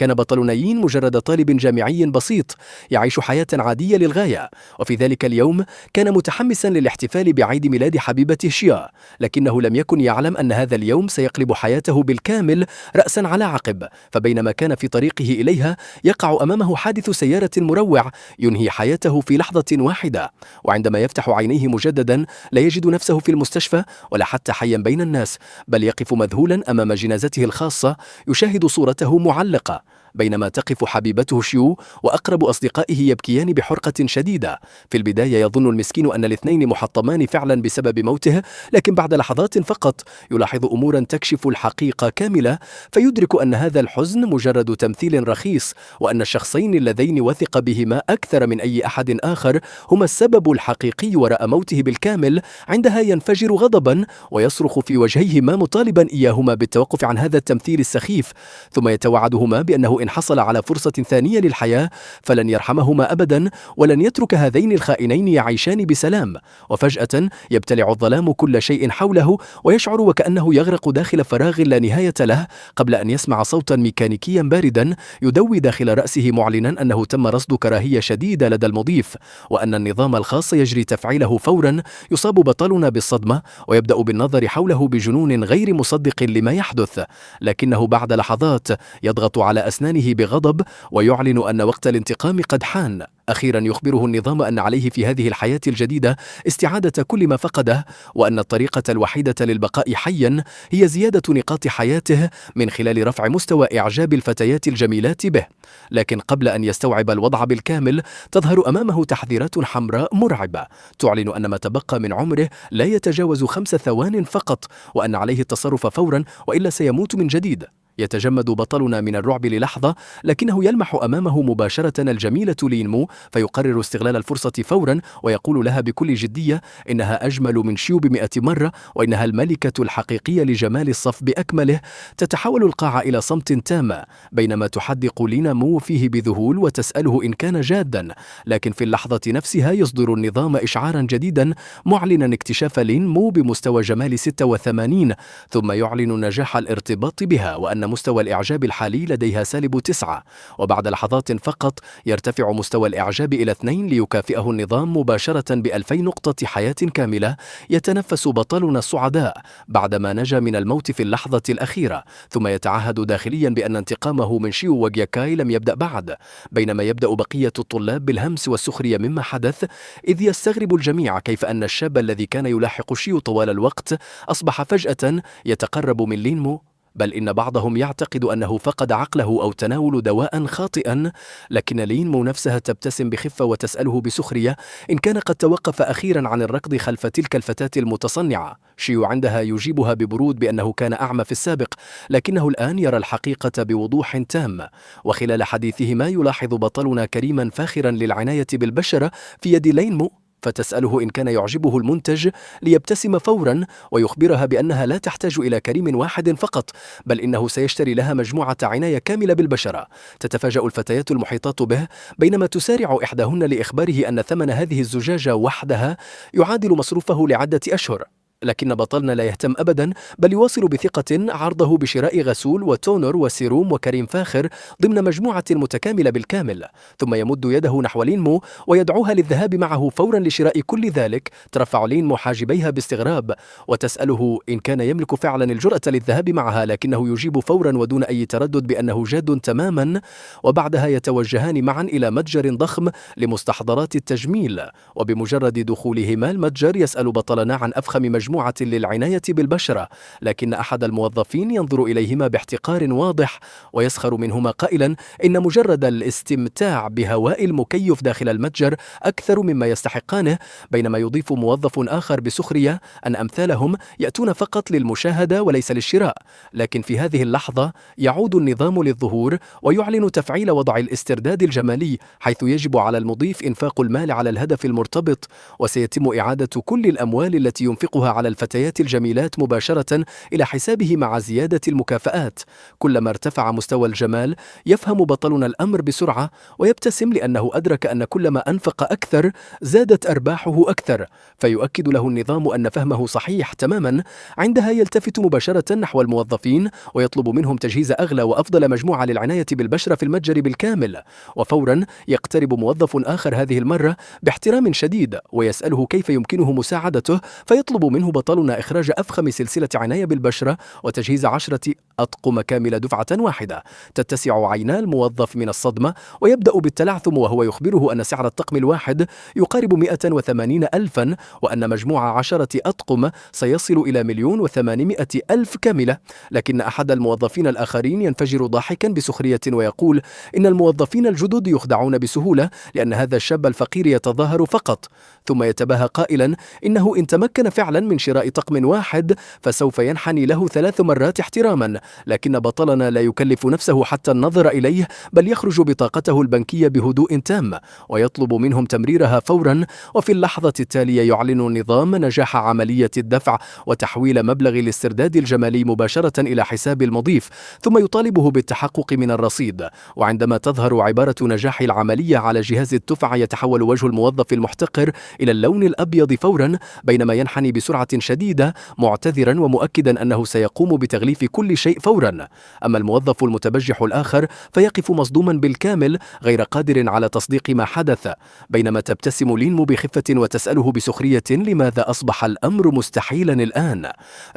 كان بطلنا يين مجرد طالب جامعي بسيط يعيش حياة عادية للغاية، وفي ذلك اليوم كان متحمسا للاحتفال بعيد ميلاد حبيبته شيا، لكنه لم يكن يعلم أن هذا اليوم سيقلب حياته بالكامل رأسا على عقب. فبينما كان في طريقه إليها يقع أمامه حادث سيارة مروع ينهي حياته في لحظة واحدة، وعندما يفتح عينيه مجددا لا يجد نفسه في المستشفى ولا حتى حيا بين الناس، بل يقف مذهولا أمام جنازته الخاصة يشاهد صورته معلقة، بينما تقف حبيبته شيو وأقرب أصدقائه يبكيان بحرقة شديدة. في البداية يظن المسكين أن الاثنين محطمان فعلا بسبب موته، لكن بعد لحظات فقط يلاحظ أمورا تكشف الحقيقة كاملة، فيدرك أن هذا الحزن مجرد تمثيل رخيص، وأن الشخصين اللذين وثق بهما أكثر من أي أحد آخر هما السبب الحقيقي وراء موته بالكامل. عندها ينفجر غضبا ويصرخ في وجهيهما مطالبا إياهما بالتوقف عن هذا التمثيل السخيف، ثم يتوعدهما بأنه إن حصل على فرصة ثانية للحياة فلن يرحمهما أبدا، ولن يترك هذين الخائنين يعيشان بسلام. وفجأة يبتلع الظلام كل شيء حوله، ويشعر وكأنه يغرق داخل فراغ لا نهاية له، قبل أن يسمع صوتا ميكانيكيا باردا يدوي داخل رأسه معلنا أنه تم رصد كراهية شديدة لدى المضيف، وأن النظام الخاص يجري تفعيله فورا. يصاب بطلنا بالصدمة ويبدأ بالنظر حوله بجنون غير مصدق لما يحدث، لكنه بعد لحظات يضغط على أسنانه بغضب ويعلن أن وقت الانتقام قد حان. أخيرا يخبره النظام أن عليه في هذه الحياة الجديدة استعادة كل ما فقده، وأن الطريقة الوحيدة للبقاء حيا هي زيادة نقاط حياته من خلال رفع مستوى إعجاب الفتيات الجميلات به. لكن قبل أن يستوعب الوضع بالكامل تظهر أمامه تحذيرات حمراء مرعبة تعلن أن ما تبقى من عمره لا يتجاوز 5 ثوان فقط، وأن عليه التصرف فورا وإلا سيموت من جديد. يتجمد بطلنا من الرعب للحظة، لكنه يلمح أمامه مباشرة الجميلة لين مو، فيقرر استغلال الفرصة فورا ويقول لها بكل جدية إنها أجمل من شيو ب100 مرة، وإنها الملكة الحقيقية لجمال الصف بأكمله. تتحول القاعة إلى صمت تام بينما تحدق لين مو فيه بذهول وتسأله إن كان جادا، لكن في اللحظة نفسها يصدر النظام إشعارا جديدا معلنا اكتشاف لين مو بمستوى جمال 86، ثم يعلن نجاح الارتباط بها وأن مستوى الإعجاب الحالي لديها -9، وبعد لحظات فقط يرتفع مستوى الإعجاب إلى 2 ليكافئه النظام مباشرة ب2000 نقطة حياة كاملة. يتنفس بطلنا السعداء بعدما نجا من الموت في اللحظة الأخيرة، ثم يتعهد داخليا بأن انتقامه من شيو وجياكاي لم يبدأ بعد، بينما يبدأ بقية الطلاب بالهمس والسخرية مما حدث، إذ يستغرب الجميع كيف أن الشاب الذي كان يلاحق شيو طوال الوقت أصبح فجأة يتقرب من لينمو، بل إن بعضهم يعتقد أنه فقد عقله أو تناول دواء خاطئا. لكن لينمو نفسها تبتسم بخفة وتسأله بسخرية إن كان قد توقف أخيرا عن الركض خلف تلك الفتاة المتصنعة. شيو عندها يجيبها ببرود بأنه كان أعمى في السابق، لكنه الآن يرى الحقيقة بوضوح تام. وخلال حديثهما يلاحظ بطلنا كريما فاخرا للعناية بالبشرة في يد لينمو، فتسأله إن كان يعجبه المنتج ليبتسم فورا ويخبرها بأنها لا تحتاج إلى كريم واحد فقط، بل إنه سيشتري لها مجموعة عناية كاملة بالبشرة. تتفاجأ الفتيات المحيطات به بينما تسارع إحداهن لإخباره أن ثمن هذه الزجاجة وحدها يعادل مصروفه لعدة أشهر. لكن بطلنا لا يهتم أبدا، بل يواصل بثقة عرضه بشراء غسول وتونر وسيروم وكريم فاخر ضمن مجموعة متكاملة بالكامل، ثم يمد يده نحو لينمو ويدعوها للذهاب معه فورا لشراء كل ذلك. ترفع لينمو حاجبيها باستغراب وتسأله إن كان يملك فعلا الجرأة للذهاب معها، لكنه يجيب فورا ودون أي تردد بأنه جاد تماما. وبعدها يتوجهان معا إلى متجر ضخم لمستحضرات التجميل، وبمجرد دخولهما المتجر يسأل بطلنا عن أفخم مجموعة للعناية بالبشرة، لكن أحد الموظفين ينظر إليهما باحتقار واضح ويسخر منهما قائلا إن مجرد الاستمتاع بهواء المكيف داخل المتجر أكثر مما يستحقانه، بينما يضيف موظف آخر بسخرية أن أمثالهم يأتون فقط للمشاهدة وليس للشراء. لكن في هذه اللحظة يعود النظام للظهور ويعلن تفعيل وضع الاسترداد الجمالي، حيث يجب على المضيف إنفاق المال على الهدف المرتبط، وسيتم إعادة كل الأموال التي ينفقها على الفتيات الجميلات مباشرة إلى حسابه مع زيادة المكافآت. كلما ارتفع مستوى الجمال يفهم بطلنا الأمر بسرعة ويبتسم، لأنه أدرك أن كلما أنفق أكثر زادت أرباحه أكثر، فيؤكد له النظام أن فهمه صحيح تماما. عندها يلتفت مباشرة نحو الموظفين ويطلب منهم تجهيز أغلى وأفضل مجموعة للعناية بالبشرة في المتجر بالكامل. وفورا يقترب موظف آخر هذه المرة باحترام شديد ويسأله كيف يمكنه مساعدته، فيطلب منه بطلنا إخراج أفخم سلسلة عناية بالبشرة وتجهيز 10 أطقم كاملة دفعة واحدة. تتسع عينا الموظف من الصدمة ويبدأ بالتلعثم وهو يخبره أن سعر الطقم الواحد يقارب 180 ألفا، وأن مجموع 10 أطقم سيصل إلى 1,800,000 كاملة. لكن أحد الموظفين الآخرين ينفجر ضاحكا بسخرية ويقول إن الموظفين الجدد يخدعون بسهولة، لأن هذا الشاب الفقير يتظاهر فقط. ثم يتباهى قائلا إنه إن تمكن فعلا من شراء طقم واحد فسوف ينحني له 3 مرات احتراما. لكن بطلنا لا يكلف نفسه حتى النظر إليه، بل يخرج بطاقته البنكية بهدوء تام ويطلب منهم تمريرها فورا. وفي اللحظة التالية يعلن النظام نجاح عملية الدفع وتحويل مبلغ الاسترداد الجمالي مباشرة إلى حساب المضيف، ثم يطالبه بالتحقق من الرصيد. وعندما تظهر عبارة نجاح العملية على جهاز الدفع يتحول وجه الموظف المحتقر إلى اللون الأبيض فورا، بينما ينحني بسرعة شديدة معتذرا ومؤكدا أنه سيقوم بتغليف كل شيء فورا. أما الموظف المتبجح الآخر فيقف مصدوما بالكامل غير قادر على تصديق ما حدث، بينما تبتسم لينمو بخفة وتسأله بسخرية لماذا أصبح الأمر مستحيلا الآن،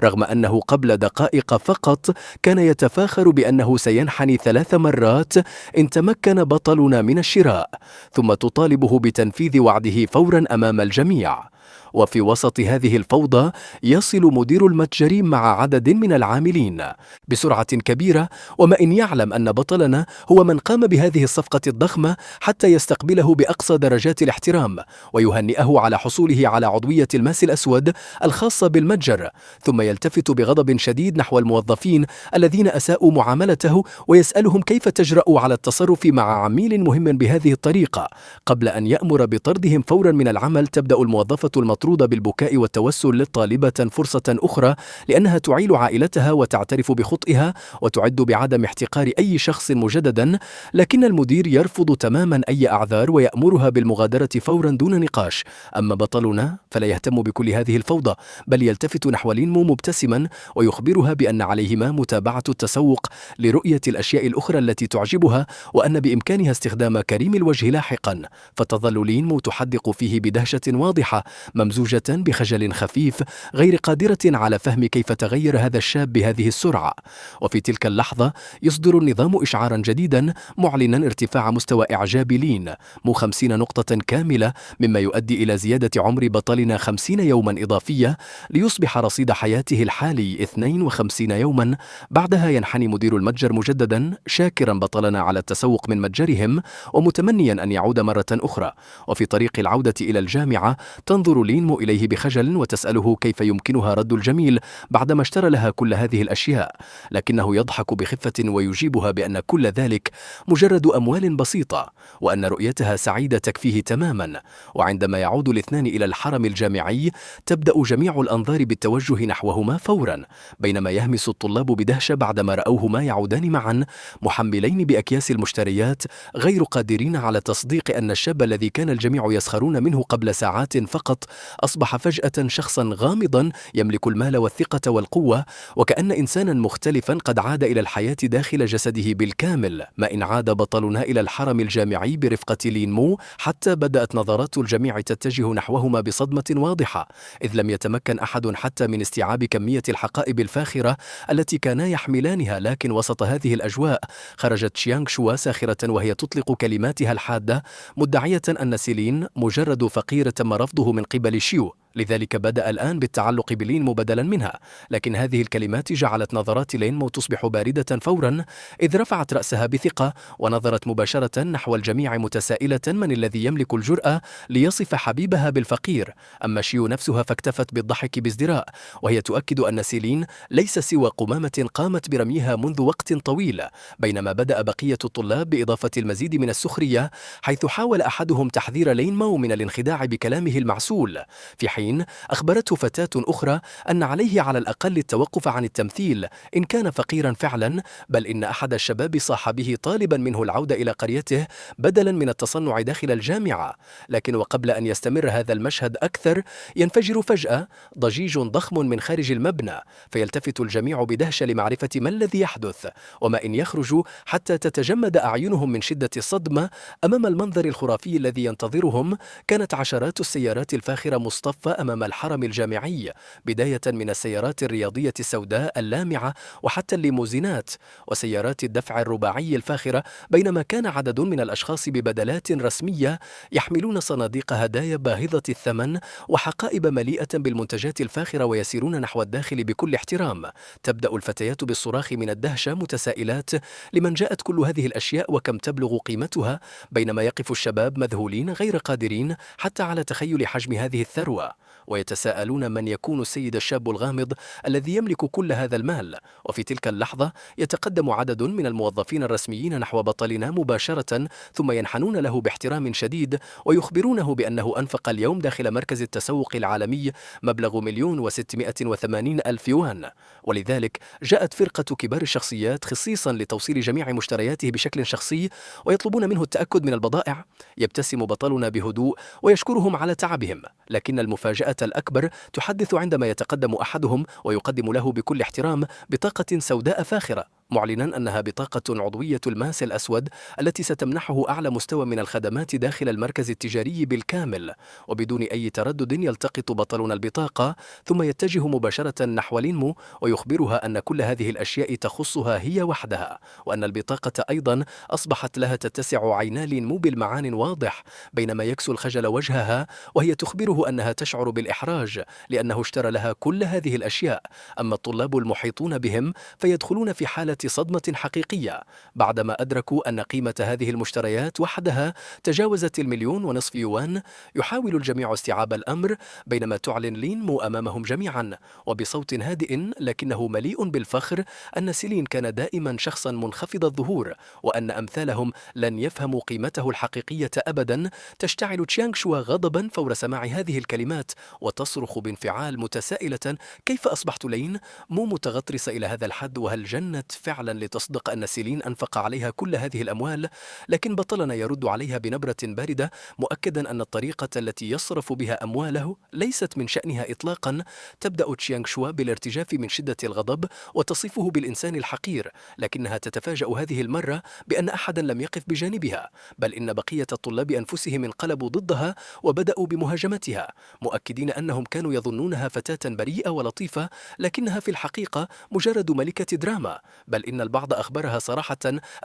رغم أنه قبل دقائق فقط كان يتفاخر بأنه سينحني 3 مرات إن تمكن بطلنا من الشراء. ثم تطالبه بتنفيذ وعده فورا أمام الجميع. وفي وسط هذه الفوضى يصل مدير المتجر مع عدد من العاملين بسرعة كبيرة، وما إن يعلم أن بطلنا هو من قام بهذه الصفقة الضخمة حتى يستقبله بأقصى درجات الاحترام ويهنئه على حصوله على عضوية الماس الأسود الخاصة بالمتجر. ثم يلتفت بغضب شديد نحو الموظفين الذين أساءوا معاملته ويسألهم كيف تجرؤوا على التصرف مع عميل مهم بهذه الطريقة. قبل أن يأمر بطردهم فورا من العمل تبدأ الموظفة المطرودة بالبكاء والتوسل طالبة فرصة أخرى، لأنها تعيل عائلتها وتعترف بخطئها وتعد بعدم احتقار أي شخص مجددا. لكن المدير يرفض تماما أي أعذار ويأمرها بالمغادرة فورا دون نقاش. أما بطلنا فلا يهتم بكل هذه الفوضى، بل يلتفت نحو لينمو مبتسما ويخبرها بأن عليهما متابعة التسوق لرؤية الأشياء الأخرى التي تعجبها، وأن بإمكانها استخدام كريم الوجه لاحقا. فتظل لينمو تحدق فيه بدهشة واضحة ممزوجة بخجل خفيف، غير قادرة على فهم كيف تغير هذا الشاب بهذه السرعة. وفي تلك اللحظة يصدر النظام إشعارا جديدا معلنا ارتفاع مستوى إعجاب لين 50 نقطة كاملة، مما يؤدي إلى زيادة عمر بطلنا 50 يوما إضافية ليصبح رصيد حياته الحالي 52 يوما. بعدها ينحني مدير المتجر مجددا شاكرا بطلنا على التسوق من متجرهم ومتمنيا أن يعود مرة أخرى. وفي طريق العودة إلى الجامعة تنظر لينمو إليه بخجل وتسأله كيف يمكنها رد الجميل بعدما اشترى لها كل هذه الأشياء، لكنه يضحك بخفة ويجيبها بأن كل ذلك مجرد أموال بسيطة وأن رؤيتها سعيدة تكفيه تماما. وعندما يعود الاثنان إلى الحرم الجامعي تبدأ جميع الأنظار بالتوجه نحوهما فورا، بينما يهمس الطلاب بدهشة بعدما رأوهما يعودان معا محملين بأكياس المشتريات، غير قادرين على تصديق أن الشاب الذي كان الجميع يسخرون منه قبل ساعات فقط أصبح فجأة شخصا غامضا يملك المال والثقة والقوة، وكأن إنسانا مختلفا قد عاد إلى الحياة داخل جسده بالكامل. ما إن عاد بطلنا إلى الحرم الجامعي برفقة لينمو حتى بدأت نظرات الجميع تتجه نحوهما بصدمة واضحة، إذ لم يتمكن أحد حتى من استيعاب كمية الحقائب الفاخرة التي كانا يحملانها. لكن وسط هذه الأجواء خرجت شيانغ شوا ساخرة وهي تطلق كلماتها الحادة مدعية أن سيلين مجرد فقير تم رفضه من قبل شيو، لذلك بدأ الآن بالتعلق بلينمو بدلا منها. لكن هذه الكلمات جعلت نظرات لينمو تصبح باردة فورا، إذ رفعت رأسها بثقة ونظرت مباشرة نحو الجميع متسائلة من الذي يملك الجرأة ليصف حبيبها بالفقير. أما شيو نفسها فاكتفت بالضحك بازدراء وهي تؤكد أن سيلين ليس سوى قمامة قامت برميها منذ وقت طويل، بينما بدأ بقية الطلاب بإضافة المزيد من السخرية، حيث حاول أحدهم تحذير لينمو من الانخداع بكلامه المعسول، في حين حين أخبرته فتاة أخرى أن عليه على الأقل التوقف عن التمثيل إن كان فقيرا فعلا، بل إن أحد الشباب صاح به طالبا منه العودة إلى قريته بدلا من التصنع داخل الجامعة. لكن وقبل أن يستمر هذا المشهد أكثر، ينفجر فجأة ضجيج ضخم من خارج المبنى، فيلتفت الجميع بدهشة لمعرفة ما الذي يحدث وما إن يخرجوا حتى تتجمد أعينهم من شدة الصدمة أمام المنظر الخرافي الذي ينتظرهم. كانت عشرات السيارات الفاخرة مصطفى أمام الحرم الجامعي، بداية من السيارات الرياضية السوداء اللامعة وحتى الليموزينات وسيارات الدفع الرباعي الفاخرة، بينما كان عدد من الأشخاص ببدلات رسمية يحملون صناديق هدايا باهظة الثمن وحقائب مليئة بالمنتجات الفاخرة ويسيرون نحو الداخل بكل احترام. تبدأ الفتيات بالصراخ من الدهشة متسائلات لمن جاءت كل هذه الأشياء وكم تبلغ قيمتها، بينما يقف الشباب مذهولين غير قادرين حتى على تخيل حجم هذه الثروة، ويتساءلون من يكون السيد الشاب الغامض الذي يملك كل هذا المال. وفي تلك اللحظة يتقدم عدد من الموظفين الرسميين نحو بطلنا مباشرة، ثم ينحنون له باحترام شديد ويخبرونه بأنه أنفق اليوم داخل مركز التسوق العالمي مبلغ 1,680,000 يوان، ولذلك جاءت فرقة كبار الشخصيات خصيصا لتوصيل جميع مشترياته بشكل شخصي ويطلبون منه التأكد من البضائع. يبتسم بطلنا بهدوء ويشكرهم على تعبهم، لكن المفاجأة الأكبر تحدث عندما يتقدم أحدهم ويقدم له بكل احترام بطاقة سوداء فاخرة، معلنا أنها بطاقة عضوية الماس الأسود التي ستمنحه أعلى مستوى من الخدمات داخل المركز التجاري بالكامل. وبدون أي تردد يلتقط بطلنا البطاقة ثم يتجه مباشرة نحو لينمو ويخبرها أن كل هذه الأشياء تخصها هي وحدها، وأن البطاقة أيضا أصبحت لها تتسع عينا لينمو بالمعان واضح، بينما يكسو الخجل وجهها وهي تخبره أنها تشعر بالإحراج لأنه اشترى لها كل هذه الأشياء. أما الطلاب المحيطون بهم فيدخلون في حالة صدمة حقيقية بعدما أدركوا أن قيمة هذه المشتريات وحدها تجاوزت 1,500,000 يوان. يحاول الجميع استيعاب الأمر بينما تعلن لينمو أمامهم جميعا وبصوت هادئ لكنه مليء بالفخر أن سيلين كان دائما شخصا منخفض الظهور وأن أمثالهم لن يفهموا قيمته الحقيقية أبدا. تشتعل تشيانغ شوا غضبا فور سماع هذه الكلمات وتصرخ بانفعال متسائلة: كيف أصبحت لين مو متغطرسة إلى هذا الحد؟ وهل جنت فعلا لتصدق أن سيلين أنفق عليها كل هذه الأموال؟ لكن بطلنا يرد عليها بنبرة باردة مؤكدا أن الطريقة التي يصرف بها أمواله ليست من شأنها إطلاقا. تبدأ تشيانغ شوا بالارتجاف من شدة الغضب وتصفه بالإنسان الحقير، لكنها تتفاجأ هذه المرة بأن أحدا لم يقف بجانبها، بل إن بقية الطلاب أنفسهم انقلبوا ضدها وبدأوا بمهاجمتها، مؤكدين أنهم كانوا يظنونها فتاة بريئة ولطيفة، لكنها في الحقيقة مجرد ملكة دراما. بل إن البعض أخبرها صراحة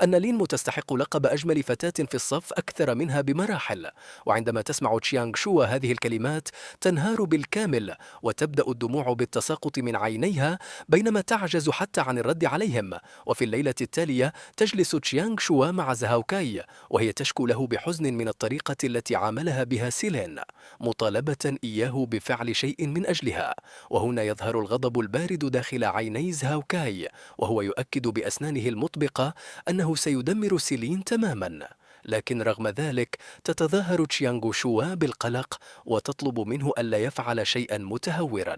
أن لينمو تستحق لقب أجمل فتاة في الصف أكثر منها بمراحل. وعندما تسمع تشيانغ شوا هذه الكلمات تنهار بالكامل وتبدأ الدموع بالتساقط من عينيها بينما تعجز حتى عن الرد عليهم. وفي الليلة التالية تجلس تشيانغ شوا مع زهاوكاي وهي تشكو له بحزن من الطريقة التي عاملها بها سيلين، مطالبة إياه بفعل شيء من أجلها. وهنا يظهر الغضب البارد داخل عيني زهاوكاي وهو يؤكد بأسنانه المطبقة أنه سيدمر سيلين تماما. لكن رغم ذلك تتظاهر تشيانغ شوا بالقلق وتطلب منه ألا يفعل شيئا متهورا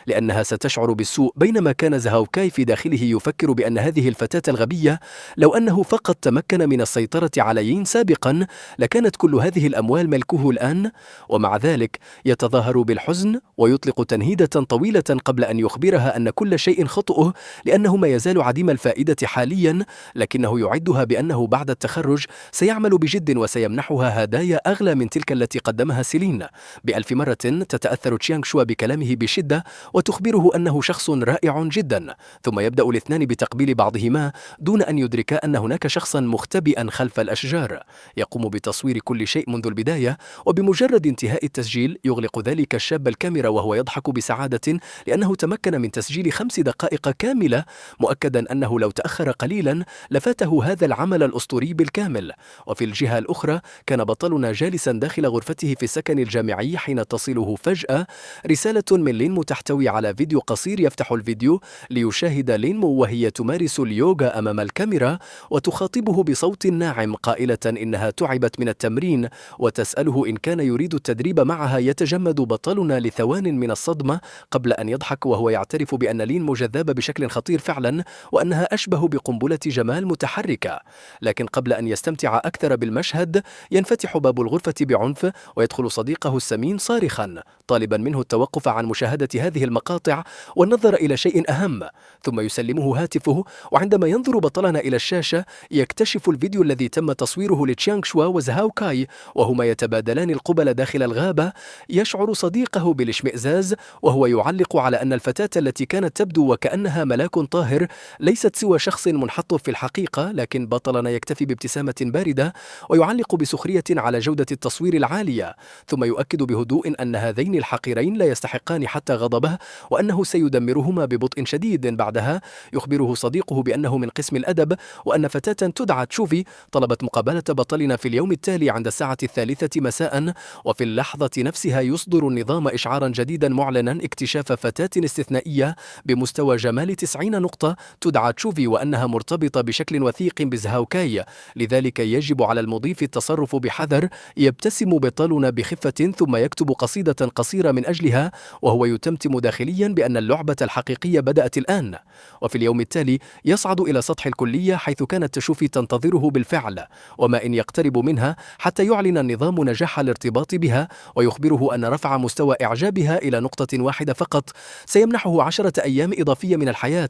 لأنها ستشعر بالسوء، بينما كان زهاوكاي في داخله يفكر بأن هذه الفتاة الغبية لو أنه فقط تمكن من السيطرة على يين سابقا لكانت كل هذه الأموال ملكه الآن. ومع ذلك يتظاهر بالحزن ويطلق تنهيدة طويلة قبل أن يخبرها أن كل شيء خطؤه لأنه ما يزال عديم الفائدة حاليا، لكنه يعدها بأنه بعد التخرج سيعمل بجد وسيمنحها هدايا أغلى من تلك التي قدمها سيلين. بألف مرة تتأثر تشيانغ شوا بكلامه بشدة وتخبره أنه شخص رائع جدا، ثم يبدأ الاثنان بتقبيل بعضهما دون أن يدركا أن هناك شخصا مختبئا خلف الأشجار يقوم بتصوير كل شيء منذ البداية. وبمجرد انتهاء التسجيل يغلق ذلك الشاب الكاميرا وهو يضحك بسعادة لأنه تمكن من تسجيل 5 دقائق كاملة، مؤكدا أنه لو تأخر قليلا لفاته هذا العمل الأسطوري بالكامل. وفي الجهة الأخرى كان بطلنا جالسا داخل غرفته في السكن الجامعي حين تصله فجأة رسالة من لينمو تحتوي تشوفي على فيديو قصير. يفتح الفيديو ليشاهد لينمو وهي تمارس اليوغا أمام الكاميرا وتخاطبه بصوت ناعم قائلة إنها تعبت من التمرين، وتسأله إن كان يريد التدريب معها. يتجمد بطلنا لثوان من الصدمة قبل أن يضحك، وهو يعترف بأن لينمو جذابة بشكل خطير فعلا، وأنها أشبه بقنبلة جمال متحركة. لكن قبل أن يستمتع أكثر بالمشهد ينفتح باب الغرفة بعنف ويدخل صديقه السمين صارخا طالبا منه التوقف عن مشاهدة هذه المقاطع والنظر إلى شيء أهم، ثم يسلمه هاتفه. وعندما ينظر بطلنا إلى الشاشة يكتشف الفيديو الذي تم تصويره لتشيانغ شوا وزهاو كاي وهما يتبادلان القبل داخل الغابة. يشعر صديقه بالاشمئزاز وهو يعلق على أن الفتاة التي كانت تبدو وكأنها ملاك طاهر ليست سوى شخص منحط في الحقيقة. لكن بطلنا يكتفي بابتسامة باردة ويعلق بسخرية على جودة التصوير العالية، ثم يؤكد بهدوء أن هذين الحقيرين لا يستحقان حتى غضبه وأنه سيدمرهما ببطء شديد. بعدها يخبره صديقه بأنه من قسم الأدب وأن فتاة تدعى تشوفي طلبت مقابلة بطلنا في اليوم التالي عند الساعة 3 مساء. وفي اللحظة نفسها يصدر النظام إشعارا جديدا معلنا اكتشاف فتاة استثنائية بمستوى جمال 90 نقطة تدعى تشوفي وأنها مرتبطة بشكل وثيق بزهاو كاي، لذلك يجب على المضيف التصرف بحذر. يبتسم بطلنا بخفة ثم يكتب قصيدة قصيرة من أجلها وهو يتمتم داخليا بأن اللعبة الحقيقية بدأت الآن. وفي اليوم التالي يصعد إلى سطح الكلية حيث كانت تشوفي تنتظره بالفعل، وما إن يقترب منها حتى يعلن النظام نجاح الارتباط بها ويخبره أن رفع مستوى إعجابها إلى نقطة واحدة فقط سيمنحه 10 أيام إضافية من الحياة.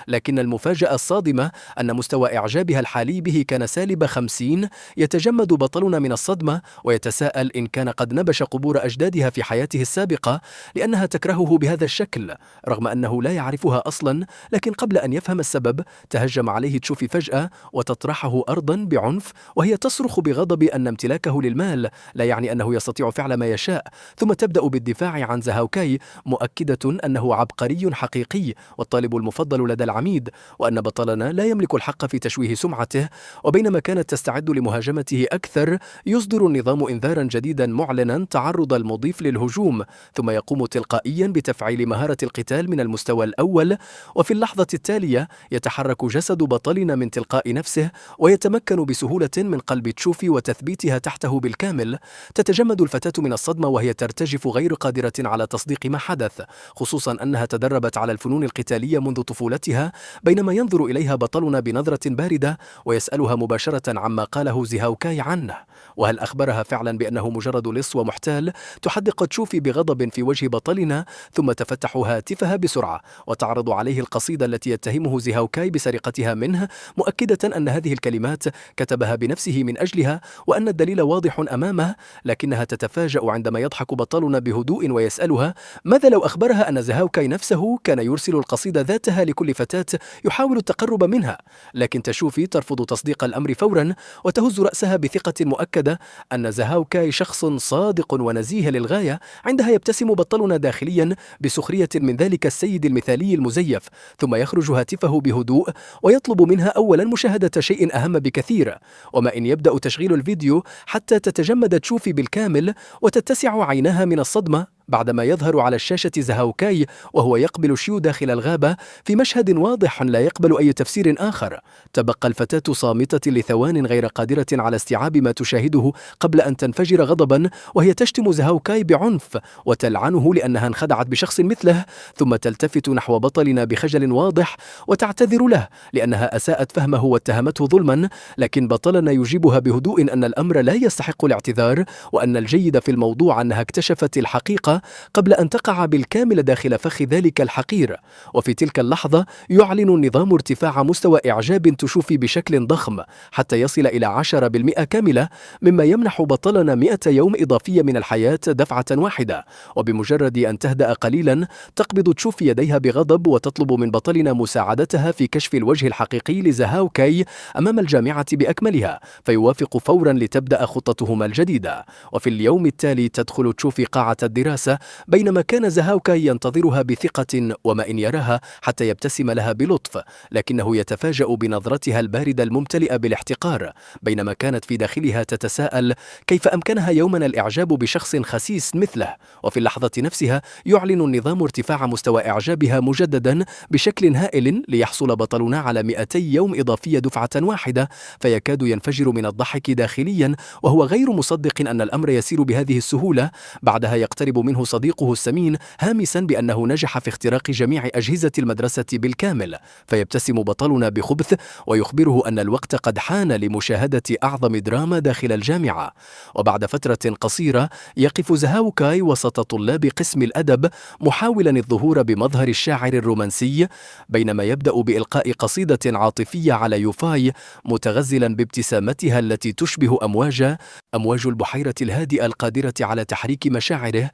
لكن المفاجأة الصادمة أن مستوى إعجابها الحالي به كان سالب 50. يتجمد بطلنا من الصدمة ويتساءل إن كان قد نبش قبور أجدادها في حياته السابقة لأنها تكرهه بهذا الشكل رغم أنه لا يعرفها أصلا. لكن قبل أن يفهم السبب تهجم عليه تشوفي فجأة وتطرحه أرضا بعنف وهي تصرخ بغضب أن امتلاكه للمال لا يعني أنه يستطيع فعل ما يشاء، ثم تبدأ بالدفاع عن زهاو كاي مؤكدة أنه عبقري حقيقي والطالب المفضل لدى العميد وأن بطلنا لا يملك الحق في تشويه سمعته. وبينما كانت تستعد لمهاجمته أكثر يصدر النظام إنذارا جديدا معلنا تعرض المضيف للهجوم، ثم يقوم تلقائيا بتفعيل مهارة القتال من المستوى الأول. وفي اللحظة التالية يتحرك جسد بطلنا من تلقاء نفسه ويتمكن بسهولة من قلب تشوفي وتثبيتها تحته بالكامل. تتجمد الفتاة من الصدمة وهي ترتجف غير قادرة على تصديق ما حدث، خصوصا أنها تدربت على الفنون القتالية منذ طفولتها. بينما ينظر إليها بطلنا بنظرة باردة ويسألها مباشرة عما قاله زهاو كاي عنه وهل أخبرها فعلا بأنه مجرد لص ومحتال. تحدق تشوفي بغضب في وجه بطلنا ثم تفتح هاتفها بسرعة وتعرض عليه القصيدة التي يتهمه زهاو كاي بسرقتها منه، مؤكدة أن هذه الكلمات كتبها بنفسه من أجلها وأن الدليل واضح أمامه. لكنها تتفاجأ عندما يضحك بطلنا بهدوء ويسألها ماذا لو أخبرها أن زهاو كاي نفسه كان يرسل القصيدة ذاتها لكل فتاة يحاول التقرب منها. لكن تشوفي ترفض تصديق الأمر فورا وتهز رأسها بثقة مؤكدة أن زهاو كاي شخص صادق ونزيه للغاية. عندها يبتسم بطلنا داخليا بسخرية من ذلك السيد المثالي المزيف، ثم يخرج هاتفه بهدوء ويطلب منها أولا مشاهدة شيء أهم بكثير. وما إن يبدأ تشغيل الفيديو حتى تتجمد تشوفي بالكامل وتتسع عيناها من الصدمة بعدما يظهر على الشاشة زهاو كاي وهو يقبل شيو داخل الغابة في مشهد واضح لا يقبل أي تفسير آخر. تبقى الفتاة صامتة لثوان غير قادرة على استيعاب ما تشاهده قبل أن تنفجر غضبا وهي تشتم زهاو كاي بعنف وتلعنه لأنها انخدعت بشخص مثله، ثم تلتفت نحو بطلنا بخجل واضح وتعتذر له لأنها أساءت فهمه واتهمته ظلما. لكن بطلنا يجيبها بهدوء أن الأمر لا يستحق الاعتذار وأن الجيد في الموضوع أنها اكتشفت الحقيقة قبل أن تقع بالكامل داخل فخ ذلك الحقير. وفي تلك اللحظة يعلن النظام ارتفاع مستوى إعجاب تشوفي بشكل ضخم حتى يصل إلى 10% كاملة، مما يمنح بطلنا 100 يوم إضافية من الحياة دفعة واحدة. وبمجرد أن تهدأ قليلا تقبض تشوفي يديها بغضب وتطلب من بطلنا مساعدتها في كشف الوجه الحقيقي لزهاو كاي أمام الجامعة بأكملها، فيوافق فورا لتبدأ خطتهما الجديدة. وفي اليوم التالي تدخل تشوفي قاعة الدراسة المدرسة بينما كان زهاوكاي ينتظرها بثقة وما إن يراها حتى يبتسم لها بلطف، لكنه يتفاجأ بنظرتها الباردة الممتلئة بالاحتقار، بينما كانت في داخلها تتساءل كيف أمكنها يوما الإعجاب بشخص خسيس مثله. وفي اللحظة نفسها يعلن النظام ارتفاع مستوى إعجابها مجددا بشكل هائل، ليحصل بطلنا على 200 يوم إضافية دفعة واحدة، فيكاد ينفجر من الضحك داخليا وهو غير مصدق أن الأمر يسير بهذه السهولة. بعدها يقترب منه صديقه السمين هامسا بأنه نجح في اختراق جميع أجهزة المدرسة بالكامل، فيبتسم بطلنا بخبث ويخبره أن الوقت قد حان لمشاهدة أعظم دراما داخل الجامعة. وبعد فترة قصيرة يقف زهاوكاي وسط طلاب قسم الأدب محاولا الظهور بمظهر الشاعر الرومانسي، بينما يبدأ بإلقاء قصيدة عاطفية على يوفاي متغزلا بابتسامتها التي تشبه أمواج البحيرة الهادئة القادرة على تحريك مشاعره.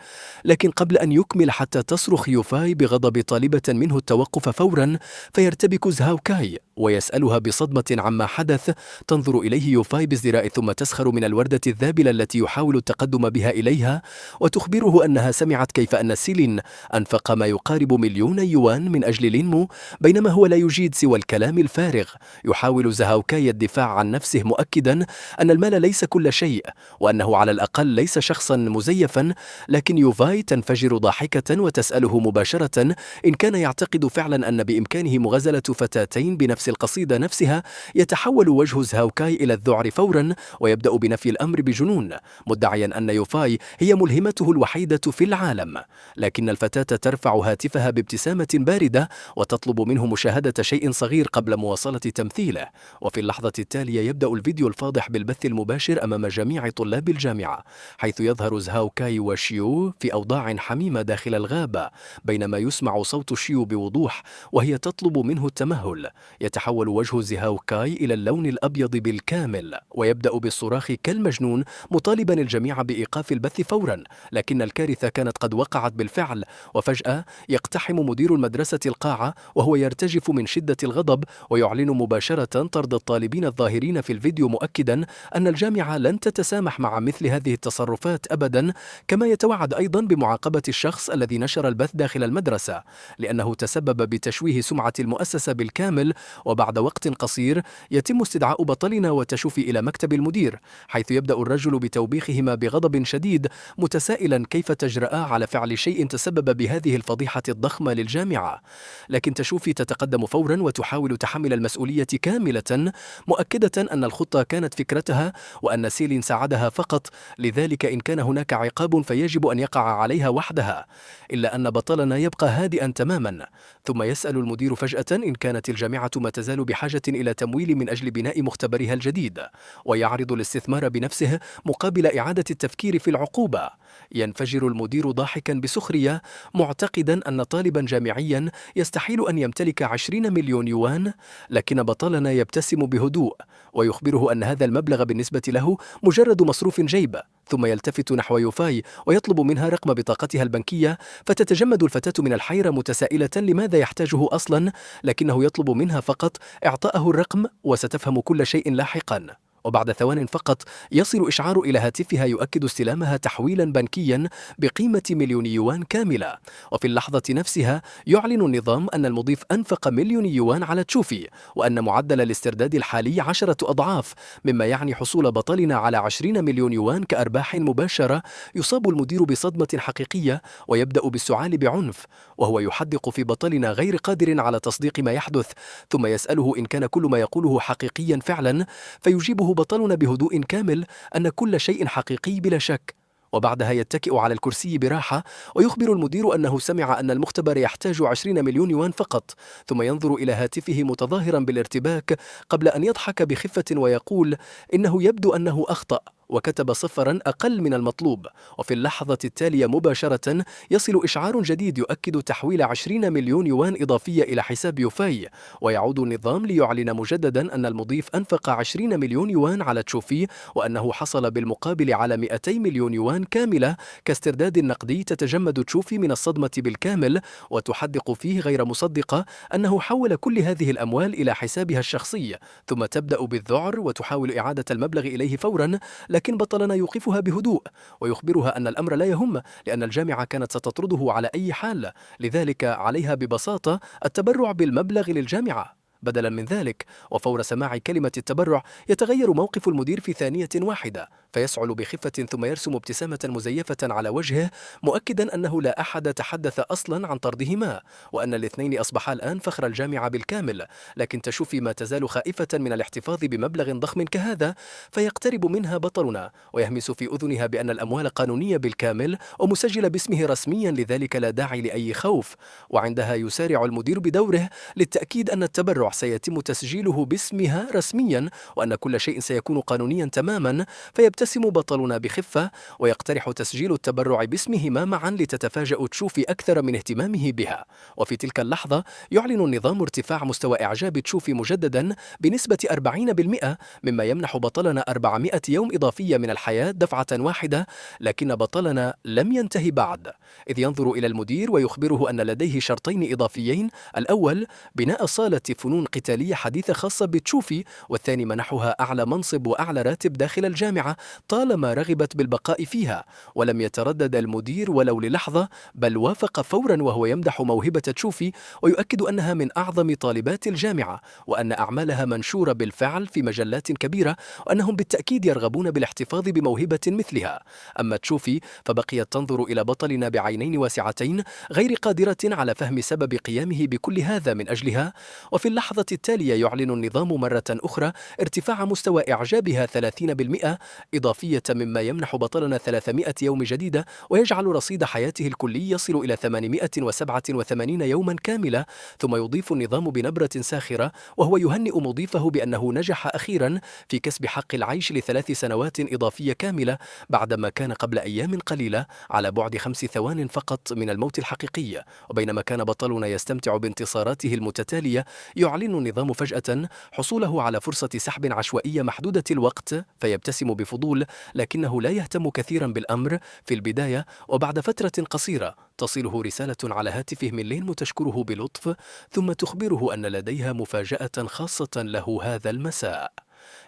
لكن قبل أن يكمل حتى تصرخ يوفاي بغضب طالبة منه التوقف فورا، فيرتبك زهاوكاي ويسألها بصدمة عما حدث. تنظر إليه يوفاي بازدراء ثم تسخر من الوردة الذابلة التي يحاول التقدم بها إليها، وتخبره أنها سمعت كيف أن سيلين أنفق ما يقارب 1,000,000 يوان من أجل لينمو، بينما هو لا يجيد سوى الكلام الفارغ. يحاول زهاوكاي الدفاع عن نفسه مؤكدا أن المال ليس كل شيء، وأنه على الأقل ليس شخصا مزيفا. لكن يوفاي تنفجر ضاحكة وتسأله مباشرة إن كان يعتقد فعلا أن بإمكانه مغازلة فتاتين بنفس القصيدة نفسها. يتحول وجه زهاوكاي إلى الذعر فورا ويبدأ بنفي الأمر بجنون، مدعيا أن يوفاي هي ملهمته الوحيدة في العالم. لكن الفتاة ترفع هاتفها بابتسامة باردة وتطلب منه مشاهدة شيء صغير قبل مواصلة تمثيله. وفي اللحظة التالية يبدأ الفيديو الفاضح بالبث المباشر أمام جميع طلاب الجامعة، حيث يظهر زهاوكاي وشيو في أوضاع حميمة داخل الغابة، بينما يسمع صوت شيو بوضوح وهي تطلب منه التمهل. يتحول وجه زهاوكاي إلى اللون الأبيض بالكامل ويبدأ بالصراخ كالمجنون مطالبا الجميع بإيقاف البث فورا، لكن الكارثة كانت قد وقعت بالفعل. وفجأة يقتحم مدير المدرسة القاعة وهو يرتجف من شدة الغضب، ويعلن مباشرة طرد الطالبين الظاهرين في الفيديو، مؤكدا أن الجامعة لن تتسامح مع مثل هذه التصرفات أبدا. كما يتوعد أيضا بمعاقبة الشخص الذي نشر البث داخل المدرسة، لأنه تسبب بتشويه سمعة المؤسسة بالكامل. وبعد وقت قصير يتم استدعاء بطلنا وتشوفي إلى مكتب المدير، حيث يبدأ الرجل بتوبيخهما بغضب شديد، متسائلا كيف تجرآ على فعل شيء تسبب بهذه الفضيحة الضخمة للجامعة. لكن تشوفي تتقدم فورا وتحاول تحمل المسؤولية كاملة، مؤكدة أن الخطة كانت فكرتها وأن سيلين ساعدها فقط، لذلك إن كان هناك عقاب فيجب أن يقع عليها وحدها. إلا أن بطلنا يبقى هادئا تماما، ثم يسأل المدير فجأة إن كانت الجامعة ما تزال بحاجة إلى تمويل من أجل بناء مختبرها الجديد، ويعرض الاستثمار بنفسه مقابل إعادة التفكير في العقوبة. ينفجر المدير ضاحكا بسخرية، معتقدا أن طالبا جامعيا يستحيل أن يمتلك 20,000,000 يوان، لكن بطلنا يبتسم بهدوء ويخبره أن هذا المبلغ بالنسبة له مجرد مصروف جيب. ثم يلتفت نحو يوفاي ويطلب منها رقم بطاقتها البنكية، فتتجمد الفتاة من الحيرة متسائلة لماذا يحتاجه أصلا، لكنه يطلب منها فقط إعطاءه الرقم وستفهم كل شيء لاحقا. وبعد ثوان فقط يصل إشعار إلى هاتفها يؤكد استلامها تحويلا بنكيا بقيمة 1,000,000 يوان كاملة. وفي اللحظة نفسها يعلن النظام أن المضيف أنفق 1,000,000 يوان على تشوفي، وأن معدل الاسترداد الحالي 10 أضعاف، مما يعني حصول بطلنا على 20,000,000 يوان كأرباح مباشرة. يصاب المدير بصدمة حقيقية ويبدأ بالسعال بعنف، وهو يحدق في بطلنا غير قادر على تصديق ما يحدث، ثم يسأله إن كان كل ما يقوله حقيقيا فعلا، فيجيبه بطلنا بهدوء كامل أن كل شيء حقيقي بلا شك. وبعدها يتكئ على الكرسي براحة ويخبر المدير أنه سمع أن المختبر يحتاج 20,000,000 يوان فقط، ثم ينظر إلى هاتفه متظاهرا بالارتباك قبل أن يضحك بخفة ويقول إنه يبدو أنه أخطأ وكتب صفرا أقل من المطلوب. وفي اللحظة التالية مباشرة يصل إشعار جديد يؤكد تحويل 20,000,000 يوان إضافية إلى حساب يوفاي، ويعود النظام ليعلن مجددا أن المضيف أنفق 20,000,000 يوان على تشوفي، وأنه حصل بالمقابل على 200,000,000 يوان كاملة كاسترداد نقدي. تتجمد تشوفي من الصدمة بالكامل وتحدق فيه غير مصدقة أنه حول كل هذه الأموال إلى حسابها الشخصي، ثم تبدأ بالذعر وتحاول إعادة المبلغ إليه فورا، لكن بطلنا يوقفها بهدوء ويخبرها أن الأمر لا يهم، لأن الجامعة كانت ستطرده على أي حال، لذلك عليها ببساطة التبرع بالمبلغ للجامعة. بدلا من ذلك، وفور سماع كلمة التبرع، يتغير موقف المدير في ثانية واحدة، فيسعل بخفة ثم يرسم ابتسامة مزيفة على وجهه، مؤكدا أنه لا أحد تحدث أصلا عن طردهما، وأن الاثنين أصبحا الآن فخر الجامعة بالكامل. لكن تشوفي ما تزال خائفة من الاحتفاظ بمبلغ ضخم كهذا، فيقترب منها بطلنا ويهمس في أذنها بأن الأموال قانونية بالكامل ومسجلة باسمه رسميا، لذلك لا داعي لأي خوف. وعندها يسارع المدير بدوره للتأكيد أن التبرع سيتم تسجيله باسمها رسميا، وأن كل شيء سيكون قانونيا تماما، فيبتسم بطلنا بخفة ويقترح تسجيل التبرع باسمهما معا، لتتفاجأ تشوفي أكثر من اهتمامه بها. وفي تلك اللحظة يعلن النظام ارتفاع مستوى إعجاب تشوفي مجددا بنسبة 40%، مما يمنح بطلنا 400 يوم إضافية من الحياة دفعة واحدة. لكن بطلنا لم ينتهي بعد، إذ ينظر إلى المدير ويخبره أن لديه شرطين إضافيين: الأول بناء صالة فنون قتالية حديثة خاصة بتشوفي، والثاني منحها أعلى منصب وأعلى راتب داخل الجامعة طالما رغبت بالبقاء فيها. ولم يتردد المدير ولو للحظة، بل وافق فورا، وهو يمدح موهبة تشوفي ويؤكد أنها من أعظم طالبات الجامعة، وأن أعمالها منشورة بالفعل في مجلات كبيرة، وأنهم بالتأكيد يرغبون بالاحتفاظ بموهبة مثلها. أما تشوفي فبقيت تنظر إلى بطلنا بعينين واسعتين، غير قادرة على فهم سبب قيامه بكل هذا من أجلها. وفي اللحظة التالية يعلن النظام مرة أخرى ارتفاع مستوى إعجابها 30% إضافية، مما يمنح بطلنا 300 يوم جديدة، ويجعل رصيد حياته الكلي يصل إلى 887 يوما كاملة. ثم يضيف النظام بنبرة ساخرة وهو يهنئ مضيفه بأنه نجح أخيرا في كسب حق العيش ل3 سنوات إضافية كاملة، بعدما كان قبل أيام قليلة على بعد 5 ثوان فقط من الموت الحقيقي. وبينما كان بطلنا يستمتع بانتصاراته المتتالية، يعلن النظام فجأة حصوله على فرصة سحب عشوائية محدودة الوقت، فيبتسم بفضول، لكنه لا يهتم كثيرا بالأمر في البداية. وبعد فترة قصيرة تصله رسالة على هاتفه من لين تشكره بلطف، ثم تخبره أن لديها مفاجأة خاصة له هذا المساء.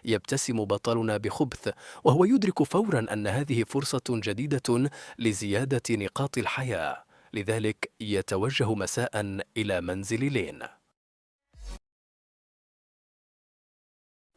يبتسم بطلنا بخبث وهو يدرك فورا أن هذه فرصة جديدة لزيادة نقاط الحياة، لذلك يتوجه مساء إلى منزل لين.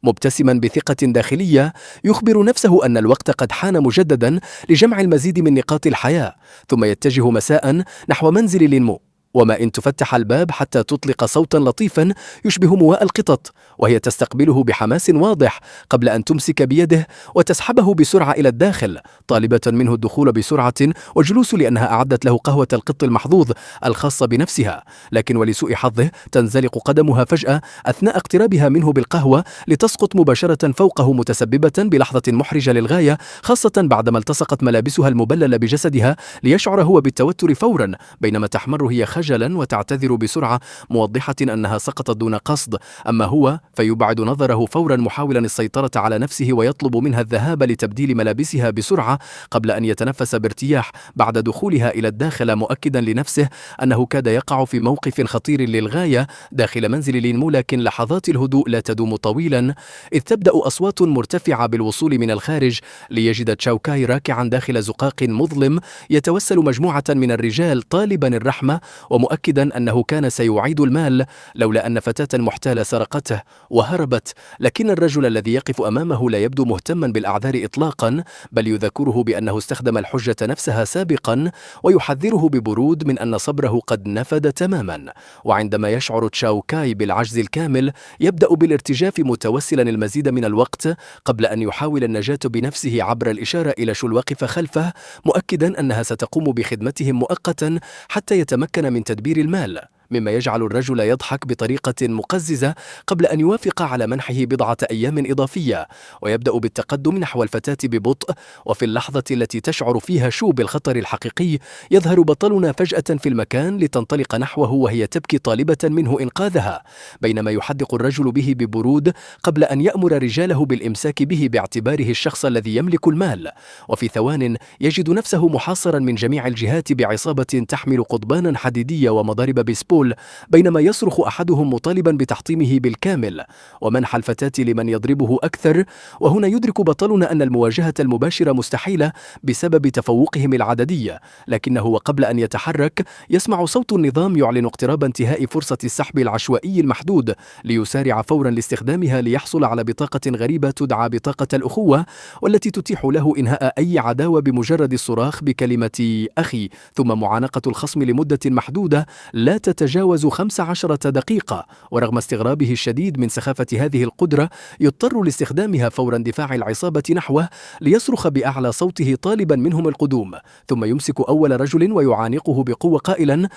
مبتسما بثقة داخلية يخبر نفسه أن الوقت قد حان مجددا لجمع المزيد من نقاط الحياة، ثم يتجه مساء نحو منزل لينمو، وما إن تفتح الباب حتى تطلق صوتا لطيفا يشبه مواء القطط، وهي تستقبله بحماس واضح قبل أن تمسك بيده وتسحبه بسرعة إلى الداخل، طالبة منه الدخول بسرعة وجلوس، لأنها أعدت له قهوة القط المحظوظ الخاصة بنفسها. لكن ولسوء حظه تنزلق قدمها فجأة أثناء اقترابها منه بالقهوة لتسقط مباشرة فوقه، متسببة بلحظة محرجة للغاية، خاصة بعدما التصقت ملابسها المبللة بجسدها، ليشعر هو بالتوتر فورا، بينما تحمر هي خجلا وتعتذر بسرعة، موضحة أنها سقطت دون قصد. أما هو فيبعد نظره فورا محاولا السيطرة على نفسه، ويطلب منها الذهاب لتبديل ملابسها بسرعة قبل أن يتنفس بارتياح بعد دخولها إلى الداخل، مؤكدا لنفسه أنه كاد يقع في موقف خطير للغاية داخل منزل لينمو. لكن لحظات الهدوء لا تدوم طويلا، إذ تبدأ أصوات مرتفعة بالوصول من الخارج، ليجد تشاوكاي راكعا داخل زقاق مظلم يتوسل مجموعة من الرجال طالبا الرحمة، ومؤكدا أنه كان سيعيد المال لولا أن فتاة محتالة سرقته وهربت. لكن الرجل الذي يقف أمامه لا يبدو مهتما بالأعذار إطلاقا، بل يذكره بأنه استخدم الحجة نفسها سابقا، ويحذره ببرود من أن صبره قد نفد تماما. وعندما يشعر تشاوكاي بالعجز الكامل، يبدأ بالارتجاف متوسلا المزيد من الوقت قبل أن يحاول النجاة بنفسه عبر الإشارة إلى شو الواقف خلفه، مؤكدا أنها ستقوم بخدمتهم مؤقتا حتى يتمكن من تدبير المال، مما يجعل الرجل يضحك بطريقة مقززة قبل أن يوافق على منحه بضعة أيام إضافية، ويبدأ بالتقدم نحو الفتاة ببطء. وفي اللحظة التي تشعر فيها شو بالخطر الحقيقي، يظهر بطلنا فجأة في المكان لتنطلق نحوه وهي تبكي طالبة منه إنقاذها، بينما يحدق الرجل به ببرود قبل أن يأمر رجاله بالإمساك به باعتباره الشخص الذي يملك المال. وفي ثوان يجد نفسه محاصرا من جميع الجهات بعصابة تحمل قضبانا حديدية ومضارب بيسبول الأطفال، بينما يصرخ أحدهم مطالبا بتحطيمه بالكامل ومنح الفتاة لمن يضربه أكثر. وهنا يدرك بطلنا أن المواجهة المباشرة مستحيلة بسبب تفوقهم العددي، لكنه وقبل أن يتحرك يسمع صوت النظام يعلن اقتراب انتهاء فرصة السحب العشوائي المحدود، ليسارع فورا لاستخدامها ليحصل على بطاقة غريبة تدعى بطاقة الأخوة، والتي تتيح له إنهاء أي عداوة بمجرد الصراخ بكلمة أخي، ثم معانقة الخصم لمدة محدودة لا تتجاوز 15 دقيقة. ورغم استغرابه الشديد من سخافة هذه القدرة يضطر لاستخدامها فور اندفاع العصابة نحوه، ليصرخ بأعلى صوته طالبا منهم القدوم، ثم يمسك أول رجل ويعانقه بقوة قائلا: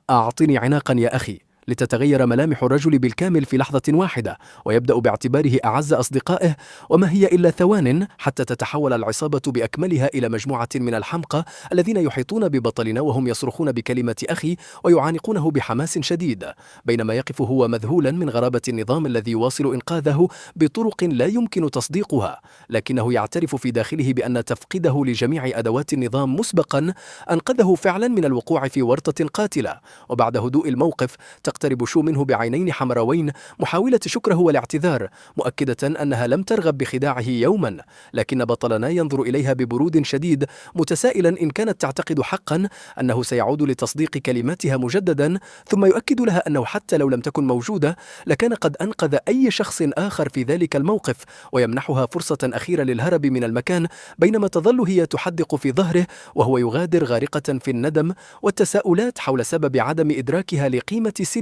أعطني عناقا يا أخي. لتتغير ملامح الرجل بالكامل في لحظة واحدة، ويبدأ باعتباره أعز أصدقائه، وما هي إلا ثوان حتى تتحول العصابة بأكملها إلى مجموعة من الحمقى الذين يحيطون ببطلنا وهم يصرخون بكلمة أخي ويعانقونه بحماس شديد، بينما يقف هو مذهولا من غرابة النظام الذي يواصل إنقاذه بطرق لا يمكن تصديقها، لكنه يعترف في داخله بأن تفقده لجميع أدوات النظام مسبقا أنقذه فعلا من الوقوع في ورطة قاتلة. وبعد هدوء الموقف تقترب شو منه بعينين حمراوين محاولة شكره والاعتذار، مؤكدة أنها لم ترغب بخداعه يوما، لكن بطلنا ينظر إليها ببرود شديد، متسائلا إن كانت تعتقد حقا أنه سيعود لتصديق كلماتها مجددا، ثم يؤكد لها أنه حتى لو لم تكن موجودة لكان قد أنقذ أي شخص آخر في ذلك الموقف، ويمنحها فرصة أخيرة للهرب من المكان، بينما تظل هي تحدق في ظهره وهو يغادر غارقة في الندم والتساؤلات حول سبب عدم إدراكها لقيمة سيلين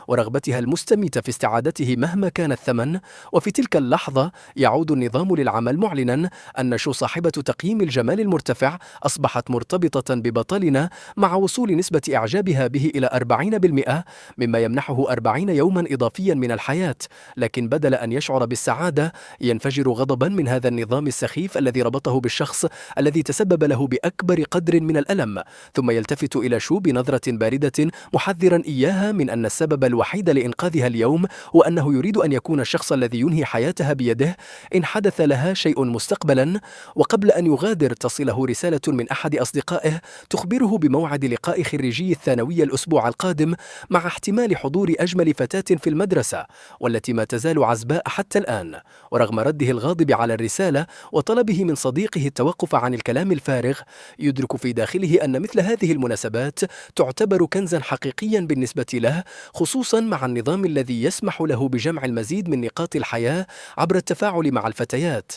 ورغبتها المستميتة في استعادته مهما كان الثمن. وفي تلك اللحظة يعود النظام للعمل معلنا أن شو صاحبة تقييم الجمال المرتفع أصبحت مرتبطة ببطلنا مع وصول نسبة إعجابها به إلى 40%، مما يمنحه 40 يوما إضافيا من الحياة، لكن بدل أن يشعر بالسعادة ينفجر غضبا من هذا النظام السخيف الذي ربطه بالشخص الذي تسبب له بأكبر قدر من الألم، ثم يلتفت إلى شو بنظرة باردة محذرا إياها من أن السبب الوحيد لإنقاذها اليوم هو أنه يريد أن يكون الشخص الذي ينهي حياتها بيده إن حدث لها شيء مستقبلا. وقبل أن يغادر تصله رسالة من أحد أصدقائه تخبره بموعد لقاء خريجي الثانوية الأسبوع القادم، مع احتمال حضور أجمل فتاة في المدرسة والتي ما تزال عزباء حتى الآن. ورغم رده الغاضب على الرسالة وطلبه من صديقه التوقف عن الكلام الفارغ، يدرك في داخله أن مثل هذه المناسبات تعتبر كنزا حقيقيا بالنسبة له، خصوصا مع النظام الذي يسمح له بجمع المزيد من نقاط الحياة عبر التفاعل مع الفتيات.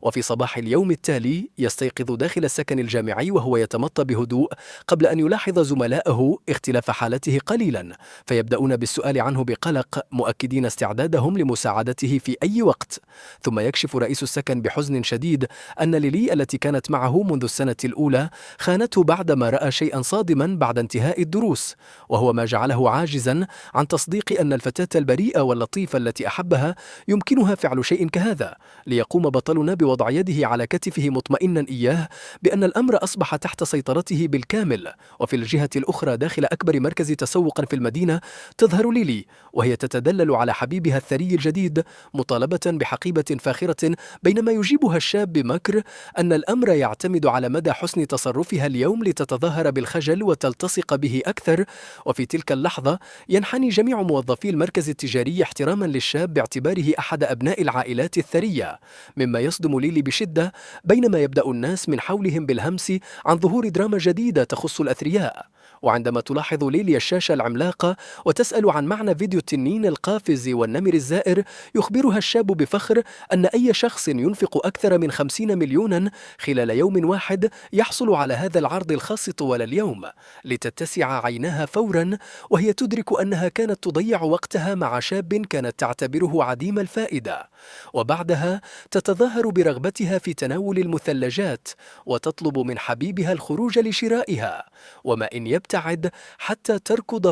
وفي صباح اليوم التالي يستيقظ داخل السكن الجامعي وهو يتمطى بهدوء قبل أن يلاحظ زملائه اختلاف حالته قليلا، فيبدأون بالسؤال عنه بقلق مؤكدين استعدادهم لمساعدته في أي وقت. ثم يكشف رئيس السكن بحزن شديد أن ليلي التي كانت معه منذ السنة الأولى خانته بعدما رأى شيئا صادما بعد انتهاء الدروس، وهو ما جعله عاجزا عن تصديق أن الفتاة البريئة واللطيفة التي أحبها يمكنها فعل شيء كهذا. ليقوم بطلنا بوضع يده على كتفه مطمئنا إياه بأن الأمر أصبح تحت سيطرته بالكامل. وفي الجهة الأخرى داخل أكبر مركز تسوق في المدينة تظهر ليلي وهي تتدلل على حبيبها الثري الجديد مطالبة بحقيبة فاخرة، بينما يجيبها الشاب بمكر أن الأمر يعتمد على مدى حسن تصرفها اليوم لتتظاهر بالخجل وتلتصق به أكثر. وفي تلك اللحظة ينحني جميع موظفي المركز التجاري احتراما للشاب باعتباره أحد أبناء العائلات الثرية، مما يصدم ليلي بشدة، بينما يبدأ الناس من حولهم بالهمس عن ظهور دراما جديدة تخص الأثرياء. وعندما تلاحظ ليلي الشاشة العملاقة وتسأل عن معنى فيديو التنين القافز والنمر الزائر، يخبرها الشاب بفخر أن أي شخص ينفق أكثر من 50 مليونا خلال يوم واحد يحصل على هذا العرض الخاص طوال اليوم. لتتسع عيناها فورا وهي تدرك أنها كانت تضيع وقتها مع شاب كانت تعتبره عديم الفائدة، وبعدها تتظاهر برغبتها في تناول المثلجات وتطلب من حبيبها الخروج لشرائها، وما إن يبتعد حتى تركض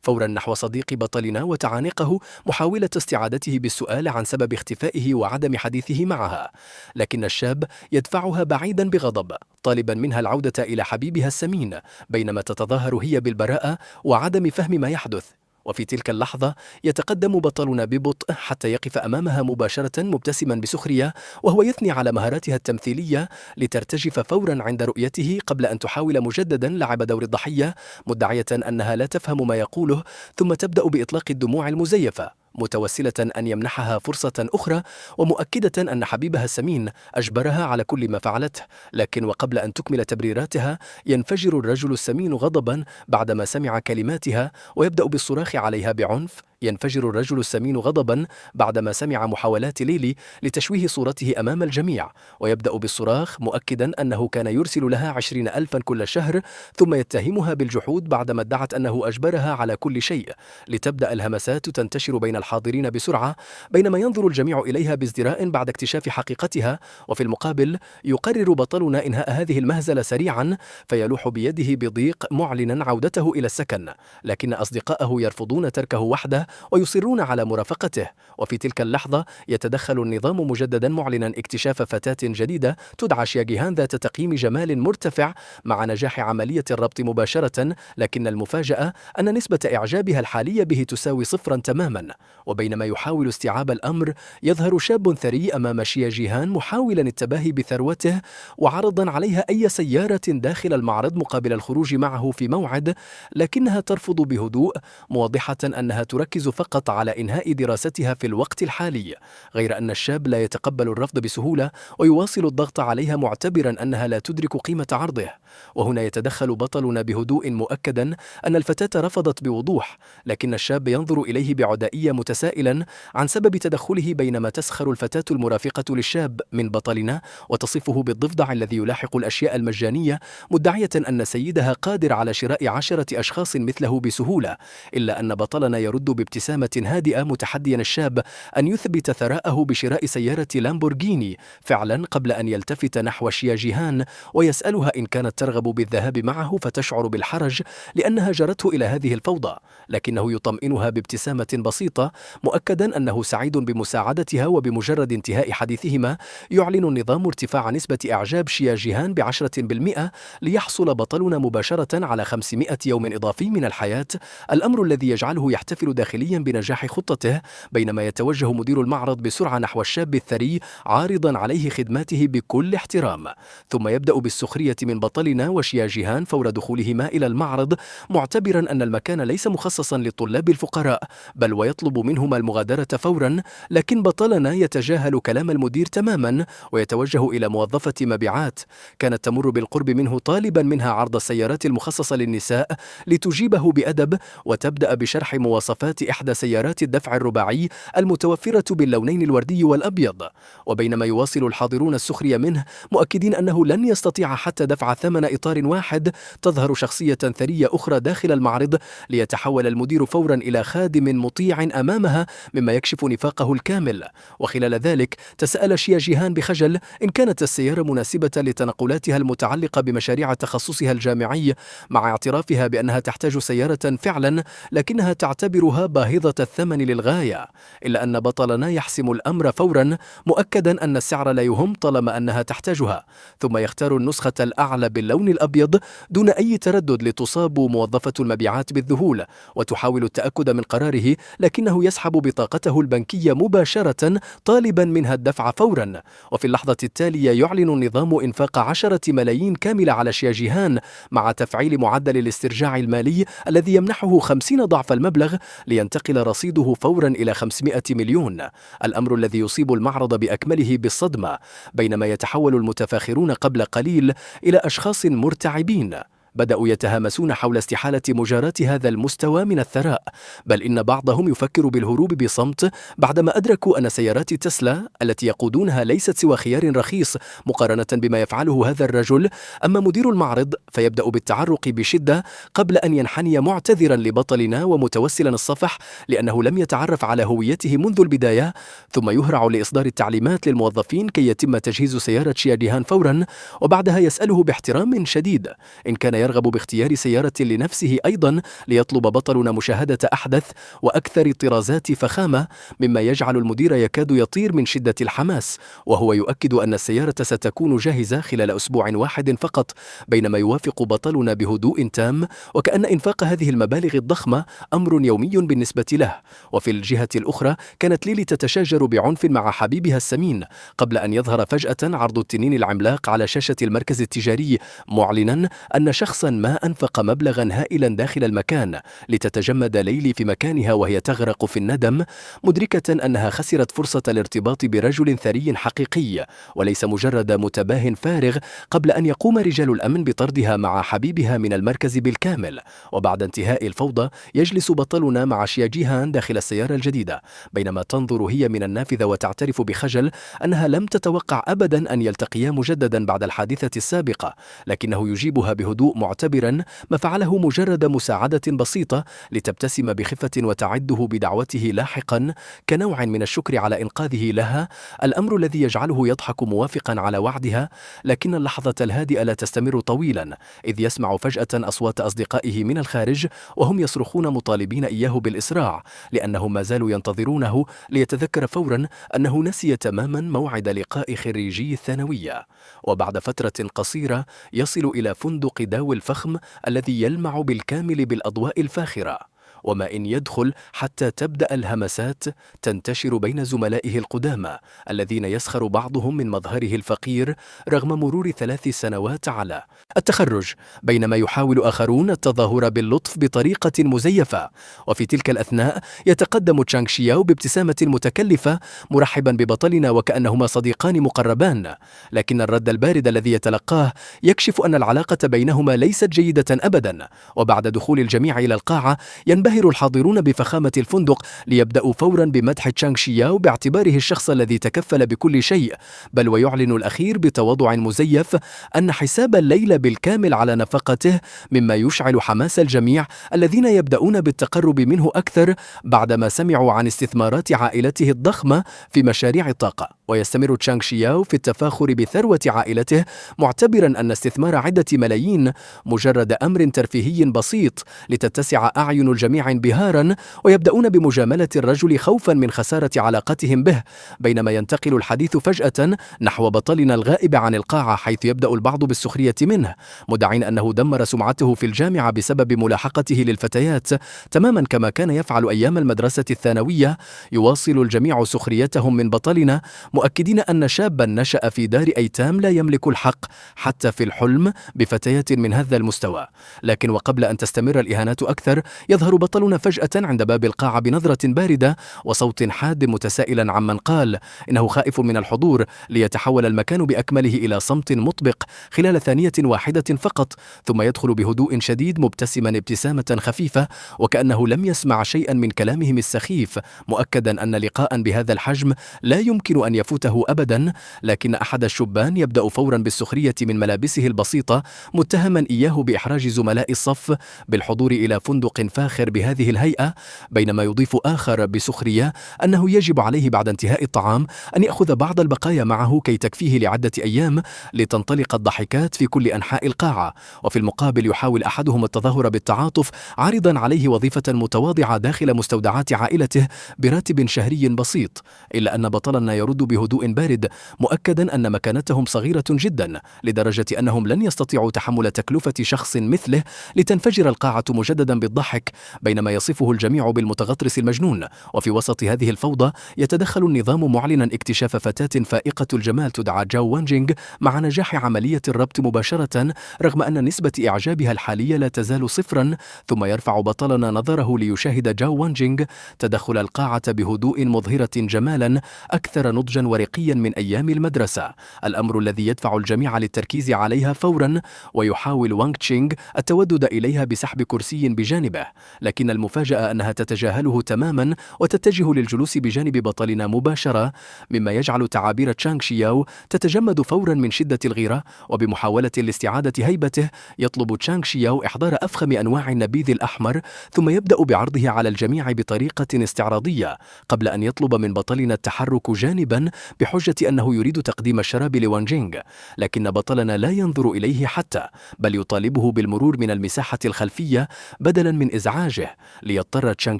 فورا نحو صديق بطلنا وتعانقه محاولة استعادته بالسؤال عن سبب اختفائه وعدم حديثه معها، لكن الشاب يدفعها بعيدا بغضب طالبا منها العودة إلى حبيبها السمين، بينما تتظاهر هي بالبراءة وعدم فهم ما يحدث. وفي تلك اللحظة يتقدم بطلنا ببطء حتى يقف أمامها مباشرة مبتسما بسخرية، وهو يثني على مهاراتها التمثيلية لترتجف فورا عند رؤيته قبل أن تحاول مجددا لعب دور الضحية، مدعية أنها لا تفهم ما يقوله، ثم تبدأ بإطلاق الدموع المزيفة متوسلة أن يمنحها فرصة أخرى، ومؤكدة أن حبيبها السمين أجبرها على كل ما فعلته. لكن وقبل أن تكمل تبريراتها ينفجر الرجل السمين غضبا بعدما سمع كلماتها ويبدأ بالصراخ عليها بعنف. ينفجر الرجل السمين غضبا بعدما سمع محاولات ليلي لتشويه صورته أمام الجميع، ويبدأ بالصراخ مؤكدا أنه كان يرسل لها 20,000 كل شهر، ثم يتهمها بالجحود بعدما ادعت أنه أجبرها على كل شيء. لتبدأ الهمسات تنتشر بين الحاضرين بسرعة، بينما ينظر الجميع إليها بازدراء بعد اكتشاف حقيقتها. وفي المقابل يقرر بطلنا إنهاء هذه المهزلة سريعا، فيلوح بيده بضيق معلنا عودته إلى السكن، لكن أصدقائه يرفضون تركه وحده ويصرون على مرافقته. وفي تلك اللحظة يتدخل النظام مجددا معلنا اكتشاف فتاة جديدة تدعى شيا جيهان ذات تقييم جمال مرتفع مع نجاح عملية الربط مباشرة، لكن المفاجأة أن نسبة إعجابها الحالية به تساوي صفرا تماما. وبينما يحاول استيعاب الأمر يظهر شاب ثري أمام شيا جيهان محاولا التباهي بثروته وعرضا عليها أي سيارة داخل المعرض مقابل الخروج معه في موعد، لكنها ترفض بهدوء موضحة أنها تركز فقط على إنهاء دراستها في الوقت الحالي، غير أن الشاب لا يتقبل الرفض بسهولة ويواصل الضغط عليها معتبرا أنها لا تدرك قيمة عرضه. وهنا يتدخل بطلنا بهدوء مؤكدا أن الفتاة رفضت بوضوح، لكن الشاب ينظر إليه بعدائية متسائلا عن سبب تدخله، بينما تسخر الفتاة المرافقة للشاب من بطلنا وتصفه بالضفدع الذي يلاحق الأشياء المجانية، مدعية أن سيدها قادر على شراء 10 أشخاص مثله بسهولة. إلا أن بطلنا يرد بابتسامة هادئة متحديا الشاب أن يثبت ثراءه بشراء سيارة لامبورغيني فعلا، قبل أن يلتفت نحو شيا جيهان ويسألها إن كانت ترغب بالذهاب معه، فتشعر بالحرج لأنها جرته إلى هذه الفوضى، لكنه يطمئنها بابتسامة بسيطة مؤكدا أنه سعيد بمساعدتها. وبمجرد انتهاء حديثهما يعلن النظام ارتفاع نسبة إعجاب شيا جيهان ب10%، ليحصل بطلنا مباشرة على 500 يوم إضافي من الحياة، الأمر الذي يجعله يحتفل داخليا بنجاح خطته، بينما يتوجه مدير المعرض بسرعة نحو الشاب الثري عارضا عليه خدماته بكل احترام. ثم يبدأ بالسخرية من بطلنا وشيا جيهان فور دخولهما إلى المعرض، معتبرا أن المكان ليس مخصصا للطلاب الفقراء بل ويطلب منهما المغادرة فورا. لكن بطلنا يتجاهل كلام المدير تماما ويتوجه إلى موظفة مبيعات كانت تمر بالقرب منه طالبا منها عرض السيارات المخصصة للنساء، لتجيبه بأدب وتبدأ بشرح مواصفات إحدى سيارات الدفع الرباعي المتوفرة باللونين الوردي والأبيض. وبينما يواصل الحاضرون السخرية منه مؤكدين أنه لن يستطيع حتى دفع ثمن إطار واحد، تظهر شخصية ثرية أخرى داخل المعرض ليتحول المدير فورا إلى خادم مطيع أمامها، مما يكشف نفاقه الكامل. وخلال ذلك تساءل شيا جيهان بخجل إن كانت السيارة مناسبة لتنقلاتها المتعلقة بمشاريع تخصصها الجامعي، مع اعترافها بأنها تحتاج سيارة فعلا، لكنها تعتبرها باهظة الثمن للغاية. إلا أن بطلنا يحسم الأمر فورا مؤكدا أن السعر لا يهم طالما أنها تحتاجها، ثم يختار النسخة الأعلى باللون الأبيض دون أي تردد، لتصاب موظفة المبيعات بالذهول وتحاول التأكد من قراره، لكنه يسحب بطاقته البنكية مباشرة طالبا منها الدفع فورا. وفي اللحظة التالية يعلن النظام إنفاق 10 ملايين كاملة على شيا جيهان، مع تفعيل معدل الاسترجاع المالي الذي يمنحه 50 ضعف المبلغ، لينتقل رصيده فورا إلى 500 مليون، الأمر الذي يصيب المعرض بأكمله بالصدمة، بينما يتحول المتفاخرون قبل قليل إلى أشخاص مرتعبين بدأوا يتهامسون حول استحالة مجاراة هذا المستوى من الثراء، بل إن بعضهم يفكر بالهروب بصمت بعدما أدركوا أن سيارات تسلا التي يقودونها ليست سوى خيار رخيص مقارنة بما يفعله هذا الرجل. أما مدير المعرض فيبدأ بالتعرق بشدة قبل أن ينحني معتذرا لبطلنا ومتوسلا الصفح لأنه لم يتعرف على هويته منذ البداية، ثم يهرع لإصدار التعليمات للموظفين كي يتم تجهيز سيارة شيا جيهان فورا، وبعدها يسأله باحترام شديد إن كان يرغب باختيار سيارة لنفسه أيضا ليطلب بطلنا مشاهدة أحدث وأكثر طرازات فخامة، مما يجعل المدير يكاد يطير من شدة الحماس، وهو يؤكد أن السيارة ستكون جاهزة خلال أسبوع واحد فقط، بينما يوافق بطلنا بهدوء تام، وكأن إنفاق هذه المبالغ الضخمة أمر يومي بالنسبة له. وفي الجهة الأخرى كانت ليلي تتشاجر بعنف مع حبيبها السمين قبل أن يظهر فجأة عرض التنين العملاق على شاشة المركز التجاري، معلنا أن شخصا ما أنفق مبلغا هائلا داخل المكان لتتجمد ليلي في مكانها وهي تغرق في الندم، مدركة أنها خسرت فرصة الارتباط برجل ثري حقيقي وليس مجرد متباه فارغ، قبل أن يقوم رجال الأمن بطردها مع حبيبها من المركز بالكامل. وبعد انتهاء الفوضى يجلس بطلنا مع شيا جيهان داخل السيارة الجديدة، بينما تنظر هي من النافذة وتعترف بخجل أنها لم تتوقع أبدا أن يلتقيا مجددا بعد الحادثة السابقة، لكنه يجيبها بهدوء معتبرا ما فعله مجرد مساعدة بسيطة لتبتسم بخفة وتعده بدعوته لاحقا كنوع من الشكر على إنقاذه لها، الأمر الذي يجعله يضحك موافقا على وعدها. لكن اللحظة الهادئة لا تستمر طويلا، إذ يسمع فجأة أصوات أصدقائه من الخارج وهم يصرخون مطالبين إياه بالإسراع، لأنهم ما زالوا ينتظرونه، ليتذكر فورا أنه نسي تماما موعد لقاء خريجي الثانوية. وبعد فترة قصيرة يصل إلى فندق داو الفخم الذي يلمع بالكامل بالأضواء الفاخرة، وما إن يدخل حتى تبدأ الهمسات تنتشر بين زملائه القدامى الذين يسخر بعضهم من مظهره الفقير رغم مرور 3 سنوات على التخرج، بينما يحاول آخرون التظاهر باللطف بطريقة مزيفة. وفي تلك الأثناء يتقدم تشانغ شياو بابتسامة متكلفة مرحبا ببطلنا وكأنهما صديقان مقربان، لكن الرد البارد الذي يتلقاه يكشف أن العلاقة بينهما ليست جيدة أبدا. وبعد دخول الجميع إلى القاعة ينبهر الحاضرون بفخامة الفندق، ليبدأوا فورا بمدح تشانغ شياو باعتباره الشخص الذي تكفل بكل شيء، بل ويعلن الأخير بتواضع مزيف أن حساب الليلة بالكامل على نفقته، مما يشعل حماس الجميع الذين يبدأون بالتقرب منه أكثر بعدما سمعوا عن استثمارات عائلته الضخمة في مشاريع الطاقة. ويستمر تشانغ شياو في التفاخر بثروة عائلته، معتبرا أن استثمار عدة ملايين مجرد أمر ترفيهي بسيط لتتسع أعين الجميع انبهارا، ويبدأون بمجاملة الرجل خوفا من خسارة علاقتهم به، بينما ينتقل الحديث فجأة نحو بطلنا الغائب عن القاعة، حيث يبدأ البعض بالسخرية منه، مدعين أنه دمر سمعته في الجامعة بسبب ملاحقته للفتيات تماما كما كان يفعل أيام المدرسة الثانوية. يواصل الجميع سخريتهم من بطلنا، مؤكدين أن شابا نشأ في دار أيتام لا يملك الحق حتى في الحلم بفتيات من هذا المستوى. لكن وقبل أن تستمر الإهانات أكثر يظهر بطلنا فجأة عند باب القاعة بنظرة باردة وصوت حاد متسائلا عمن قال إنه خائف من الحضور، ليتحول المكان بأكمله إلى صمت مطبق خلال ثانية واحدة فقط، ثم يدخل بهدوء شديد مبتسما ابتسامة خفيفة وكأنه لم يسمع شيئا من كلامهم السخيف، مؤكدا أن لقاء بهذا الحجم لا يمكن أن يفوته أبدا. لكن أحد الشبان يبدأ فورا بالسخرية من ملابسه البسيطة، متهما إياه بإحراج زملاء الصف بالحضور إلى فندق فاخر بهذه الهيئة، بينما يضيف آخر بسخرية أنه يجب عليه بعد انتهاء الطعام أن يأخذ بعض البقايا معه كي تكفيه لعدة أيام، لتنطلق الضحكات في كل أنحاء القاعة. وفي المقابل يحاول أحدهم التظاهر بالتعاطف، عارضا عليه وظيفة متواضعة داخل مستودعات عائلته براتب شهري بسيط، إلا أن بطلنا يرد بهدوء بارد، مؤكدا أن مكانتهم صغيرة جدا لدرجة أنهم لن يستطيعوا تحمل تكلفة شخص مثله، لتنفجر القاعة مجددا بالضحك، بينما يصفه الجميع بالمتغطرس المجنون. وفي وسط هذه الفوضى يتدخل النظام معلنا اكتشاف فتاة فائقة الجمال تدعى جاو وانجينغ مع نجاح عملية الربط مباشرة، رغم أن نسبة إعجابها الحالية لا تزال صفرا. ثم يرفع بطلنا نظره ليشاهد جاو وانجينغ تدخل القاعة بهدوء مظهرة جمالا أكثر نضجا ورقيا من أيام المدرسة، الأمر الذي يدفع الجميع للتركيز عليها فورا. ويحاول وانغ تشينغ التودد إليها بسحب كرسي بجانبه، لكن لكن المفاجأة أنها تتجاهله تماما وتتجه للجلوس بجانب بطلنا مباشرة، مما يجعل تعابير تشانغ شياو تتجمد فورا من شدة الغيرة. وبمحاولة لاستعادة هيبته يطلب تشانغ شياو إحضار أفخم أنواع النبيذ الأحمر، ثم يبدأ بعرضه على الجميع بطريقة استعراضية قبل أن يطلب من بطلنا التحرك جانبا بحجة أنه يريد تقديم الشراب لوانجينغ. لكن بطلنا لا ينظر إليه حتى، بل يطالبه بالمرور من المساحة الخلفية بدلا من إزعاجه، ليضطر تشانغ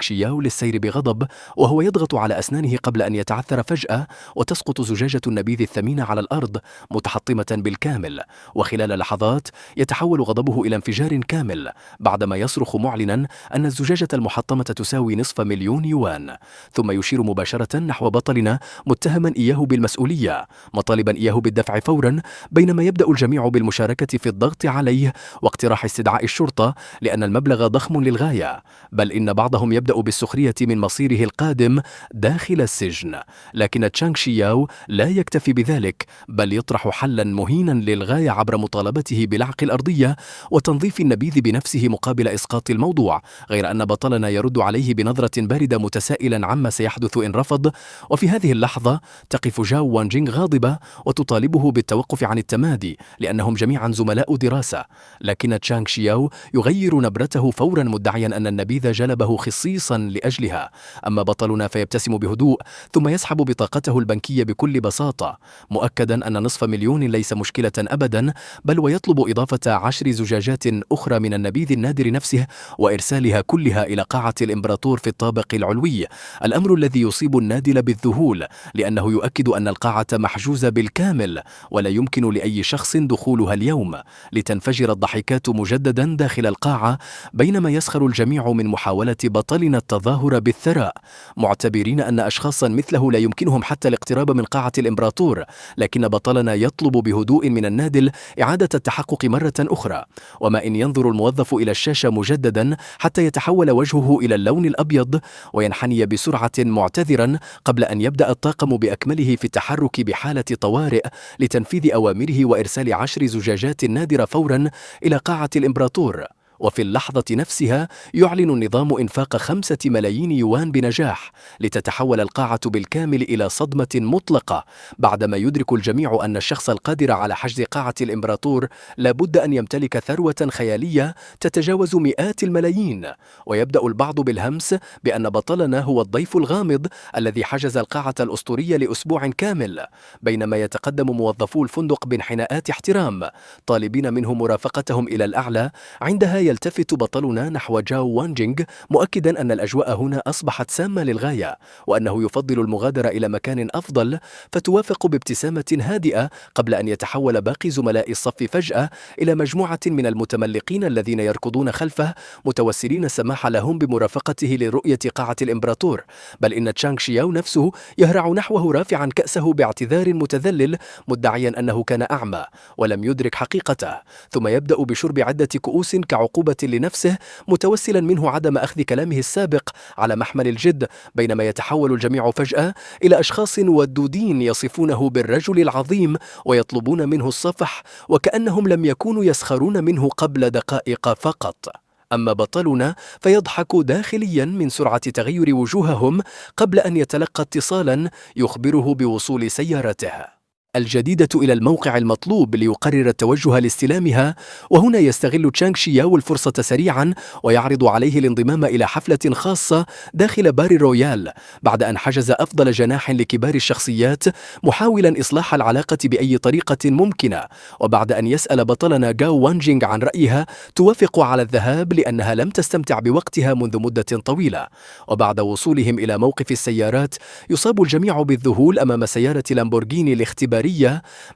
شياو للسير بغضب وهو يضغط على أسنانه قبل أن يتعثر فجأة وتسقط زجاجة النبيذ الثمينة على الأرض متحطمة بالكامل. وخلال لحظات يتحول غضبه إلى انفجار كامل بعدما يصرخ معلنا أن الزجاجة المحطمة تساوي نصف مليون يوان، ثم يشير مباشرة نحو بطلنا متهما إياه بالمسؤولية، مطالبا إياه بالدفع فورا، بينما يبدأ الجميع بالمشاركة في الضغط عليه واقتراح استدعاء الشرطة لأن المبلغ ضخم للغاية، بل إن بعضهم يبدأ بالسخرية من مصيره القادم داخل السجن. لكن تشانغ شياو لا يكتفي بذلك، بل يطرح حلا مهينا للغاية عبر مطالبته بلعق الأرضية وتنظيف النبيذ بنفسه مقابل إسقاط الموضوع، غير أن بطلنا يرد عليه بنظرة باردة متسائلا عما سيحدث إن رفض. وفي هذه اللحظة تقف جاو وانجينغ غاضبة وتطالبه بالتوقف عن التمادي لأنهم جميعا زملاء دراسة. لكن تشانغ شياو يغير نبرته فورا مدعيا أن النبيذ جلبه خصيصا لأجلها. أما بطلنا فيبتسم بهدوء ثم يسحب بطاقته البنكية بكل بساطة، مؤكدا أن نصف مليون ليس مشكلة أبدا، بل ويطلب إضافة 10 زجاجات أخرى من النبيذ النادر نفسه وإرسالها كلها إلى قاعة الإمبراطور في الطابق العلوي، الأمر الذي يصيب النادل بالذهول لأنه يؤكد أن القاعة محجوزة بالكامل ولا يمكن لأي شخص دخولها اليوم. لتنفجر الضحكات مجددا داخل القاعة بينما يسخر الجميع من محاولة بطلنا التظاهر بالثراء، معتبرين أن أشخاصا مثله لا يمكنهم حتى الاقتراب من قاعة الإمبراطور. لكن بطلنا يطلب بهدوء من النادل إعادة التحقق مرة أخرى، وما إن ينظر الموظف إلى الشاشة مجددا حتى يتحول وجهه إلى اللون الأبيض وينحني بسرعة معتذرا قبل أن يبدأ الطاقم بأكمله في التحرك بحالة طوارئ لتنفيذ أوامره وإرسال 10 زجاجات نادرة فورا إلى قاعة الإمبراطور. وفي اللحظة نفسها يعلن النظام إنفاق 5 ملايين يوان بنجاح لتتحول القاعة بالكامل إلى صدمة مطلقة، بعدما يدرك الجميع أن الشخص القادر على حجز قاعة الإمبراطور لابد أن يمتلك ثروة خيالية تتجاوز مئات الملايين. ويبدأ البعض بالهمس بأن بطلنا هو الضيف الغامض الذي حجز القاعة الأسطورية لأسبوع كامل، بينما يتقدم موظفو الفندق بانحناءات احترام طالبين منه مرافقتهم إلى الأعلى. عندها يلتفت بطلنا نحو جاو وانجينغ مؤكدا أن الأجواء هنا أصبحت سامة للغاية وأنه يفضل المغادرة إلى مكان أفضل، فتوافق بابتسامة هادئة قبل أن يتحول باقي زملاء الصف فجأة إلى مجموعة من المتملقين الذين يركضون خلفه متوسلين السماح لهم بمرافقته لرؤية قاعة الإمبراطور. بل إن تشانغ شياو نفسه يهرع نحوه رافعا كأسه باعتذار متذلل مدعيا أنه كان أعمى ولم يدرك حقيقته، ثم يبدأ بشرب عدة كؤوس كعقوبة لنفسه متوسلا منه عدم أخذ كلامه السابق على محمل الجد، بينما يتحول الجميع فجأة إلى أشخاص ودودين يصفونه بالرجل العظيم ويطلبون منه الصفح وكأنهم لم يكونوا يسخرون منه قبل دقائق فقط. أما بطلنا فيضحك داخليا من سرعة تغير وجوههم قبل أن يتلقى اتصالا يخبره بوصول سيارته الجديدة إلى الموقع المطلوب ليقرر التوجه لاستلامها. وهنا يستغل تشانغ شياو الفرصة سريعا ويعرض عليه الانضمام إلى حفلة خاصة داخل بار رويال بعد أن حجز أفضل جناح لكبار الشخصيات، محاولا إصلاح العلاقة بأي طريقة ممكنة. وبعد أن يسأل بطلنا جاو وانجينغ عن رأيها توافق على الذهاب لأنها لم تستمتع بوقتها منذ مدة طويلة. وبعد وصولهم إلى موقف السيارات يصاب الجميع بالذهول أمام سيارة لامبورغيني الاختبارية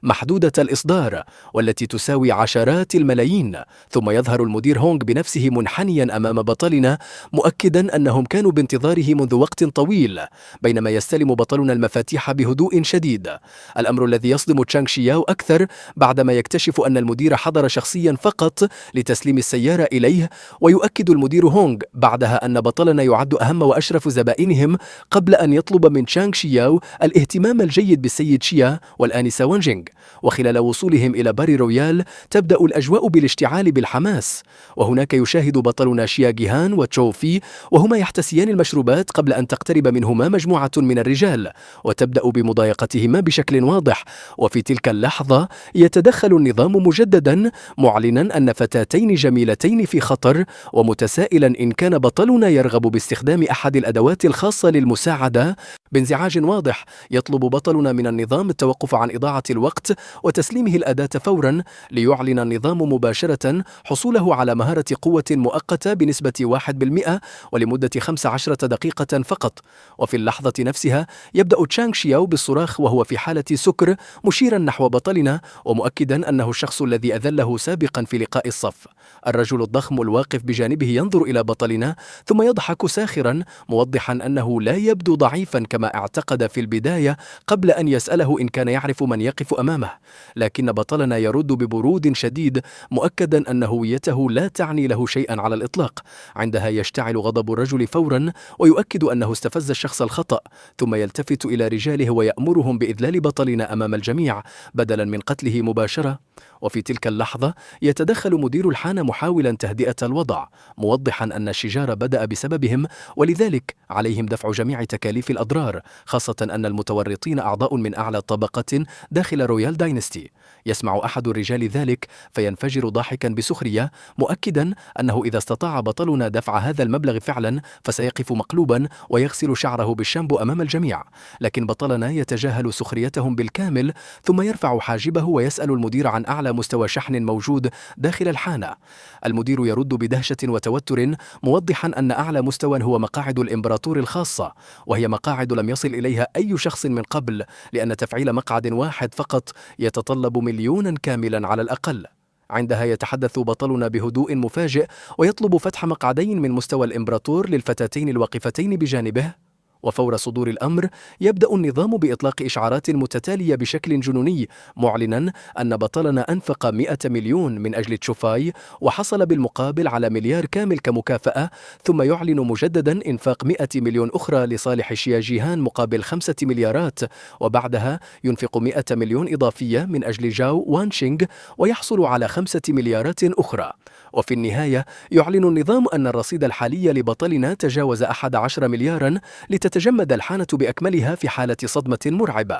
محدودة الإصدار والتي تساوي عشرات الملايين. ثم يظهر المدير هونغ بنفسه منحنيا أمام بطلنا مؤكدا أنهم كانوا بانتظاره منذ وقت طويل، بينما يستلم بطلنا المفاتيح بهدوء شديد، الأمر الذي يصدم تشانغ شياو أكثر بعدما يكتشف أن المدير حضر شخصيا فقط لتسليم السيارة إليه. ويؤكد المدير هونغ بعدها أن بطلنا يعد أهم وأشرف زبائنهم قبل أن يطلب من تشانغ شياو الاهتمام الجيد بالسيد شيا، والآن الآنسة وانجينغ. وخلال وصولهم إلى باري رويال تبدأ الأجواء بالاشتعال بالحماس، وهناك يشاهد بطلنا شيا جيهان وتشو في وهما يحتسيان المشروبات قبل أن تقترب منهما مجموعة من الرجال وتبدأ بمضايقتهما بشكل واضح. وفي تلك اللحظة يتدخل النظام مجددا معلنا أن فتاتين جميلتين في خطر، ومتسائلا إن كان بطلنا يرغب باستخدام أحد الأدوات الخاصة للمساعدة. بانزعاج واضح يطلب بطلنا من النظام التوقف عن إضاعة الوقت وتسليمه الأداة فورا، ليعلن النظام مباشرة حصوله على مهارة قوة مؤقتة بنسبة 1% ولمدة 15 دقيقة فقط. وفي اللحظة نفسها يبدأ تشانغ شياو بالصراخ وهو في حالة سكر، مشيرا نحو بطلنا ومؤكدا أنه الشخص الذي أذله سابقا في لقاء الصف. الرجل الضخم الواقف بجانبه ينظر إلى بطلنا ثم يضحك ساخرا، موضحا أنه لا يبدو ضعيفا كما اعتقد في البداية قبل أن يسأله إن كان يعرف من يقف أمامه. لكن بطلنا يرد ببرود شديد، مؤكدا أن هويته لا تعني له شيئا على الإطلاق. عندها يشتعل غضب الرجل فورا ويؤكد أنه استفز الشخص الخطأ، ثم يلتفت إلى رجاله ويأمرهم بإذلال بطلنا أمام الجميع بدلا من قتله مباشرة. وفي تلك اللحظة يتدخل مدير الحانة محاولا تهدئة الوضع، موضحا أن الشجار بدأ بسببهم ولذلك عليهم دفع جميع تكاليف الأضرار، خاصة أن المتورطين أعضاء من أعلى طبقة داخل رويال داينستي. يسمع أحد الرجال ذلك فينفجر ضاحكا بسخرية، مؤكدا أنه إذا استطاع بطلنا دفع هذا المبلغ فعلا فسيقف مقلوبا ويغسل شعره بالشامبو أمام الجميع. لكن بطلنا يتجاهل سخريتهم بالكامل، ثم يرفع حاجبه ويسأل المدير عن أعلى مستوى شحن موجود داخل الحانة. المدير يرد بدهشة وتوتر، موضحا أن أعلى مستوى هو مقاعد الإمبراطور الخاصة، وهي مقاعد لم يصل إليها أي شخص من قبل، لأن تفعيل مقعد واحد فقط يتطلب مليونا كاملا على الأقل. عندها يتحدث بطلنا بهدوء مفاجئ ويطلب فتح مقعدين من مستوى الإمبراطور للفتاتين الواقفتين بجانبه. وفور صدور الأمر يبدأ النظام بإطلاق إشعارات متتالية بشكل جنوني، معلنا أن بطلنا أنفق 100 مليون من أجل تشوفاي وحصل بالمقابل على مليار كامل كمكافأة، ثم يعلن مجددا إنفاق 100 مليون أخرى لصالح شيا جيهان مقابل 5 مليارات، وبعدها ينفق 100 مليون إضافية من أجل جاو وانشينغ ويحصل على 5 مليارات أخرى. وفي النهاية يعلن النظام أن الرصيد الحالي لبطلنا تجاوز 11 مليارا، لتتجمد الحانة بأكملها في حالة صدمة مرعبة.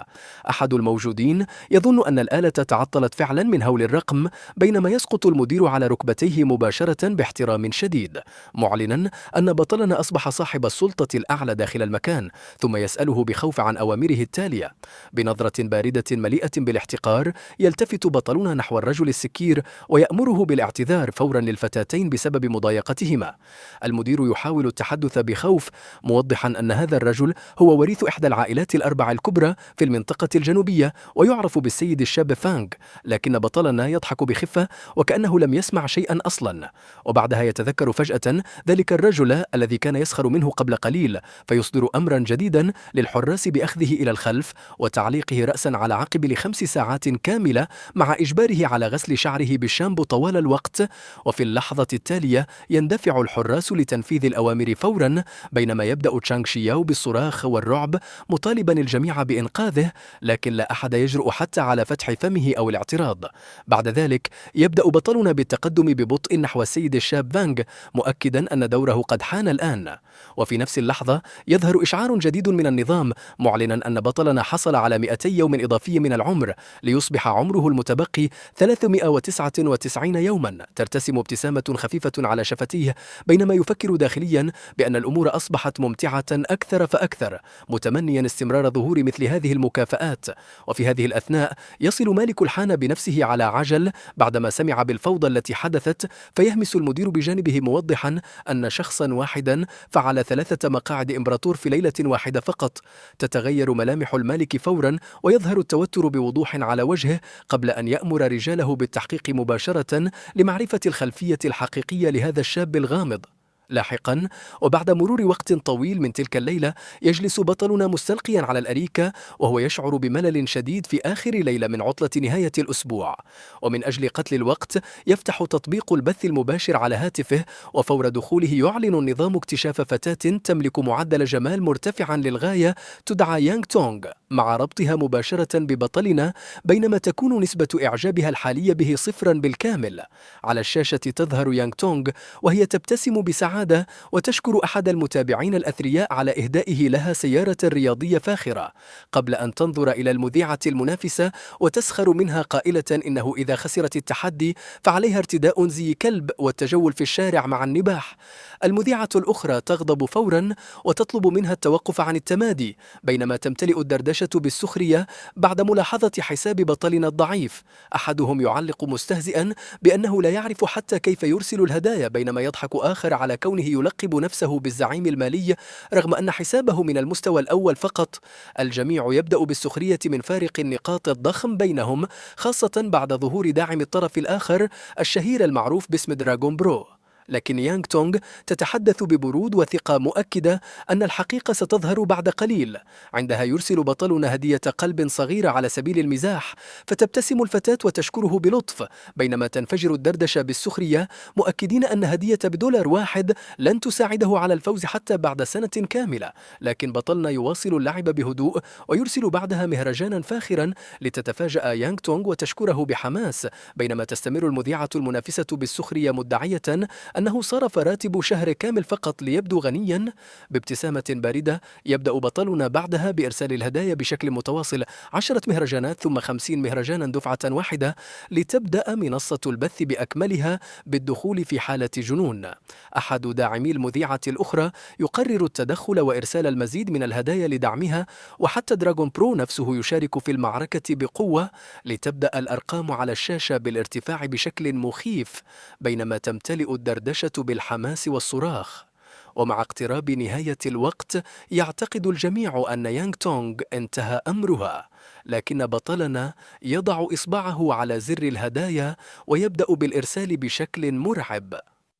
أحد الموجودين يظن أن الآلة تعطلت فعلا من هول الرقم، بينما يسقط المدير على ركبتيه مباشرة باحترام شديد، معلنا أن بطلنا أصبح صاحب السلطة الأعلى داخل المكان، ثم يسأله بخوف عن أوامره التالية. بنظرة باردة مليئة بالاحتقار يلتفت بطلنا نحو الرجل السكير ويأمره بالاعتذار فورا للفتاتين بسبب مضايقتهما. المدير يحاول التحدث بخوف، موضحا أن هذا الرجل هو وريث إحدى العائلات الأربع الكبرى في المنطقة الجنوبية ويعرف بالسيد الشاب فانغ، لكن بطلنا يضحك بخفة وكأنه لم يسمع شيئا أصلا. وبعدها يتذكر فجأة ذلك الرجل الذي كان يسخر منه قبل قليل، فيصدر أمرا جديدا للحراس بأخذه إلى الخلف وتعليقه رأسا على عقب ل5 ساعات كاملة، مع إجباره على غسل شعره بالشامبو طوال الوقت. وفي اللحظة التالية يندفع الحراس لتنفيذ الأوامر فورا، بينما يبدأ تشانغ شياو بالصراخ والرعب مطالبا الجميع بإنقاذه، لكن لا أحد يجرؤ حتى على فتح فمه أو الاعتراض. بعد ذلك يبدأ بطلنا بالتقدم ببطء نحو السيد الشاب فانغ، مؤكدا أن دوره قد حان الآن. وفي نفس اللحظة يظهر إشعار جديد من النظام معلنا أن بطلنا حصل على 200 يوم إضافي من العمر، ليصبح عمره المتبقي 399 يوما. ترتسم ابتسامة خفيفة على شفتيه، بينما يفكر داخليا بأن الأمور أصبحت ممتعة أكثر فأكثر، متمنيا استمرار ظهور مثل هذه المكافآت. وفي هذه الأثناء يصل مالك الحانة بنفسه على عجل بعدما سمع بالفوضى التي حدثت، فيهمس المدير بجانبه موضحا أن شخصا واحدا فعل 3 مقاعد إمبراطور في ليلة واحدة فقط. تتغير ملامح المالك فورا ويظهر التوتر بوضوح على وجهه قبل أن يأمر رجاله بالتحقيق مباشرة لمعرفة الخلفية الحقيقية لهذا الشاب الغامض. لاحقا وبعد مرور وقت طويل من تلك الليلة يجلس بطلنا مستلقيا على الأريكة وهو يشعر بملل شديد في آخر ليلة من عطلة نهاية الأسبوع، ومن أجل قتل الوقت يفتح تطبيق البث المباشر على هاتفه، وفور دخوله يعلن النظام اكتشاف فتاة تملك معدل جمال مرتفعا للغاية تدعى يانغ تونغ. مع ربطها مباشرة ببطلنا، بينما تكون نسبة إعجابها الحالية به صفرا بالكامل. على الشاشة تظهر يانغ تونغ وهي تبتسم بسعادة وتشكر أحد المتابعين الأثرياء على إهدائه لها سيارة رياضية فاخرة، قبل أن تنظر إلى المذيعة المنافسة وتسخر منها قائلة إنه إذا خسرت التحدي فعليها ارتداء زي كلب والتجول في الشارع مع النباح. المذيعة الأخرى تغضب فورا وتطلب منها التوقف عن التمادي، بينما تمتلئ الدردشة بالسخرية بعد ملاحظة حساب بطلنا الضعيف. أحدهم يعلق مستهزئا بأنه لا يعرف حتى كيف يرسل الهدايا، بينما يضحك آخر على كونه يلقب نفسه بالزعيم المالي رغم أن حسابه من المستوى الأول فقط. الجميع يبدأ بالسخرية من فارق النقاط الضخم بينهم، خاصة بعد ظهور داعم الطرف الآخر الشهير المعروف باسم دراغون برو. لكن يانغ تونغ تتحدث ببرود وثقة، مؤكدة أن الحقيقة ستظهر بعد قليل. عندها يرسل بطلنا هدية قلب صغيرة على سبيل المزاح، فتبتسم الفتاة وتشكره بلطف، بينما تنفجر الدردشة بالسخرية، مؤكدين أن هدية $1 لن تساعده على الفوز حتى بعد سنة كاملة. لكن بطلنا يواصل اللعب بهدوء ويرسل بعدها مهرجانا فاخرا لتتفاجأ يانغ تونغ وتشكره بحماس، بينما تستمر المذيعة المنافسة بالسخرية مدعية أنه صرف راتب شهر كامل فقط ليبدو غنيا. بابتسامة باردة يبدأ بطلنا بعدها بإرسال الهدايا بشكل متواصل، 10 مهرجانات ثم 50 مهرجانا دفعة واحدة، لتبدأ منصة البث بأكملها بالدخول في حالة جنون. أحد داعمي المذيعة الأخرى يقرر التدخل وإرسال المزيد من الهدايا لدعمها، وحتى دراغون برو نفسه يشارك في المعركة بقوة، لتبدأ الأرقام على الشاشة بالارتفاع بشكل مخيف، بينما تمتلئ الدردشة بالحماس والصراخ. ومع اقتراب نهاية الوقت يعتقد الجميع أن يانغ تونغ انتهى أمرها، لكن بطلنا يضع إصبعه على زر الهدايا ويبدأ بالإرسال بشكل مرعب.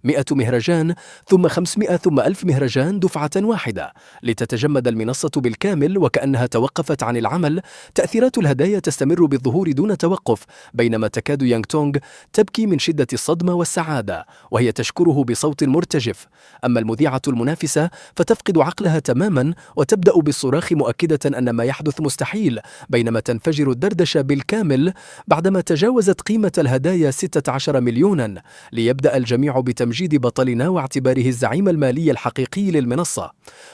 100 مهرجان ثم 500 ثم 1000 مهرجان دفعة واحدة، لتتجمد المنصة بالكامل وكأنها توقفت عن العمل. تأثيرات الهدايا تستمر بالظهور دون توقف، بينما تكاد يانغ تونغ تبكي من شدة الصدمة والسعادة وهي تشكره بصوت مرتجف. أما المذيعة المنافسة فتفقد عقلها تماما وتبدأ بالصراخ، مؤكدة أن ما يحدث مستحيل، بينما تنفجر الدردشة بالكامل بعدما تجاوزت قيمة الهدايا 16 مليونا، ليبدأ الجميع بتمجيد بطلنا واعتباره الزعيم المالي الحقيقي للمنصة.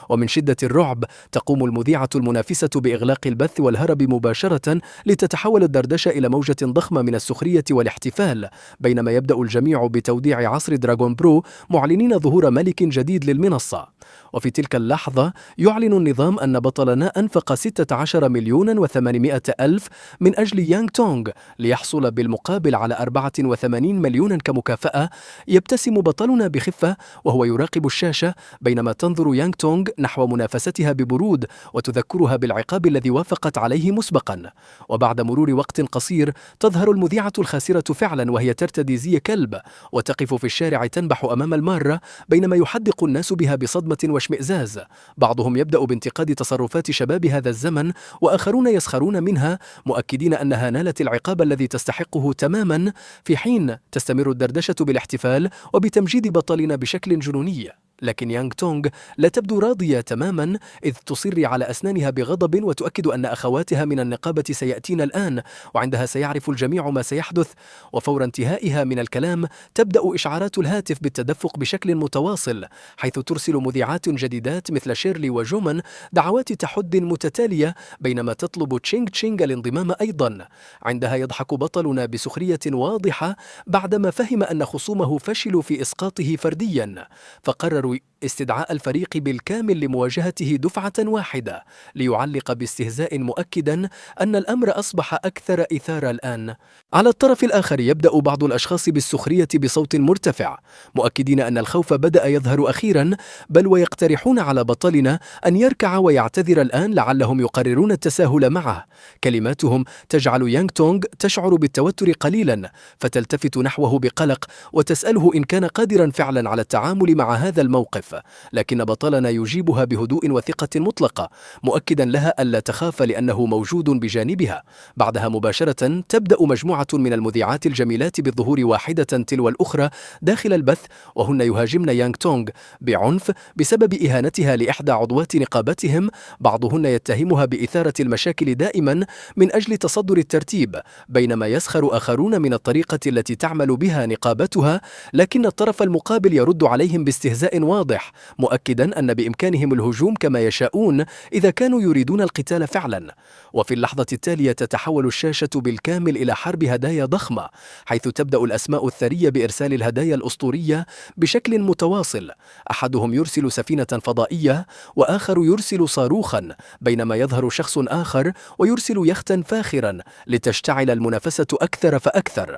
ومن شدة الرعب تقوم المذيعة المنافسة بإغلاق البث والهرب مباشرة، لتتحول الدردشة إلى موجة ضخمة من السخرية والاحتفال، بينما يبدأ الجميع بتوديع عصر دراغون برو معلنين ظهور ملك جديد للمنصة. وفي تلك اللحظة يعلن النظام أن بطلنا أنفق 16,800,000 من أجل يانغ تونغ ليحصل بالمقابل على 84 مليونا كمكافأة. يبتسم بطلنا بخفة وهو يراقب الشاشة، بينما تنظر يانغ تونغ نحو منافستها ببرود وتذكرها بالعقاب الذي وافقت عليه مسبقا. وبعد مرور وقت قصير تظهر المذيعة الخاسرة فعلا وهي ترتدي زي كلب وتقف في الشارع تنبح أمام المارة، بينما يحدق الناس بها بصدمة واشمئزاز. بعضهم يبدأ بانتقاد تصرفات شباب هذا الزمن، وآخرون يسخرون منها، مؤكدين أنها نالت العقاب الذي تستحقه تماما، في حين تستمر الدردشة بالاحتفال وبتمجيد بطلنا بشكل جنوني. لكن يانغ تونغ لا تبدو راضية تماما، إذ تصر على أسنانها بغضب وتؤكد أن أخواتها من النقابة سيأتين الآن، وعندها سيعرف الجميع ما سيحدث. وفور انتهائها من الكلام تبدأ إشعارات الهاتف بالتدفق بشكل متواصل، حيث ترسل مذيعات جديدات مثل شيرلي وجومان دعوات تحد متتالية، بينما تطلب تشينغ تشينغ الانضمام أيضا. عندها يضحك بطلنا بسخرية واضحة بعدما فهم أن خصومه فشلوا في إسقاطه فرديا، فقرروا استدعاء الفريق بالكامل لمواجهته دفعة واحدة، ليعلق باستهزاء مؤكدا أن الأمر أصبح أكثر إثارة الآن. على الطرف الآخر يبدأ بعض الأشخاص بالسخرية بصوت مرتفع، مؤكدين أن الخوف بدأ يظهر أخيرا، بل ويقترحون على بطلنا أن يركع ويعتذر الآن لعلهم يقررون التساهل معه. كلماتهم تجعل يانغ تونغ تشعر بالتوتر قليلا، فتلتفت نحوه بقلق وتسأله إن كان قادرا فعلا على التعامل مع هذا الموقف. الهاتف، لكن بطلنا يجيبها بهدوء وثقة مطلقة، مؤكدا لها ألا تخاف لأنه موجود بجانبها. بعدها مباشرة تبدأ مجموعة من المذيعات الجميلات بالظهور واحدة تلو الأخرى داخل البث، وهن يهاجمن يانغ تونغ بعنف بسبب إهانتها لإحدى عضوات نقابتهم. بعضهن يتهمها بإثارة المشاكل دائما من أجل تصدر الترتيب، بينما يسخر آخرون من الطريقة التي تعمل بها نقابتها، لكن الطرف المقابل يرد عليهم باستهزاء واضح، مؤكدا أن بإمكانهم الهجوم كما يشاءون إذا كانوا يريدون القتال فعلا. وفي اللحظة التالية تتحول الشاشة بالكامل إلى حرب هدايا ضخمة، حيث تبدأ الأسماء الثرية بإرسال الهدايا الأسطورية بشكل متواصل. أحدهم يرسل سفينة فضائية، وآخر يرسل صاروخا، بينما يظهر شخص آخر ويرسل يختا فاخرا لتشتعل المنافسة أكثر فأكثر.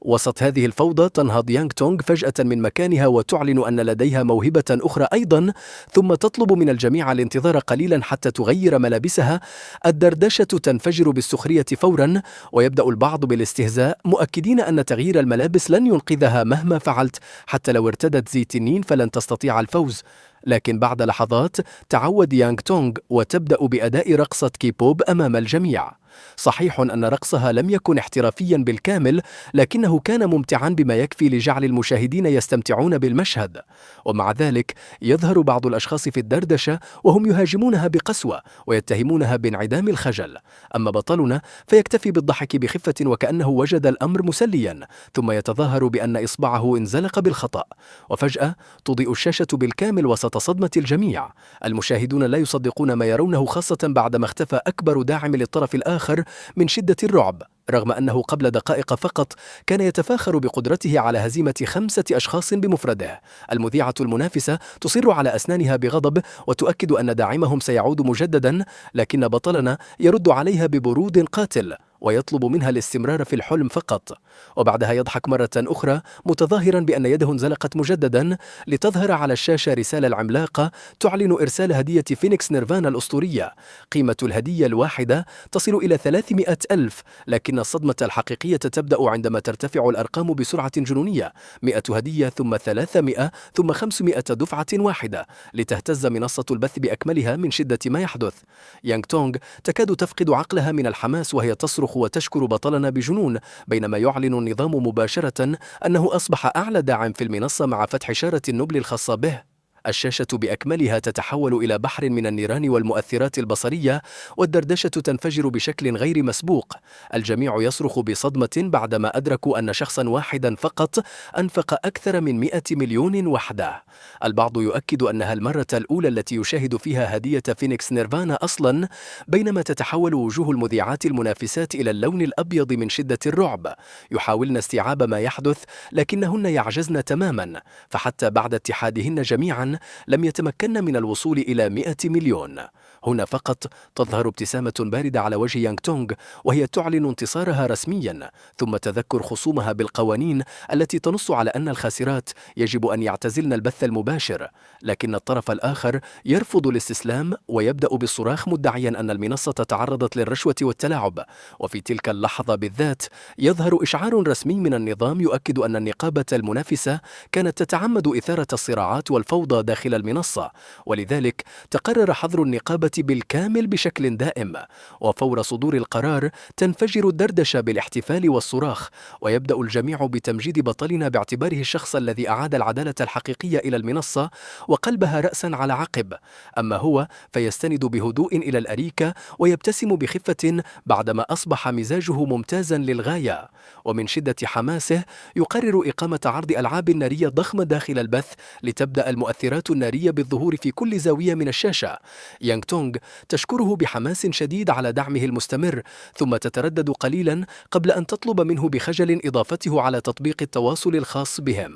وسط هذه الفوضى تنهض يانغ تونغ فجأة من مكانها وتعلن أن لديها موهبة أخرى أيضا، ثم تطلب من الجميع الانتظار قليلا حتى تغير ملابسها. الدردشة تنفجر بالسخرية فورا، ويبدأ البعض بالاستهزاء مؤكدين أن تغيير الملابس لن ينقذها مهما فعلت، حتى لو ارتدت زي تنين فلن تستطيع الفوز. لكن بعد لحظات تعود يانغ تونغ وتبدأ بأداء رقصة كيبوب أمام الجميع. صحيح أن رقصها لم يكن احترافيا بالكامل، لكنه كان ممتعا بما يكفي لجعل المشاهدين يستمتعون بالمشهد. ومع ذلك يظهر بعض الأشخاص في الدردشة وهم يهاجمونها بقسوة ويتهمونها بانعدام الخجل، أما بطلنا فيكتفي بالضحك بخفة وكأنه وجد الأمر مسليا، ثم يتظاهر بأن إصبعه انزلق بالخطأ. وفجأة تضيء الشاشة بالكامل وسط صدمة الجميع. المشاهدون لا يصدقون ما يرونه، خاصة بعدما اختفى أكبر داعم للطرف الآخر من شدة الرعب، رغم أنه قبل دقائق فقط كان يتفاخر بقدرته على هزيمة 5 أشخاص بمفرده. المذيعة المنافسة تصر على أسنانها بغضب وتؤكد أن داعمهم سيعود مجددا، لكن بطلنا يرد عليها ببرود قاتل ويطلب منها الاستمرار في الحلم فقط. وبعدها يضحك مرة أخرى متظاهرا بأن يده انزلقت مجددا، لتظهر على الشاشة رسالة العملاقة تعلن إرسال هدية فينيكس نيرفانا الأسطورية. قيمة الهدية الواحدة تصل إلى 300 ألف، لكن الصدمة الحقيقية تبدأ عندما ترتفع الأرقام بسرعة جنونية: 100 هدية، ثم 300، ثم 500 دفعة واحدة، لتهتز منصة البث بأكملها من شدة ما يحدث. يانغ تونغ تكاد تفقد عقلها من الحماس وهي تصرخ وتشكر بطلنا بجنون، بينما يعلن النظام مباشرة أنه أصبح أعلى داعم في المنصة مع فتح شارة النبل الخاصة به. الشاشة بأكملها تتحول إلى بحر من النيران والمؤثرات البصرية، والدردشة تنفجر بشكل غير مسبوق. الجميع يصرخ بصدمة بعدما أدركوا أن شخصا واحدا فقط أنفق أكثر من 100 مليون وحدة. البعض يؤكد أنها المرة الأولى التي يشاهد فيها هدية فينيكس نيرفانا أصلا، بينما تتحول وجوه المذيعات المنافسات إلى اللون الأبيض من شدة الرعب. يحاولن استيعاب ما يحدث، لكنهن يعجزن تماما، فحتى بعد اتحادهن جميعا لم يتمكن من الوصول إلى 100 مليون. هنا فقط تظهر ابتسامة باردة على وجه يانغ تونغ وهي تعلن انتصارها رسميا، ثم تذكر خصومها بالقوانين التي تنص على أن الخاسرات يجب أن يعتزلن البث المباشر. لكن الطرف الآخر يرفض الاستسلام ويبدأ بالصراخ مدعيا أن المنصة تعرضت للرشوة والتلاعب. وفي تلك اللحظة بالذات يظهر إشعار رسمي من النظام يؤكد أن النقابة المنافسة كانت تتعمد إثارة الصراعات والفوضى داخل المنصة، ولذلك تقرر حظر النقابة بالكامل بشكل دائم. وفور صدور القرار تنفجر الدردشة بالاحتفال والصراخ، ويبدأ الجميع بتمجيد بطلنا باعتباره الشخص الذي أعاد العدالة الحقيقية إلى المنصة وقلبها رأسا على عقب. أما هو فيستند بهدوء إلى الأريكة ويبتسم بخفة بعدما أصبح مزاجه ممتازا للغاية. ومن شدة حماسه يقرر إقامة عرض ألعاب نارية ضخمة داخل البث، لتبدأ المؤثرات النارية بالظهور في كل زاوية من الشاشة. يانغ تونغ تشكره بحماس شديد على دعمه المستمر، ثم تتردد قليلا قبل أن تطلب منه بخجل إضافته على تطبيق التواصل الخاص بهم.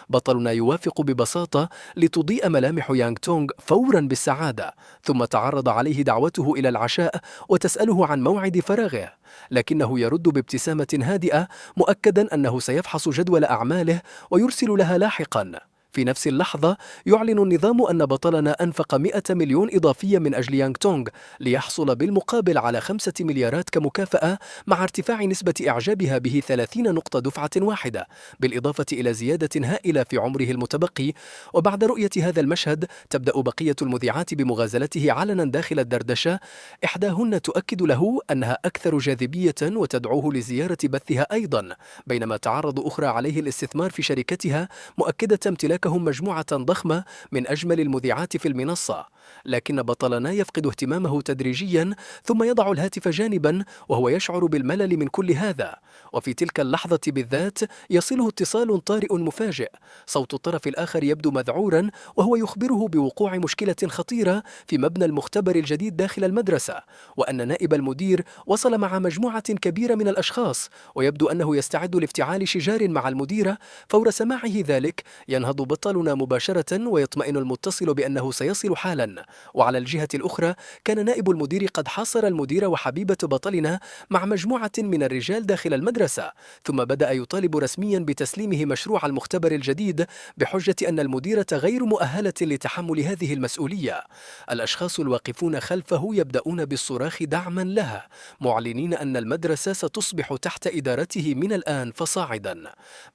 بطلنا يوافق ببساطة لتضيء ملامح يانغ تونغ فورا بالسعادة، ثم تعرض عليه دعوته إلى العشاء وتسأله عن موعد فراغه، لكنه يرد بابتسامة هادئة مؤكدا أنه سيفحص جدول أعماله ويرسل لها لاحقا. في نفس اللحظة يعلن النظام أن بطلنا أنفق 100 مليون إضافية من أجل يانغ تونغ ليحصل بالمقابل على 5 مليارات كمكافأة، مع ارتفاع نسبة إعجابها به 30 نقطة دفعة واحدة، بالإضافة إلى زيادة هائلة في عمره المتبقي. وبعد رؤية هذا المشهد تبدأ بقية المذيعات بمغازلته علنا داخل الدردشة، إحداهن تؤكد له أنها أكثر جاذبية وتدعوه لزيارة بثها أيضا، بينما تعرض أخرى عليه الاستثمار في شركتها مؤكدة امتلاكهم مجموعة ضخمة من أجمل المذيعات في المنصة. لكن بطلنا يفقد اهتمامه تدريجيا، ثم يضع الهاتف جانبا وهو يشعر بالملل من كل هذا. وفي تلك اللحظة بالذات يصله اتصال طارئ مفاجئ، صوت الطرف الآخر يبدو مذعورا وهو يخبره بوقوع مشكلة خطيرة في مبنى المختبر الجديد داخل المدرسة، وأن نائب المدير وصل مع مجموعة كبيرة من الأشخاص، ويبدو أنه يستعد لافتعال شجار مع المديرة. فور سماعه ذلك ينهض بطلنا مباشرة ويطمئن المتصل بأنه سيصل حالا. وعلى الجهة الأخرى كان نائب المدير قد حاصر المدير وحبيبة بطلنا مع مجموعة من الرجال داخل المدرسة، ثم بدأ يطالب رسميا بتسليمه مشروع المختبر الجديد بحجة أن المديرة غير مؤهلة لتحمل هذه المسؤولية. الأشخاص الواقفون خلفه يبدأون بالصراخ دعما لها، معلنين أن المدرسة ستصبح تحت إدارته من الآن فصاعدا.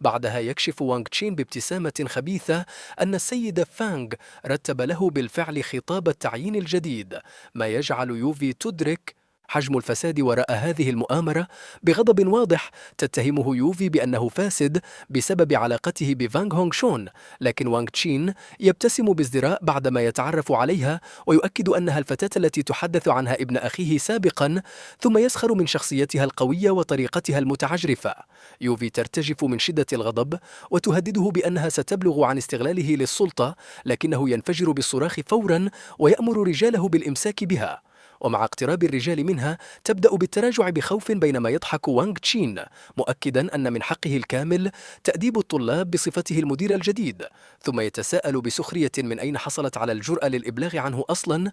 بعدها يكشف وانغ تشين بابتسامة خبيثة أن السيد فانغ رتب له بالفعل خطاب التعيين الجديد، ما يجعل يوفي تدرك حجم الفساد وراء هذه المؤامرة. بغضب واضح تتهمه يوفي بأنه فاسد بسبب علاقته بفانغ هونغ شون، لكن وانغ تشين يبتسم بازدراء بعدما يتعرف عليها ويؤكد أنها الفتاة التي تحدث عنها ابن أخيه سابقا، ثم يسخر من شخصيتها القوية وطريقتها المتعجرفة. يوفي ترتجف من شدة الغضب وتهدده بأنها ستبلغ عن استغلاله للسلطة، لكنه ينفجر بالصراخ فورا ويأمر رجاله بالإمساك بها. ومع اقتراب الرجال منها تبدأ بالتراجع بخوف، بينما يضحك وانغ تشين مؤكدا أن من حقه الكامل تأديب الطلاب بصفته المدير الجديد، ثم يتساءل بسخرية من أين حصلت على الجرأة للإبلاغ عنه أصلا.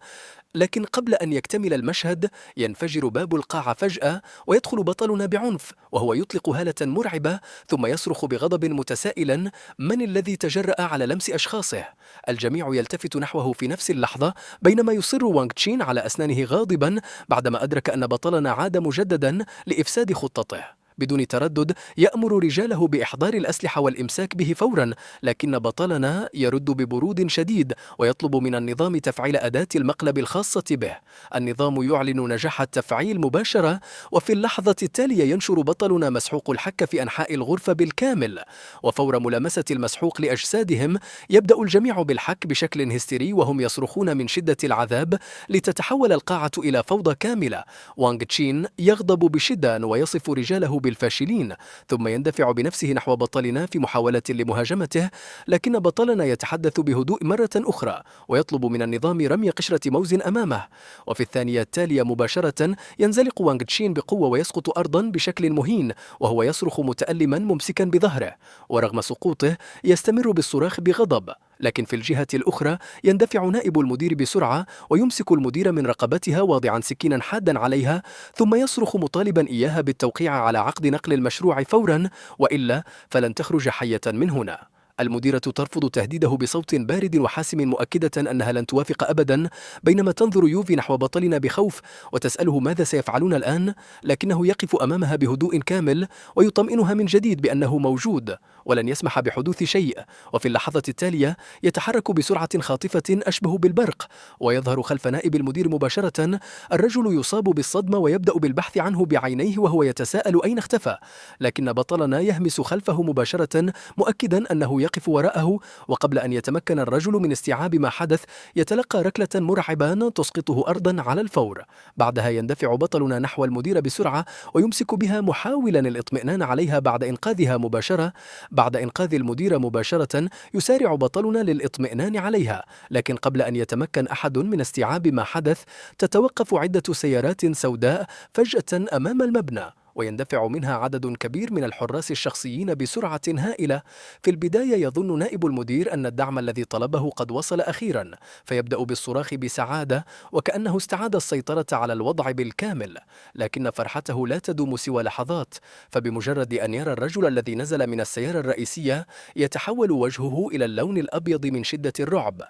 لكن قبل أن يكتمل المشهد ينفجر باب القاعة فجأة ويدخل بطلنا بعنف وهو يطلق هالة مرعبة، ثم يصرخ بغضب متسائلا من الذي تجرأ على لمس أشخاصه. الجميع يلتفت نحوه في نفس اللحظة، بينما يصر وانغ تشين على أسنانه غاضبا بعدما أدرك أن بطلنا عاد مجددا لإفساد خطته. بدون تردد يأمر رجاله بإحضار الأسلحة والإمساك به فورا، لكن بطلنا يرد ببرود شديد ويطلب من النظام تفعيل أداة المقلب الخاصة به. النظام يعلن نجاح التفعيل مباشرة، وفي اللحظة التالية ينشر بطلنا مسحوق الحك في أنحاء الغرفة بالكامل، وفور ملامسة المسحوق لأجسادهم يبدأ الجميع بالحك بشكل هستيري وهم يصرخون من شدة العذاب لتتحول القاعة إلى فوضى كاملة. وانغ تشين يغضب بشدة ويصف رجاله بالفاشلين، ثم يندفع بنفسه نحو بطلنا في محاولة لمهاجمته، لكن بطلنا يتحدث بهدوء مرة أخرى ويطلب من النظام رمي قشرة موز أمامه. وفي الثانية التالية مباشرة ينزلق وانغ تشين بقوة ويسقط أرضا بشكل مهين وهو يصرخ متألما ممسكا بظهره، ورغم سقوطه يستمر بالصراخ بغضب. لكن في الجهة الأخرى يندفع نائب المدير بسرعة ويمسك المدير من رقبتها واضعا سكينا حادا عليها، ثم يصرخ مطالبا إياها بالتوقيع على عقد نقل المشروع فورا، وإلا فلن تخرج حية من هنا. المديرة ترفض تهديده بصوت بارد وحاسم مؤكدة أنها لن توافق أبدا، بينما تنظر يوفي نحو بطلنا بخوف وتسأله ماذا سيفعلون الآن، لكنه يقف أمامها بهدوء كامل ويطمئنها من جديد بأنه موجود ولن يسمح بحدوث شيء. وفي اللحظة التالية يتحرك بسرعة خاطفة أشبه بالبرق ويظهر خلف نائب المدير مباشرة. الرجل يصاب بالصدمة ويبدأ بالبحث عنه بعينيه وهو يتساءل أين اختفى، لكن بطلنا يهمس خلفه مباشرة مؤكدا أنه يقف وراءه. وقبل أن يتمكن الرجل من استيعاب ما حدث يتلقى ركلة مرعبة تسقطه أرضا على الفور. بعدها يندفع بطلنا نحو المدير بسرعة ويمسك بها محاولا الاطمئنان عليها بعد إنقاذها مباشرة. بعد إنقاذ المديرة مباشرة يسارع بطلنا للإطمئنان عليها، لكن قبل أن يتمكن أحد من استيعاب ما حدث تتوقف عدة سيارات سوداء فجأة أمام المبنى، ويندفع منها عدد كبير من الحراس الشخصيين بسرعة هائلة. في البداية يظن نائب المدير أن الدعم الذي طلبه قد وصل أخيرا، فيبدأ بالصراخ بسعادة وكأنه استعاد السيطرة على الوضع بالكامل، لكن فرحته لا تدوم سوى لحظات، فبمجرد أن يرى الرجل الذي نزل من السيارة الرئيسية يتحول وجهه إلى اللون الأبيض من شدة الرعب.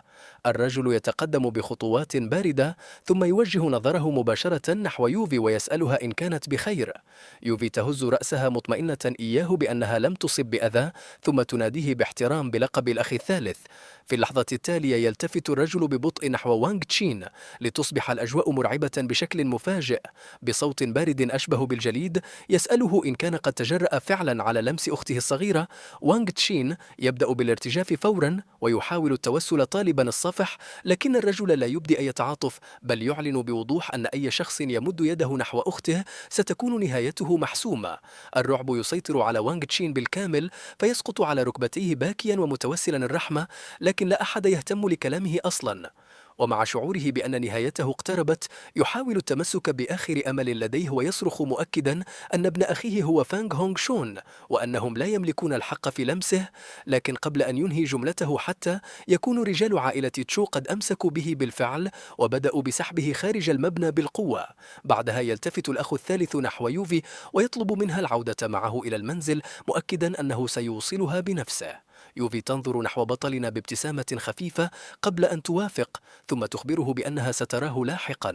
الرجل يتقدم بخطوات باردة ثم يوجه نظره مباشرة نحو يوفي ويسألها إن كانت بخير. يوفي تهز رأسها مطمئنة إياه بأنها لم تصب بأذى، ثم تناديه باحترام بلقب الأخ الثالث. في اللحظة التالية يلتفت الرجل ببطء نحو وانغ تشين لتصبح الأجواء مرعبة بشكل مفاجئ. بصوت بارد أشبه بالجليد يسأله إن كان قد تجرأ فعلا على لمس أخته الصغيرة. وانغ تشين يبدأ بالارتجاف فورا ويحاول التوسل طالبا الصفح، لكن الرجل لا يبدي أي تعاطف، بل يعلن بوضوح أن أي شخص يمد يده نحو أخته ستكون نهايته محسومة. الرعب يسيطر على وانغ تشين بالكامل، فيسقط على ركبتيه باكيا ومتوسلا الرحمة، لكن لا أحد يهتم لكلامه أصلا. ومع شعوره بأن نهايته اقتربت يحاول التمسك بآخر أمل لديه ويصرخ مؤكدا أن ابن أخيه هو فانغ هونغ شون وأنهم لا يملكون الحق في لمسه. لكن قبل أن ينهي جملته حتى يكون رجال عائلة تشو قد أمسكوا به بالفعل وبدأوا بسحبه خارج المبنى بالقوة. بعدها يلتفت الأخ الثالث نحو يوفي ويطلب منها العودة معه إلى المنزل، مؤكدا أنه سيوصلها بنفسه. يوفي تنظر نحو بطلنا بابتسامة خفيفة قبل أن توافق، ثم تخبره بأنها ستراه لاحقا.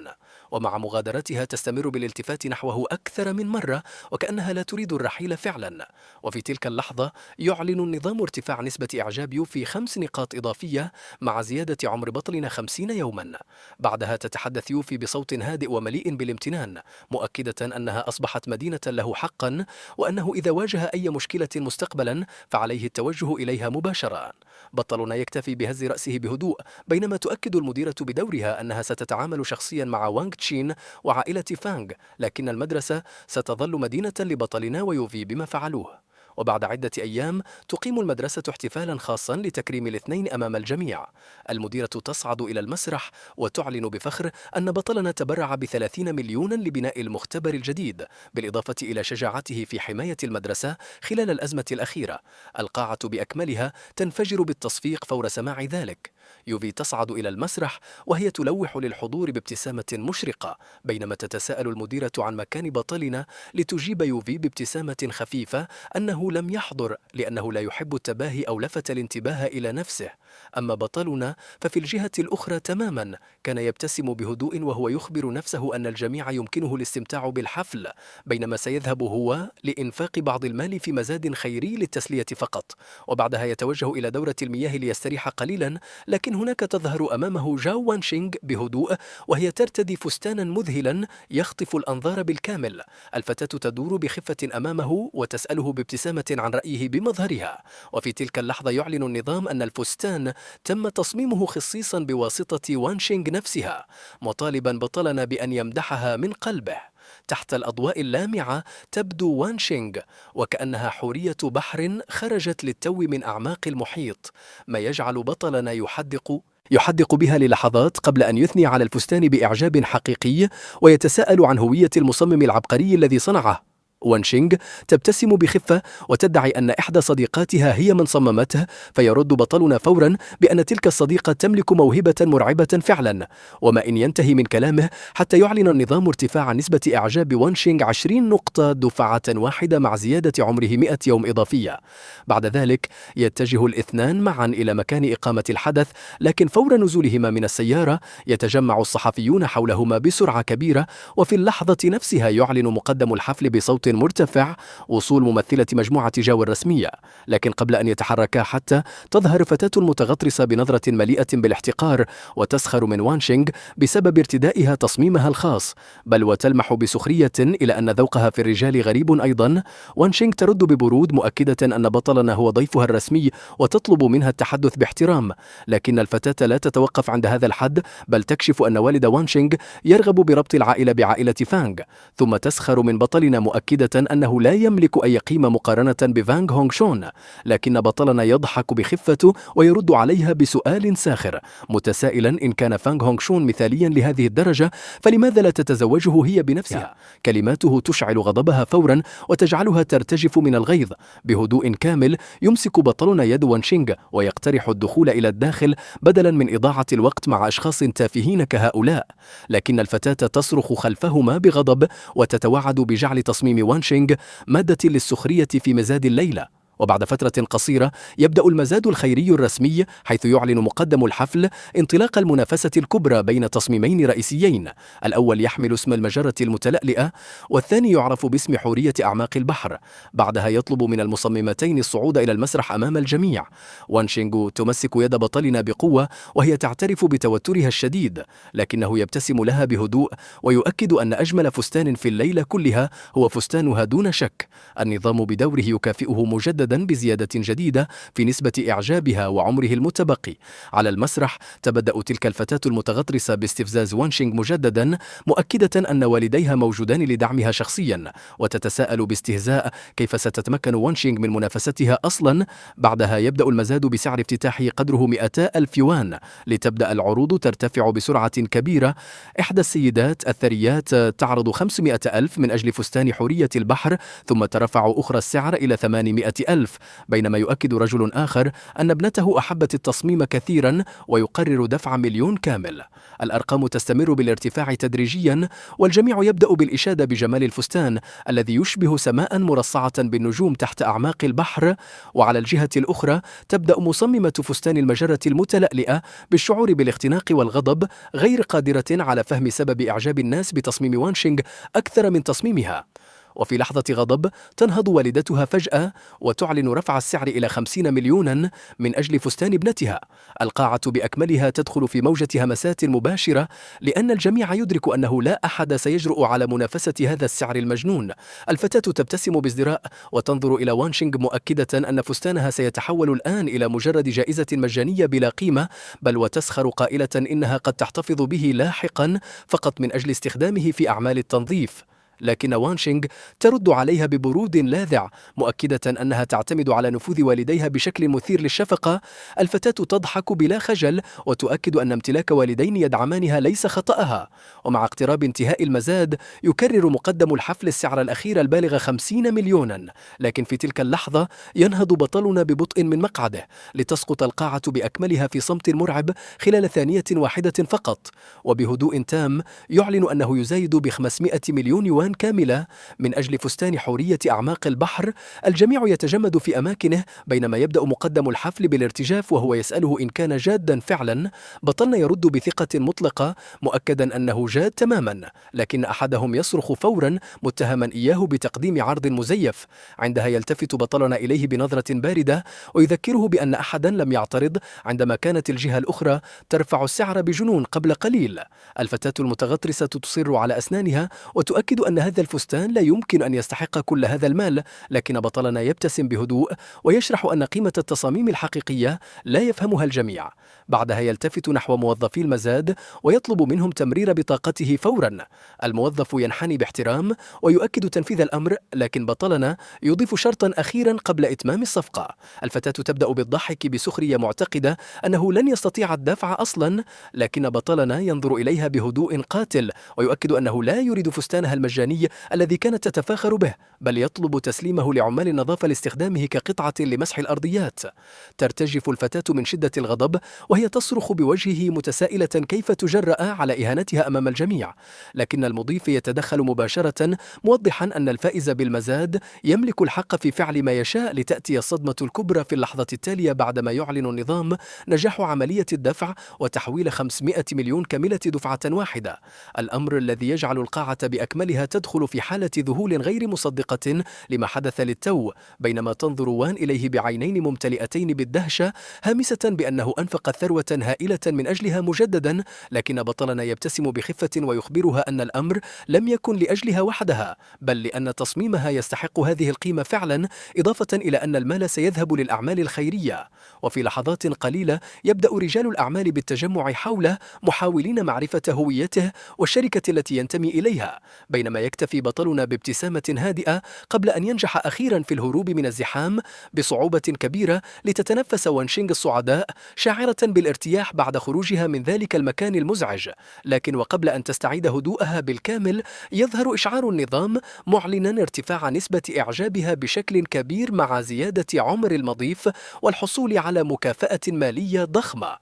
ومع مغادرتها تستمر بالالتفات نحوه أكثر من مرة وكأنها لا تريد الرحيل فعلا. وفي تلك اللحظة يعلن النظام ارتفاع نسبة إعجاب يوفي 5 نقاط إضافية مع زيادة عمر بطلنا 50 يوما. بعدها تتحدث يوفي بصوت هادئ ومليء بالامتنان، مؤكدة أنها أصبحت مدينة له حقا، وأنه إذا واجه أي مشكلة مستقبلا فعليه التوجه إليها مباشرة. بطلنا يكتفي بهز رأسه بهدوء، بينما تؤكد المديرة بدورها أنها ستتعامل شخصيا مع وانغ تشين وعائلة فانغ، لكن المدرسة ستظل مدينة لبطلنا ويوفي بما فعلوه. وبعد عدة أيام تقيم المدرسة احتفالا خاصا لتكريم الاثنين أمام الجميع. المديرة تصعد إلى المسرح وتعلن بفخر أن بطلنا تبرع ب30 مليونا لبناء المختبر الجديد، بالإضافة إلى شجاعته في حماية المدرسة خلال الأزمة الأخيرة. القاعة بأكملها تنفجر بالتصفيق فور سماع ذلك. يوفي تصعد إلى المسرح وهي تلوح للحضور بابتسامة مشرقة، بينما تتساءل المديرة عن مكان بطلنا لتجيب يوفي بابتسامة خفيفة أنه لم يحضر لأنه لا يحب التباهي أو لفت الانتباه إلى نفسه. أما بطلنا ففي الجهة الأخرى تماما كان يبتسم بهدوء وهو يخبر نفسه أن الجميع يمكنه الاستمتاع بالحفل، بينما سيذهب هو لإنفاق بعض المال في مزاد خيري للتسلية فقط. وبعدها يتوجه إلى دورة المياه ليستريح قليلا، لكن هناك تظهر أمامه جاو وانشينغ بهدوء وهي ترتدي فستانا مذهلا يخطف الأنظار بالكامل. الفتاة تدور بخفة أمامه وتسأله بابتسامة عن رأيه بمظهرها. وفي تلك اللحظة يعلن النظام أن الفستان تم تصميمه خصيصا بواسطة وانشينغ نفسها، مطالبا بطلنا بأن يمدحها من قلبه. تحت الأضواء اللامعة تبدو وانشينغ وكأنها حورية بحر خرجت للتو من أعماق المحيط، ما يجعل بطلنا يحدق بها للحظات قبل أن يثني على الفستان بإعجاب حقيقي ويتساءل عن هوية المصمم العبقري الذي صنعه. وانشينغ تبتسم بخفة وتدعي أن إحدى صديقاتها هي من صممته، فيرد بطلنا فورا بأن تلك الصديقة تملك موهبة مرعبة فعلا. وما إن ينتهي من كلامه حتى يعلن النظام ارتفاع نسبة إعجاب وانشينغ 20 نقطة دفعة واحدة مع زيادة عمره 100 يوم إضافية. بعد ذلك يتجه الاثنان معا إلى مكان إقامة الحدث، لكن فور نزولهما من السيارة يتجمع الصحفيون حولهما بسرعة كبيرة، وفي اللحظة نفسها يعلن مقدم الحفل بصوت مرتفع وصول ممثلة مجموعة جاو الرسمية. لكن قبل أن يتحركا حتى تظهر فتاة متغطرسة بنظرة مليئة بالاحتقار وتسخر من وانشينغ بسبب ارتدائها تصميمها الخاص، بل وتلمح بسخرية إلى أن ذوقها في الرجال غريب أيضا. وانشينغ ترد ببرود مؤكدة أن بطلنا هو ضيفها الرسمي وتطلب منها التحدث باحترام، لكن الفتاة لا تتوقف عند هذا الحد، بل تكشف أن والد وانشينغ يرغب بربط العائلة بعائلة فانغ. ثم تسخر من بطلنا مؤكدة مؤكدة أنه لا يملك أي قيمة مقارنة بفانغ هونغ شون، لكن بطلنا يضحك بخفة ويرد عليها بسؤال ساخر متسائلا إن كان فانغ هونغ شون مثاليا لهذه الدرجة فلماذا لا تتزوجه هي بنفسها؟ كلماته تشعل غضبها فورا وتجعلها ترتجف من الغيظ. بهدوء كامل يمسك بطلنا يد وانشينغ ويقترح الدخول إلى الداخل بدلا من إضاعة الوقت مع أشخاص تافهين كهؤلاء، لكن الفتاة تصرخ خلفهما بغضب وتتوعد بجعل تصميم وانشينغ مادة للسخرية في مزاد الليلة. وبعد فترة قصيرة يبدأ المزاد الخيري الرسمي، حيث يعلن مقدم الحفل انطلاق المنافسة الكبرى بين تصميمين رئيسيين، الأول يحمل اسم المجرة المتلألئة والثاني يعرف باسم حورية أعماق البحر. بعدها يطلب من المصممتين الصعود إلى المسرح أمام الجميع. وانشينغ تمسك يد بطلنا بقوة وهي تعترف بتوترها الشديد، لكنه يبتسم لها بهدوء ويؤكد أن أجمل فستان في الليلة كلها هو فستانها دون شك. النظام بدوره يكافئه مجددا بزيادة جديدة في نسبة إعجابها وعمره المتبقي. على المسرح تبدأ تلك الفتاة المتغطرسة باستفزاز وانشينغ مجددا، مؤكدة أن والديها موجودان لدعمها شخصيا، وتتساءل باستهزاء كيف ستتمكن وانشينغ من منافستها أصلا. بعدها يبدأ المزاد بسعر افتتاحي قدره 200,000 يوان، لتبدأ العروض ترتفع بسرعة كبيرة. إحدى السيدات الثريات تعرض 500,000 من أجل فستان حورية البحر، ثم ترفع أخرى السعر إلى 800,000، بينما يؤكد رجل آخر أن ابنته أحبت التصميم كثيرا ويقرر دفع 1,000,000 كامل. الأرقام تستمر بالارتفاع تدريجيا، والجميع يبدأ بالإشادة بجمال الفستان الذي يشبه سماء مرصعة بالنجوم تحت أعماق البحر. وعلى الجهة الأخرى تبدأ مصممة فستان المجرة المتلألئة بالشعور بالاختناق والغضب، غير قادرة على فهم سبب إعجاب الناس بتصميم وانشينغ أكثر من تصميمها. وفي لحظة غضب تنهض والدتها فجأة وتعلن رفع السعر إلى 50 مليونا من أجل فستان ابنتها. القاعة بأكملها تدخل في موجة همسات مباشرة، لأن الجميع يدرك أنه لا أحد سيجرؤ على منافسة هذا السعر المجنون. الفتاة تبتسم بازدراء وتنظر إلى وانشينغ مؤكدة أن فستانها سيتحول الآن إلى مجرد جائزة مجانية بلا قيمة، بل وتسخر قائلة إنها قد تحتفظ به لاحقا فقط من أجل استخدامه في أعمال التنظيف. لكن وانشينغ ترد عليها ببرود لاذع، مؤكدة أنها تعتمد على نفوذ والديها بشكل مثير للشفقة. الفتاة تضحك بلا خجل وتؤكد أن امتلاك والدين يدعمانها ليس خطأها. ومع اقتراب انتهاء المزاد يكرر مقدم الحفل السعر الأخير البالغ 50 مليونا، لكن في تلك اللحظة ينهض بطلنا ببطء من مقعده لتسقط القاعة بأكملها في صمت مرعب خلال ثانية واحدة فقط. وبهدوء تام يعلن أنه يزايد ب500 مليون يوان كاملة من أجل فستان حورية أعماق البحر. الجميع يتجمد في أماكنه بينما يبدأ مقدم الحفل بالارتجاف وهو يسأله إن كان جادا فعلا. بطلنا يرد بثقة مطلقة مؤكدا أنه جاد تماما، لكن أحدهم يصرخ فورا متهما إياه بتقديم عرض مزيف. عندها يلتفت بطلنا إليه بنظرة باردة ويذكره بأن أحدا لم يعترض عندما كانت الجهة الأخرى ترفع السعر بجنون قبل قليل. الفتاة المتغطرسة تصر على أسنانها وتؤكد أن هذا الفستان لا يمكن أن يستحق كل هذا المال، لكن بطلنا يبتسم بهدوء ويشرح أن قيمة التصاميم الحقيقية لا يفهمها الجميع. بعدها يلتفت نحو موظفي المزاد ويطلب منهم تمرير بطاقته فورا. الموظف ينحني باحترام ويؤكد تنفيذ الأمر، لكن بطلنا يضيف شرطا أخيرا قبل إتمام الصفقة. الفتاة تبدأ بالضحك بسخرية معتقدة أنه لن يستطيع الدفع أصلا، لكن بطلنا ينظر إليها بهدوء قاتل ويؤكد أنه لا يريد فستانها المجاني الذي كانت تتفاخر به، بل يطلب تسليمه لعمال النظافة لاستخدامه كقطعة لمسح الأرضيات. ترتجف الفتاة من شدة الغضب وهي تصرخ بوجهه متسائلة كيف تجرأ على إهانتها أمام الجميع، لكن المضيف يتدخل مباشرة موضحا أن الفائز بالمزاد يملك الحق في فعل ما يشاء لتأتي الصدمة الكبرى في اللحظة التالية بعدما يعلن النظام نجاح عملية الدفع وتحويل 500 مليون كاملة دفعة واحدة، الأمر الذي يجعل القاعة بأكملها تدخل في حالة ذهول غير مصدقة لما حدث للتو، بينما تنظر وان إليه بعينين ممتلئتين بالدهشة هامسة بأنه أنفق ثروة هائلة من أجلها مجددا. لكن بطلنا يبتسم بخفة ويخبرها أن الأمر لم يكن لأجلها وحدها، بل لأن تصميمها يستحق هذه القيمة فعلا، إضافة إلى أن المال سيذهب للأعمال الخيرية. وفي لحظات قليلة يبدأ رجال الأعمال بالتجمع حوله محاولين معرفة هويته والشركة التي ينتمي إليها، بينما يكتفي بطلنا بابتسامة هادئة قبل أن ينجح أخيرا في الهروب من الزحام بصعوبة كبيرة لتتنفس وانشينغ السعداء شاعرة بالارتياح بعد خروجها من ذلك المكان المزعج. لكن وقبل أن تستعيد هدوءها بالكامل يظهر إشعار النظام معلنا ارتفاع نسبة إعجابها بشكل كبير مع زيادة عمر المضيف والحصول على مكافأة مالية ضخمة.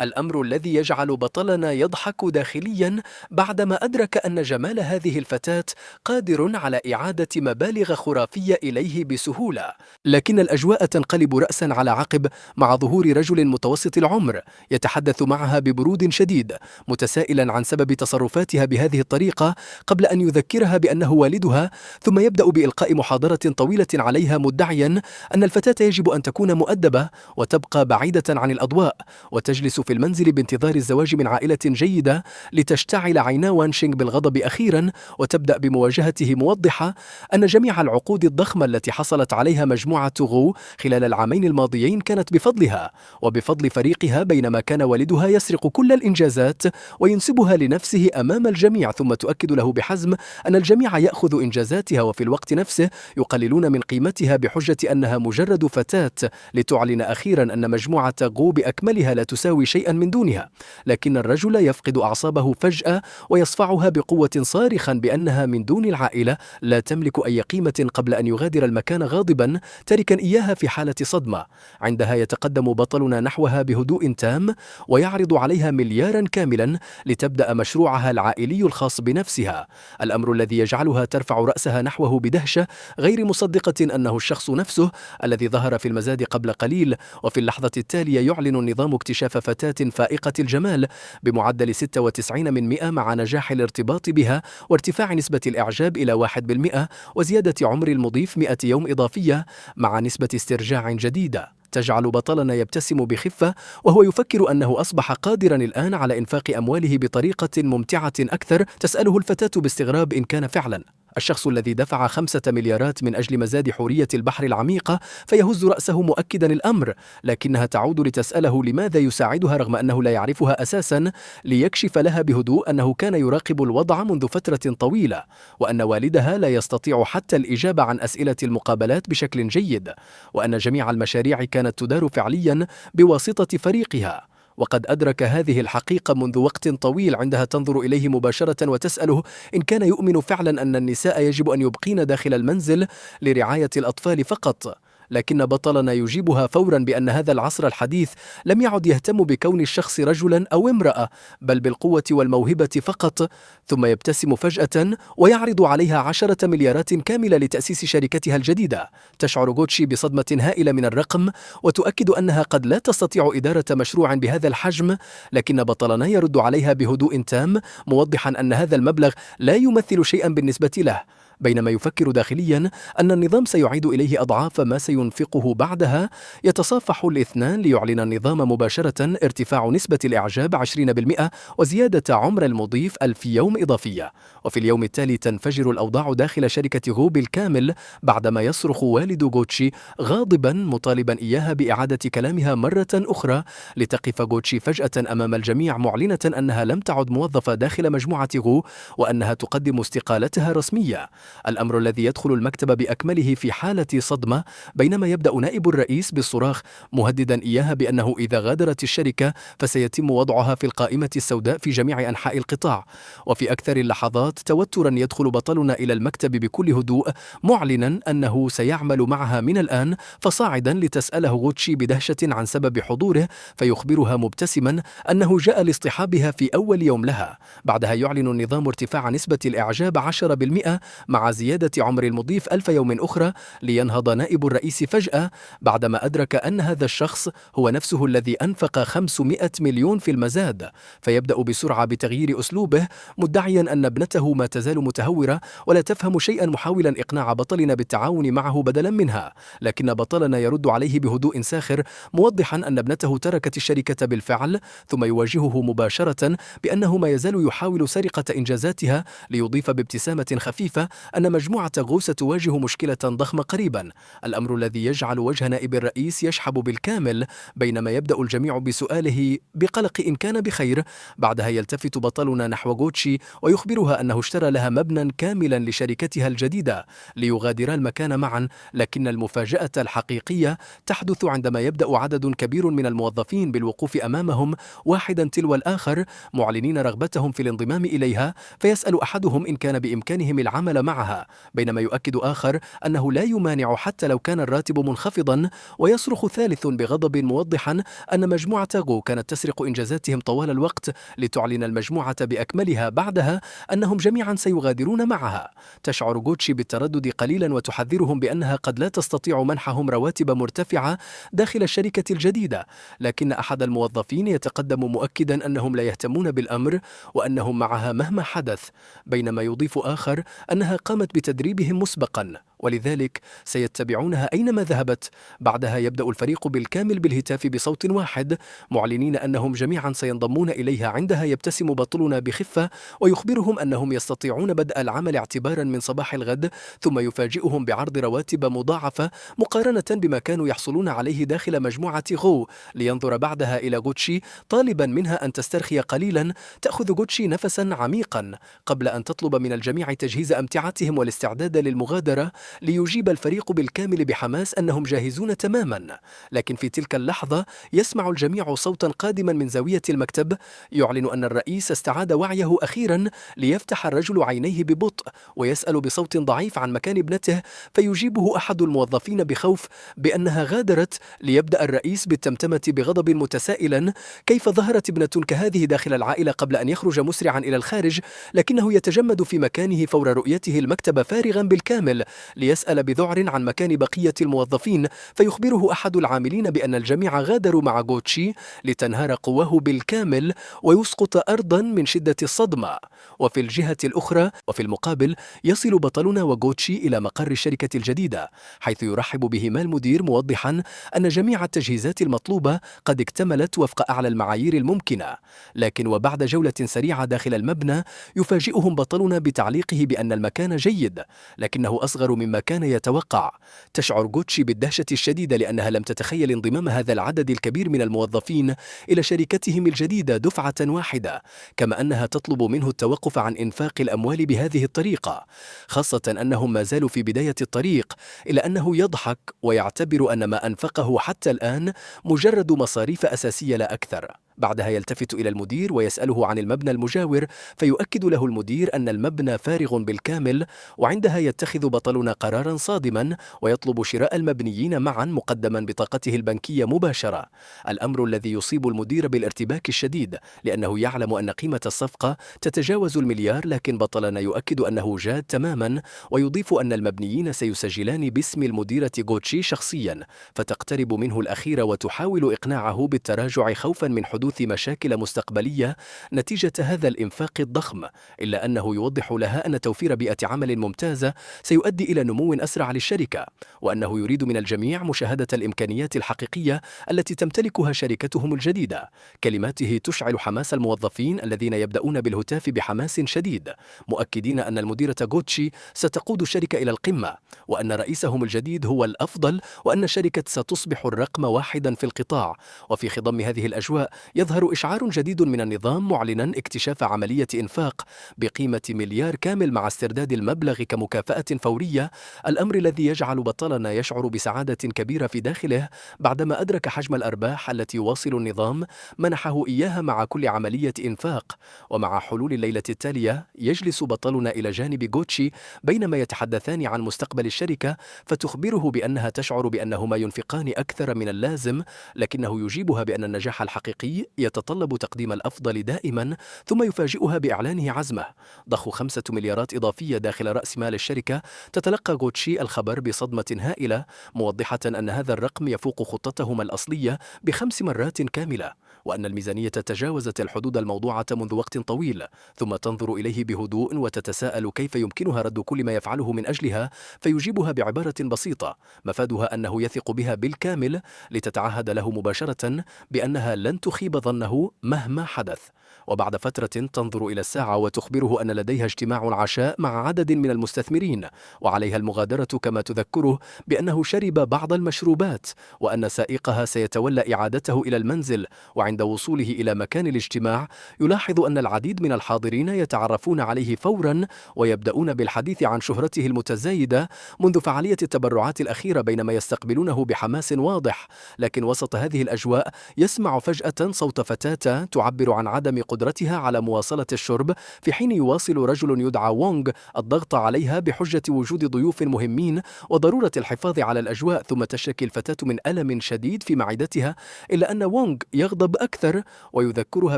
الأمر الذي يجعل بطلنا يضحك داخليا بعدما أدرك أن جمال هذه الفتاة قادر على إعادة مبالغ خرافية إليه بسهولة. لكن الأجواء تنقلب رأسا على عقب مع ظهور رجل متوسط العمر يتحدث معها ببرود شديد متسائلا عن سبب تصرفاتها بهذه الطريقة قبل أن يذكرها بأنه والدها، ثم يبدأ بإلقاء محاضرة طويلة عليها مدعيا أن الفتاة يجب أن تكون مؤدبة وتبقى بعيدة عن الأضواء وتجلس في المنزل بانتظار الزواج من عائلة جيدة لتشتعل عينا وانشينغ بالغضب أخيرا وتبدأ بمواجهته موضحة أن جميع العقود الضخمة التي حصلت عليها مجموعة غو خلال العامين الماضيين كانت بفضلها وبفضل فريقها، بينما كان والدها يسرق كل الإنجازات وينسبها لنفسه أمام الجميع، ثم تؤكد له بحزم أن الجميع يأخذ إنجازاتها وفي الوقت نفسه يقللون من قيمتها بحجة أنها مجرد فتاة، لتعلن أخيرا أن مجموعة غو بأكملها لا تساوي شيئا من دونها. لكن الرجل يفقد أعصابه فجأة ويصفعها بقوة صارخا بأنها من دون العائلة لا تملك أي قيمة قبل أن يغادر المكان غاضبا تاركا إياها في حالة صدمة. عندها يتقدم بطلنا نحوها بهدوء تام ويعرض عليها مليارا كاملا لتبدأ مشروعها العائلي الخاص بنفسها، الأمر الذي يجعلها ترفع رأسها نحوه بدهشة غير مصدقة أنه الشخص نفسه الذي ظهر في المزاد قبل قليل. وفي اللحظة التالية يعلن النظام اكتشاف فتاة فائقة الجمال بمعدل 96% مع نجاح الارتباط بها وارتفاع نسبة الإعجاب إلى 1% وزيادة عمر المضيف 100 يوم إضافية مع نسبة استرجاع جديدة، تجعل بطلنا يبتسم بخفة وهو يفكر أنه أصبح قادرا الآن على إنفاق أمواله بطريقة ممتعة أكثر. تسأله الفتاة باستغراب إن كان فعلا الشخص الذي دفع 5 مليارات من أجل مزاد حورية البحر العميقة، فيهز رأسه مؤكدا الأمر، لكنها تعود لتسأله لماذا يساعدها رغم أنه لا يعرفها أساسا، ليكشف لها بهدوء أنه كان يراقب الوضع منذ فترة طويلة وأن والدها لا يستطيع حتى الإجابة عن أسئلة المقابلات بشكل جيد، وأن جميع المشاريع كانت تدار فعليا بواسطة فريقها. وقد أدرك هذه الحقيقة منذ وقت طويل عندها تنظر إليه مباشرة وتسأله إن كان يؤمن فعلا أن النساء يجب أن يبقين داخل المنزل لرعاية الأطفال فقط. لكن بطلنا يجيبها فورا بأن هذا العصر الحديث لم يعد يهتم بكون الشخص رجلا أو امرأة بل بالقوة والموهبة فقط، ثم يبتسم فجأة ويعرض عليها 10 مليارات كاملة لتأسيس شركتها الجديدة. تشعر غوتشي بصدمة هائلة من الرقم وتؤكد أنها قد لا تستطيع إدارة مشروع بهذا الحجم، لكن بطلنا يرد عليها بهدوء تام موضحا أن هذا المبلغ لا يمثل شيئا بالنسبة له، بينما يفكر داخليا أن النظام سيعيد إليه أضعاف ما سينفقه بعدها. يتصافح الاثنان ليعلن النظام مباشرة ارتفاع نسبة الإعجاب 20% وزيادة عمر المضيف 1000 يوم إضافية. وفي اليوم التالي تنفجر الأوضاع داخل شركة غو بالكامل بعدما يصرخ والد غوتشي غاضبا مطالبا إياها بإعادة كلامها مرة أخرى، لتقف غوتشي فجأة أمام الجميع معلنة أنها لم تعد موظفة داخل مجموعة غو وأنها تقدم استقالتها رسمية، الأمر الذي يدخل المكتب بأكمله في حالة صدمة، بينما يبدأ نائب الرئيس بالصراخ مهددا إياها بأنه إذا غادرت الشركة فسيتم وضعها في القائمة السوداء في جميع أنحاء القطاع. وفي أكثر اللحظات توترا يدخل بطلنا إلى المكتب بكل هدوء معلنا أنه سيعمل معها من الآن، فصاعدا لتسأله غوتشي بدهشة عن سبب حضوره فيخبرها مبتسما أنه جاء لاصطحابها في أول يوم لها. بعدها يعلن النظام ارتفاع نسبة الإعجاب 10% مع زيادة عمر المضيف 1000 يوم أخرى، لينهض نائب الرئيس فجأة بعدما أدرك أن هذا الشخص هو نفسه الذي أنفق 500 مليون في المزاد، فيبدأ بسرعة بتغيير أسلوبه مدعيا أن ابنته ما تزال متهورة ولا تفهم شيئا، محاولا إقناع بطلنا بالتعاون معه بدلا منها، لكن بطلنا يرد عليه بهدوء ساخر موضحا أن ابنته تركت الشركة بالفعل، ثم يواجهه مباشرة بأنه ما يزال يحاول سرقة إنجازاتها، ليضيف بابتسامة خفيفة أن مجموعة غو ستواجه مشكلة ضخمة قريبا، الأمر الذي يجعل وجه نائب الرئيس يشحب بالكامل، بينما يبدأ الجميع بسؤاله بقلق إن كان بخير. بعدها يلتفت بطلنا نحو غوتشي ويخبرها أنه اشترى لها مبنى كاملا لشركتها الجديدة ليغادرا المكان معا، لكن المفاجأة الحقيقية تحدث عندما يبدأ عدد كبير من الموظفين بالوقوف أمامهم واحدا تلو الآخر معلنين رغبتهم في الانضمام إليها، فيسأل أحدهم إن كان بإمكانهم العمل معها، بينما يؤكد آخر أنه لا يمانع حتى لو كان الراتب منخفضا، ويصرخ ثالث بغضب موضحا أن مجموعة غو كانت تسرق إنجازاتهم طوال الوقت لتعلن المجموعة بأكملها بعدها أنهم جميعا سيغادرون معها. تشعر غوتشي بالتردد قليلا وتحذرهم بأنها قد لا تستطيع منحهم رواتب مرتفعة داخل الشركة الجديدة، لكن أحد الموظفين يتقدم مؤكدا أنهم لا يهتمون بالأمر وأنهم معها مهما حدث، بينما يضيف آخر أنها قامت بتدريبهم مسبقا ولذلك سيتبعونها أينما ذهبت. بعدها يبدأ الفريق بالكامل بالهتاف بصوت واحد معلنين أنهم جميعا سينضمون إليها. عندها يبتسم بطلنا بخفة ويخبرهم أنهم يستطيعون بدء العمل اعتبارا من صباح الغد، ثم يفاجئهم بعرض رواتب مضاعفة مقارنة بما كانوا يحصلون عليه داخل مجموعة غو، لينظر بعدها إلى غوتشي طالبا منها أن تسترخي قليلا. تأخذ غوتشي نفسا عميقا قبل أن تطلب من الجميع تجهيز أمتعتهم والاستعداد للمغادرة، ليجيب الفريق بالكامل بحماس أنهم جاهزون تماما. لكن في تلك اللحظة يسمع الجميع صوتا قادما من زاوية المكتب يعلن أن الرئيس استعاد وعيه أخيرا. ليفتح الرجل عينيه ببطء ويسأل بصوت ضعيف عن مكان ابنته، فيجيبه أحد الموظفين بخوف بأنها غادرت. ليبدأ الرئيس بالتمتمة بغضب متسائلا كيف ظهرت ابنة كهذه داخل العائلة قبل أن يخرج مسرعا إلى الخارج، لكنه يتجمد في مكانه فور رؤيته المكتب فارغا بالكامل ليسأل بذعر عن مكان بقية الموظفين، فيخبره أحد العاملين بأن الجميع غادروا مع غوتشي لتنهار قواه بالكامل ويسقط أرضا من شدة الصدمة. وفي الجهة الأخرى وفي المقابل يصل بطلنا وغوتشي إلى مقر الشركة الجديدة، حيث يرحب بهما المدير موضحا أن جميع التجهيزات المطلوبة قد اكتملت وفق أعلى المعايير الممكنة. لكن وبعد جولة سريعة داخل المبنى يفاجئهم بطلنا بتعليقه بأن المكان جيد لكنه أصغر مما كان يتوقع. تشعر غوتشي بالدهشة الشديدة لأنها لم تتخيل انضمام هذا العدد الكبير من الموظفين إلى شركتهم الجديدة دفعة واحدة، كما أنها تطلب منه التوقف عن إنفاق الأموال بهذه الطريقة، خاصة أنهم ما زالوا في بداية الطريق، إلا أنه يضحك ويعتبر أن ما أنفقه حتى الآن مجرد مصاريف أساسية لا أكثر. بعدها يلتفت إلى المدير ويسأله عن المبنى المجاور، فيؤكد له المدير أن المبنى فارغ بالكامل، وعندها يتخذ بطلنا قرارا صادما ويطلب شراء المبنيين معا مقدما بطاقته البنكية مباشرة، الأمر الذي يصيب المدير بالارتباك الشديد لأنه يعلم أن قيمة الصفقة تتجاوز المليار، لكن بطلنا يؤكد أنه جاد تماما ويضيف أن المبنيين سيسجلان باسم المديرة غوتشي شخصيا، فتقترب منه الأخيرة وتحاول إقناعه بالتراجع خوفا من حدوث مشاكل مستقبلية نتيجة هذا الإنفاق الضخم، إلا أنه يوضح لها أن توفير بيئة عمل ممتازة سيؤدي إلى نمو أسرع للشركة، وأنه يريد من الجميع مشاهدة الإمكانيات الحقيقية التي تمتلكها شركتهم الجديدة. كلماته تشعل حماس الموظفين الذين يبدأون بالهتاف بحماس شديد، مؤكدين أن المديرة غوتشي ستقود الشركة إلى القمة، وأن رئيسهم الجديد هو الأفضل، وأن الشركة ستصبح الرقم واحدا في القطاع. وفي خضم هذه الأجواء يظهر إشعار جديد من النظام معلنا اكتشاف عملية إنفاق بقيمة مليار كامل مع استرداد المبلغ كمكافأة فورية، الأمر الذي يجعل بطلنا يشعر بسعادة كبيرة في داخله بعدما أدرك حجم الأرباح التي يواصل النظام منحه إياها مع كل عملية إنفاق. ومع حلول الليلة التالية يجلس بطلنا إلى جانب غوتشي بينما يتحدثان عن مستقبل الشركة، فتخبره بأنها تشعر بأنهما ينفقان أكثر من اللازم، لكنه يجيبها بأن النجاح الحقيقي يتطلب تقديم الأفضل دائما، ثم يفاجئها بإعلانه عزمه ضخ 5 مليارات إضافية داخل رأس مال الشركة. تتلقى غوتشي الخبر بصدمة هائلة، موضحة أن هذا الرقم يفوق خطتهما الأصلية ب5 مرات كاملة، وأن الميزانية تجاوزت الحدود الموضوعة منذ وقت طويل. ثم تنظر إليه بهدوء وتتساءل كيف يمكنها رد كل ما يفعله من أجلها، فيجيبها بعبارة بسيطة مفادها أنه يثق بها بالكامل، لتتعهد له مباشرة بأنها لن تخيب يخيب ظنه مهما حدث. وبعد فترة تنظر إلى الساعة وتخبره أن لديها اجتماع عشاء مع عدد من المستثمرين، وعليها المغادرة، كما تذكره بأنه شرب بعض المشروبات، وأن سائقها سيتولى إعادته إلى المنزل. وعند وصوله إلى مكان الاجتماع يلاحظ أن العديد من الحاضرين يتعرفون عليه فورا، ويبدأون بالحديث عن شهرته المتزايدة منذ فعالية التبرعات الأخيرة، بينما يستقبلونه بحماس واضح. لكن وسط هذه الأجواء يسمع فجأة صوت فتاة تعبر عن عدم قدرتها على مواصلة الشرب، في حين يواصل رجل يدعى وونغ الضغط عليها بحجة وجود ضيوف مهمين وضرورة الحفاظ على الأجواء. ثم تشتكي الفتاة من ألم شديد في معدتها، إلا أن وونغ يغضب أكثر ويذكرها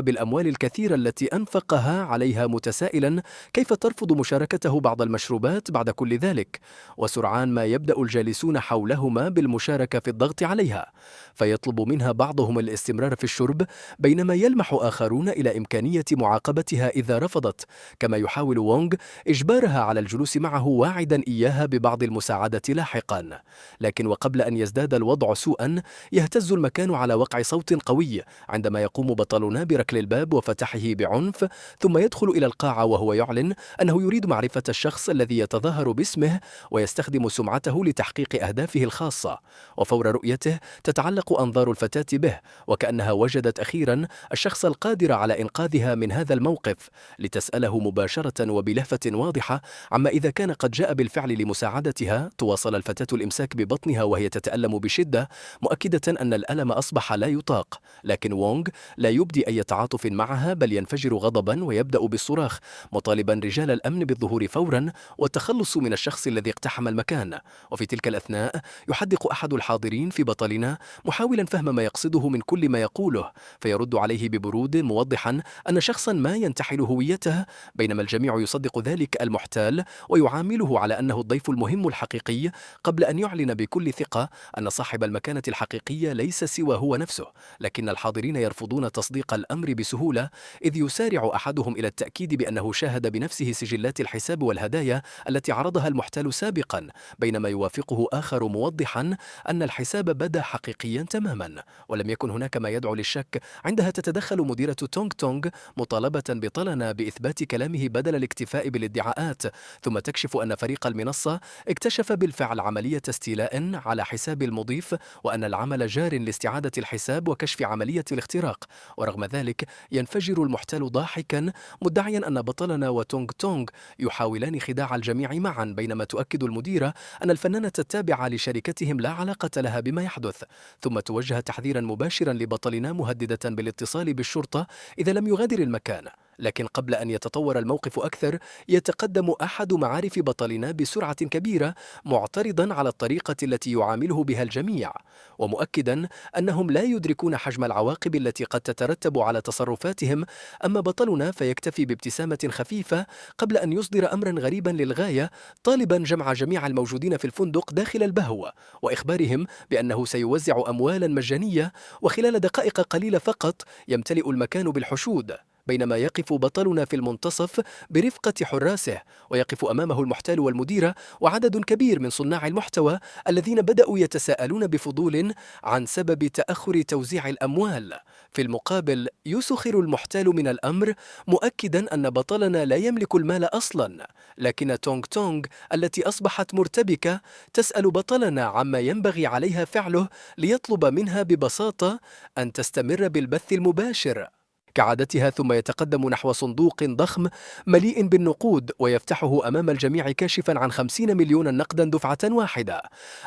بالأموال الكثيرة التي أنفقها عليها، متسائلا كيف ترفض مشاركته بعض المشروبات بعد كل ذلك. وسرعان ما يبدأ الجالسون حولهما بالمشاركة في الضغط عليها، فيطلب منها بعضهم الاستمرار في الشرب، بينما يلمح آخرون إلى إمكانية معاقبتها إذا رفضت. كما يحاول وونغ إجبارها على الجلوس معه، واعدا إياها ببعض المساعدة لاحقا. لكن وقبل أن يزداد الوضع سوءا يهتز المكان على وقع صوت قوي، عندما يقوم بطلنا بركل الباب وفتحه بعنف، ثم يدخل إلى القاعة وهو يعلن أنه يريد معرفة الشخص الذي يتظاهر باسمه ويستخدم سمعته لتحقيق أهدافه الخاصة. وفور رؤيته تتعلق أنظار الفتاة به، وكأنها وجدت أخيرا الشخص القادر على إنقاذها من هذا الموقف، لتسأله مباشرة وبلهفة واضحة عما إذا كان قد جاء بالفعل لمساعدتها. تواصل الفتاة الإمساك ببطنها وهي تتألم بشدة، مؤكدة أن الألم أصبح لا يطاق. لكن وونغ لا يبدي أي تعاطف معها، بل ينفجر غضبا ويبدأ بالصراخ، مطالبا رجال الأمن بالظهور فورا والتخلص من الشخص الذي اقتحم المكان. وفي تلك الأثناء يحدق أحد الحاضرين في بطلنا، محاولا فهم ما يقصده من كل ما يقوله، فيرد عليه ببرود موضحا أن شخصا ما ينتحل هويته، بينما الجميع يصدق ذلك المحتال ويعامله على أنه الضيف المهم الحقيقي، قبل أن يعلن بكل ثقة أن صاحب المكانة الحقيقية ليس سوى هو نفسه. لكن الحاضرين يرفضون تصديق الأمر بسهولة، إذ يسارع أحدهم إلى التأكيد بأنه شاهد بنفسه سجلات الحساب والهدايا التي عرضها المحتال سابقا، بينما يوافقه آخر موضحا أن الحساب بدا حقيقيا تماما ولم يكن هناك ما يدعو للشك. عندها تتدخل مديرة تونغ تونغ مطالبة بطلنا بإثبات كلامه بدل الاكتفاء بالادعاءات، ثم تكشف أن فريق المنصة اكتشف بالفعل عملية استيلاء على حساب المضيف، وأن العمل جار لاستعادة الحساب وكشف عملية الاختراق. ورغم ذلك ينفجر المحتال ضاحكا، مدعيا أن بطلنا وتونغ تونغ يحاولان خداع الجميع معا، بينما تؤكد المديرة أن الفنانة التابعة لشركتهم لا علاقة لها بما يحدث. ثم توجه تحذيرا مباشرا لبطلنا، مهددة بالاتصال بالشرطة إذا لم يغادر المكان. لكن قبل أن يتطور الموقف أكثر يتقدم أحد معارف بطلنا بسرعة كبيرة، معترضا على الطريقة التي يعامله بها الجميع، ومؤكدا أنهم لا يدركون حجم العواقب التي قد تترتب على تصرفاتهم. أما بطلنا فيكتفي بابتسامة خفيفة قبل أن يصدر أمرا غريبا للغاية، طالبا جمع جميع الموجودين في الفندق داخل البهو، وإخبارهم بأنه سيوزع أموالا مجانية، وخلال دقائق قليلة فقط يمتلئ المكان بالحشود. بينما يقف بطلنا في المنتصف برفقة حراسه، ويقف أمامه المحتال والمديرة وعدد كبير من صناع المحتوى الذين بدأوا يتساءلون بفضول عن سبب تأخر توزيع الأموال. في المقابل يسخر المحتال من الأمر، مؤكدا أن بطلنا لا يملك المال أصلا، لكن تونغ تونغ التي أصبحت مرتبكة تسأل بطلنا عما ينبغي عليها فعله، ليطلب منها ببساطة أن تستمر بالبث المباشر كعادتها. ثم يتقدم نحو صندوق ضخم مليء بالنقود ويفتحه أمام الجميع، كاشفا عن 50 مليونا نقدا دفعة واحدة،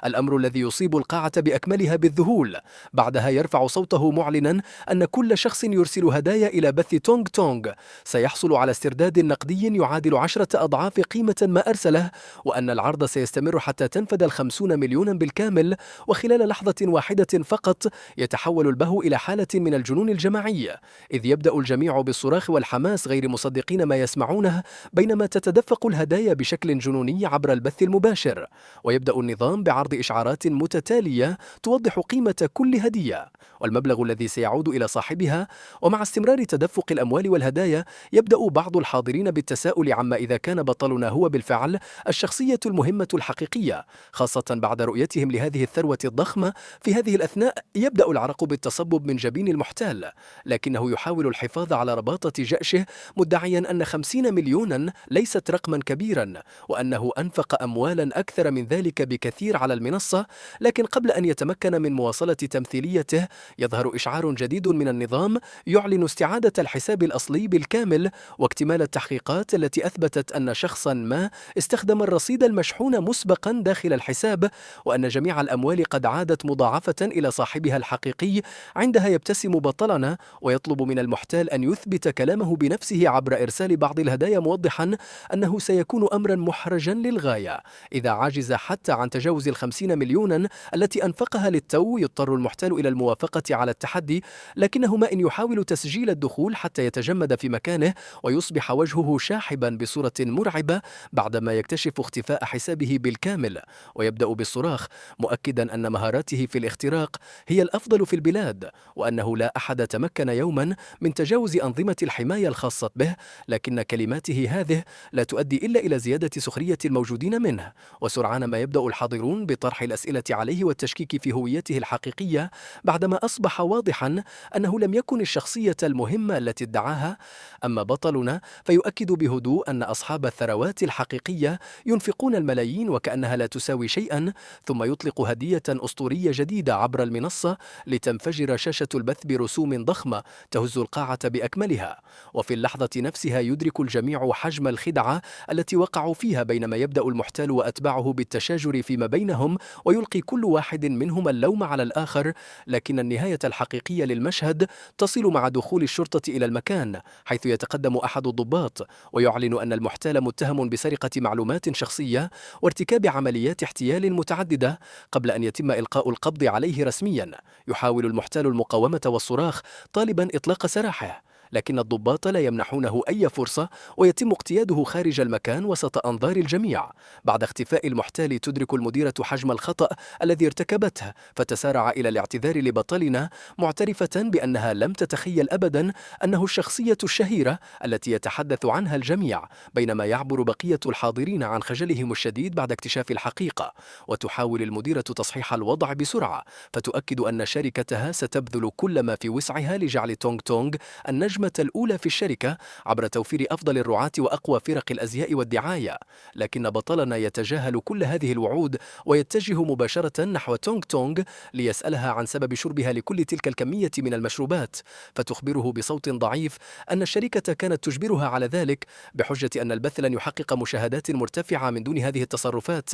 الأمر الذي يصيب القاعة بأكملها بالذهول. بعدها يرفع صوته معلنا أن كل شخص يرسل هدايا إلى بث تونغ تونغ سيحصل على استرداد نقدي يعادل 10 أضعاف قيمة ما أرسله، وأن العرض سيستمر حتى تنفذ 50 مليونا بالكامل. وخلال لحظة واحدة فقط يتحول البهو إلى حالة من الجنون الجماعي، إذ يبدأ الجميع بالصراخ والحماس غير مصدقين ما يسمعونه، بينما تتدفق الهدايا بشكل جنوني عبر البث المباشر. ويبدأ النظام بعرض إشعارات متتالية توضح قيمة كل هدية والمبلغ الذي سيعود إلى صاحبها. ومع استمرار تدفق الأموال والهدايا، يبدأ بعض الحاضرين بالتساؤل عما إذا كان بطلنا هو بالفعل الشخصية المهمة الحقيقية، خاصة بعد رؤيتهم لهذه الثروة الضخمة. في هذه الأثناء يبدأ العرق بالتصبب من جبين المحتال، لكنه يحاول الحفاظ على رباطة جأشه، مدعيا أن 50 مليونا ليست رقما كبيرا، وأنه أنفق أموالا أكثر من ذلك بكثير على المنصة. لكن قبل أن يتمكن من مواصلة تمثيليته، يظهر إشعار جديد من النظام يعلن استعادة الحساب الأصلي بالكامل، واكتمال التحقيقات التي أثبتت أن شخصا ما استخدم الرصيد المشحون مسبقا داخل الحساب، وأن جميع الأموال قد عادت مضاعفة إلى صاحبها الحقيقي. عندها يبتسم بطلنا ويطلب من المحتال أن يثبت كلامه بنفسه عبر إرسال بعض الهدايا، موضحا أنه سيكون أمرا محرجا للغاية. إذا عجز حتى عن تجاوز 50 مليونا التي أنفقها للتو، يضطر المحتال إلى الموافقة على التحدي، لكنه ما إن يحاول تسجيل الدخول حتى يتجمد في مكانه ويصبح وجهه شاحبا بصورة مرعبة بعدما يكتشف اختفاء حسابه بالكامل. ويبدأ بالصراخ، مؤكدا أن مهاراته في الاختراق هي الأفضل في البلاد، وأنه لا أحد تمكن يوما من تجاوز أنظمة الحماية الخاصة به. لكن كلماته هذه لا تؤدي إلا إلى زيادة سخرية الموجودين منه، وسرعان ما يبدأ الحاضرون بطرح الأسئلة عليه والتشكيك في هويته الحقيقية، بعدما أصبح واضحا أنه لم يكن الشخصية المهمة التي ادعاها. أما بطلنا فيؤكد بهدوء أن أصحاب الثروات الحقيقية ينفقون الملايين وكأنها لا تساوي شيئا، ثم يطلق هدية أسطورية جديدة عبر المنصة لتنفجر شاشة البث برسوم ضخمة تهز القاعة بأكملها. وفي اللحظة نفسها يدرك الجميع حجم الخدعة التي وقعوا فيها، بينما يبدأ المحتال وأتباعه بالتشاجر فيما بينهم، ويلقي كل واحد منهم اللوم على الآخر. لكن النهاية الحقيقية للمشهد تصل مع دخول الشرطة إلى المكان، حيث يتقدم أحد الضباط ويعلن أن المحتال متهم بسرقة معلومات شخصية وارتكاب عمليات احتيال متعددة قبل أن يتم إلقاء القبض عليه رسميا. يحاول المحتال المقاومة والصراخ طالبا إطلاق سراحه، لكن الضباط لا يمنحونه أي فرصة، ويتم اقتياده خارج المكان وسط أنظار الجميع. بعد اختفاء المحتال تدرك المديرة حجم الخطأ الذي ارتكبته، فتسارع إلى الاعتذار لبطلنا، معترفة بأنها لم تتخيل أبدا أنه الشخصية الشهيرة التي يتحدث عنها الجميع، بينما يعبر بقية الحاضرين عن خجلهم الشديد بعد اكتشاف الحقيقة. وتحاول المديرة تصحيح الوضع بسرعة، فتؤكد أن شركتها ستبذل كل ما في وسعها لجعل تونغ تونغ النجمة الأولى في الشركة عبر توفير أفضل الرعاة وأقوى فرق الأزياء والدعاية. لكن بطلنا يتجاهل كل هذه الوعود ويتجه مباشرة نحو تونغ تونغ ليسألها عن سبب شربها لكل تلك الكمية من المشروبات، فتخبره بصوت ضعيف أن الشركة كانت تجبرها على ذلك بحجة أن البث لن يحقق مشاهدات مرتفعة من دون هذه التصرفات.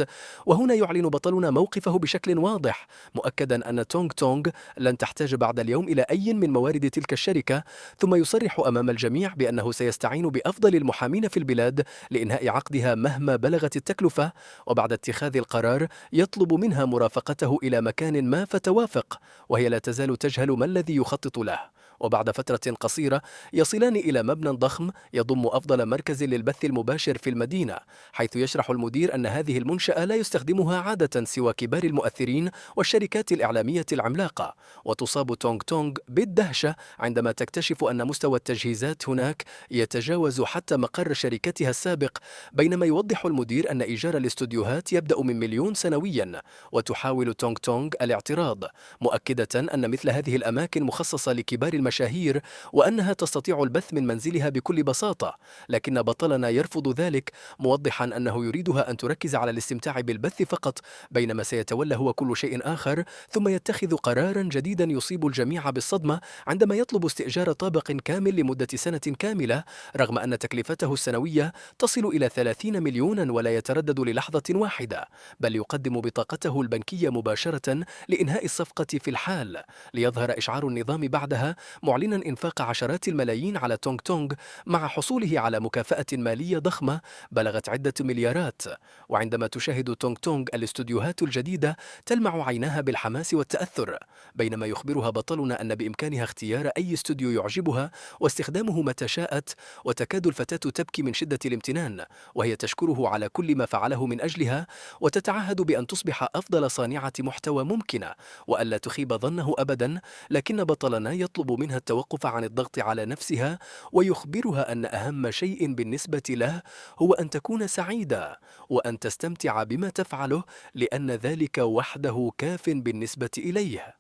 وهنا يعلن بطلنا موقفه بشكل واضح، مؤكدا أن تونغ تونغ لن تحتاج بعد اليوم إلى أي من موارد تلك الشركة، ثم يصرح أمام الجميع بأنه سيستعين بأفضل المحامين في البلاد لإنهاء عقدها مهما بلغت التكلفة. وبعد اتخاذ القرار يطلب منها مرافقته إلى مكان ما فتوافق، وهي لا تزال تجهل ما الذي يخطط له. وبعد فترة قصيرة يصلان إلى مبنى ضخم يضم أفضل مركز للبث المباشر في المدينة، حيث يشرح المدير أن هذه المنشأة لا يستخدمها عادة سوى كبار المؤثرين والشركات الإعلامية العملاقة. وتصاب تونغ تونغ بالدهشة عندما تكتشف أن مستوى التجهيزات هناك يتجاوز حتى مقر شركتها السابق، بينما يوضح المدير أن إيجار الاستوديوهات يبدأ من 1,000,000 سنويا. وتحاول تونغ تونغ الاعتراض، مؤكدة أن مثل هذه الأماكن مخصصة لكبار المشاهير وأنها تستطيع البث من منزلها بكل بساطة، لكن بطلنا يرفض ذلك، موضحا أنه يريدها أن تركز على الاستمتاع بالبث فقط، بينما سيتولى هو كل شيء آخر. ثم يتخذ قرارا جديدا يصيب الجميع بالصدمة عندما يطلب استئجار طابق كامل لمدة سنة كاملة، رغم أن تكلفته السنوية تصل إلى 30 مليونا، ولا يتردد للحظة واحدة، بل يقدم بطاقته البنكية مباشرة لإنهاء الصفقة في الحال. ليظهر إشعار النظام بعدها، معلنا إنفاق عشرات الملايين على تونغ تونغ مع حصوله على مكافأة مالية ضخمة بلغت عدة مليارات. وعندما تشاهد تونغ تونغ الاستوديوهات الجديدة تلمع عيناها بالحماس والتأثر، بينما يخبرها بطلنا أن بإمكانها اختيار أي استوديو يعجبها واستخدامه متى شاءت، وتكاد الفتاة تبكي من شدة الامتنان وهي تشكره على كل ما فعله من أجلها، وتتعهد بأن تصبح أفضل صانعة محتوى ممكنة وألا تخيب ظنه أبدا. لكن بطلنا يطلب منها التوقف عن الضغط على نفسها ويخبرها أن أهم شيء بالنسبة له هو أن تكون سعيدة وأن تستمتع بما تفعله، لأن ذلك وحده كاف بالنسبة إليه.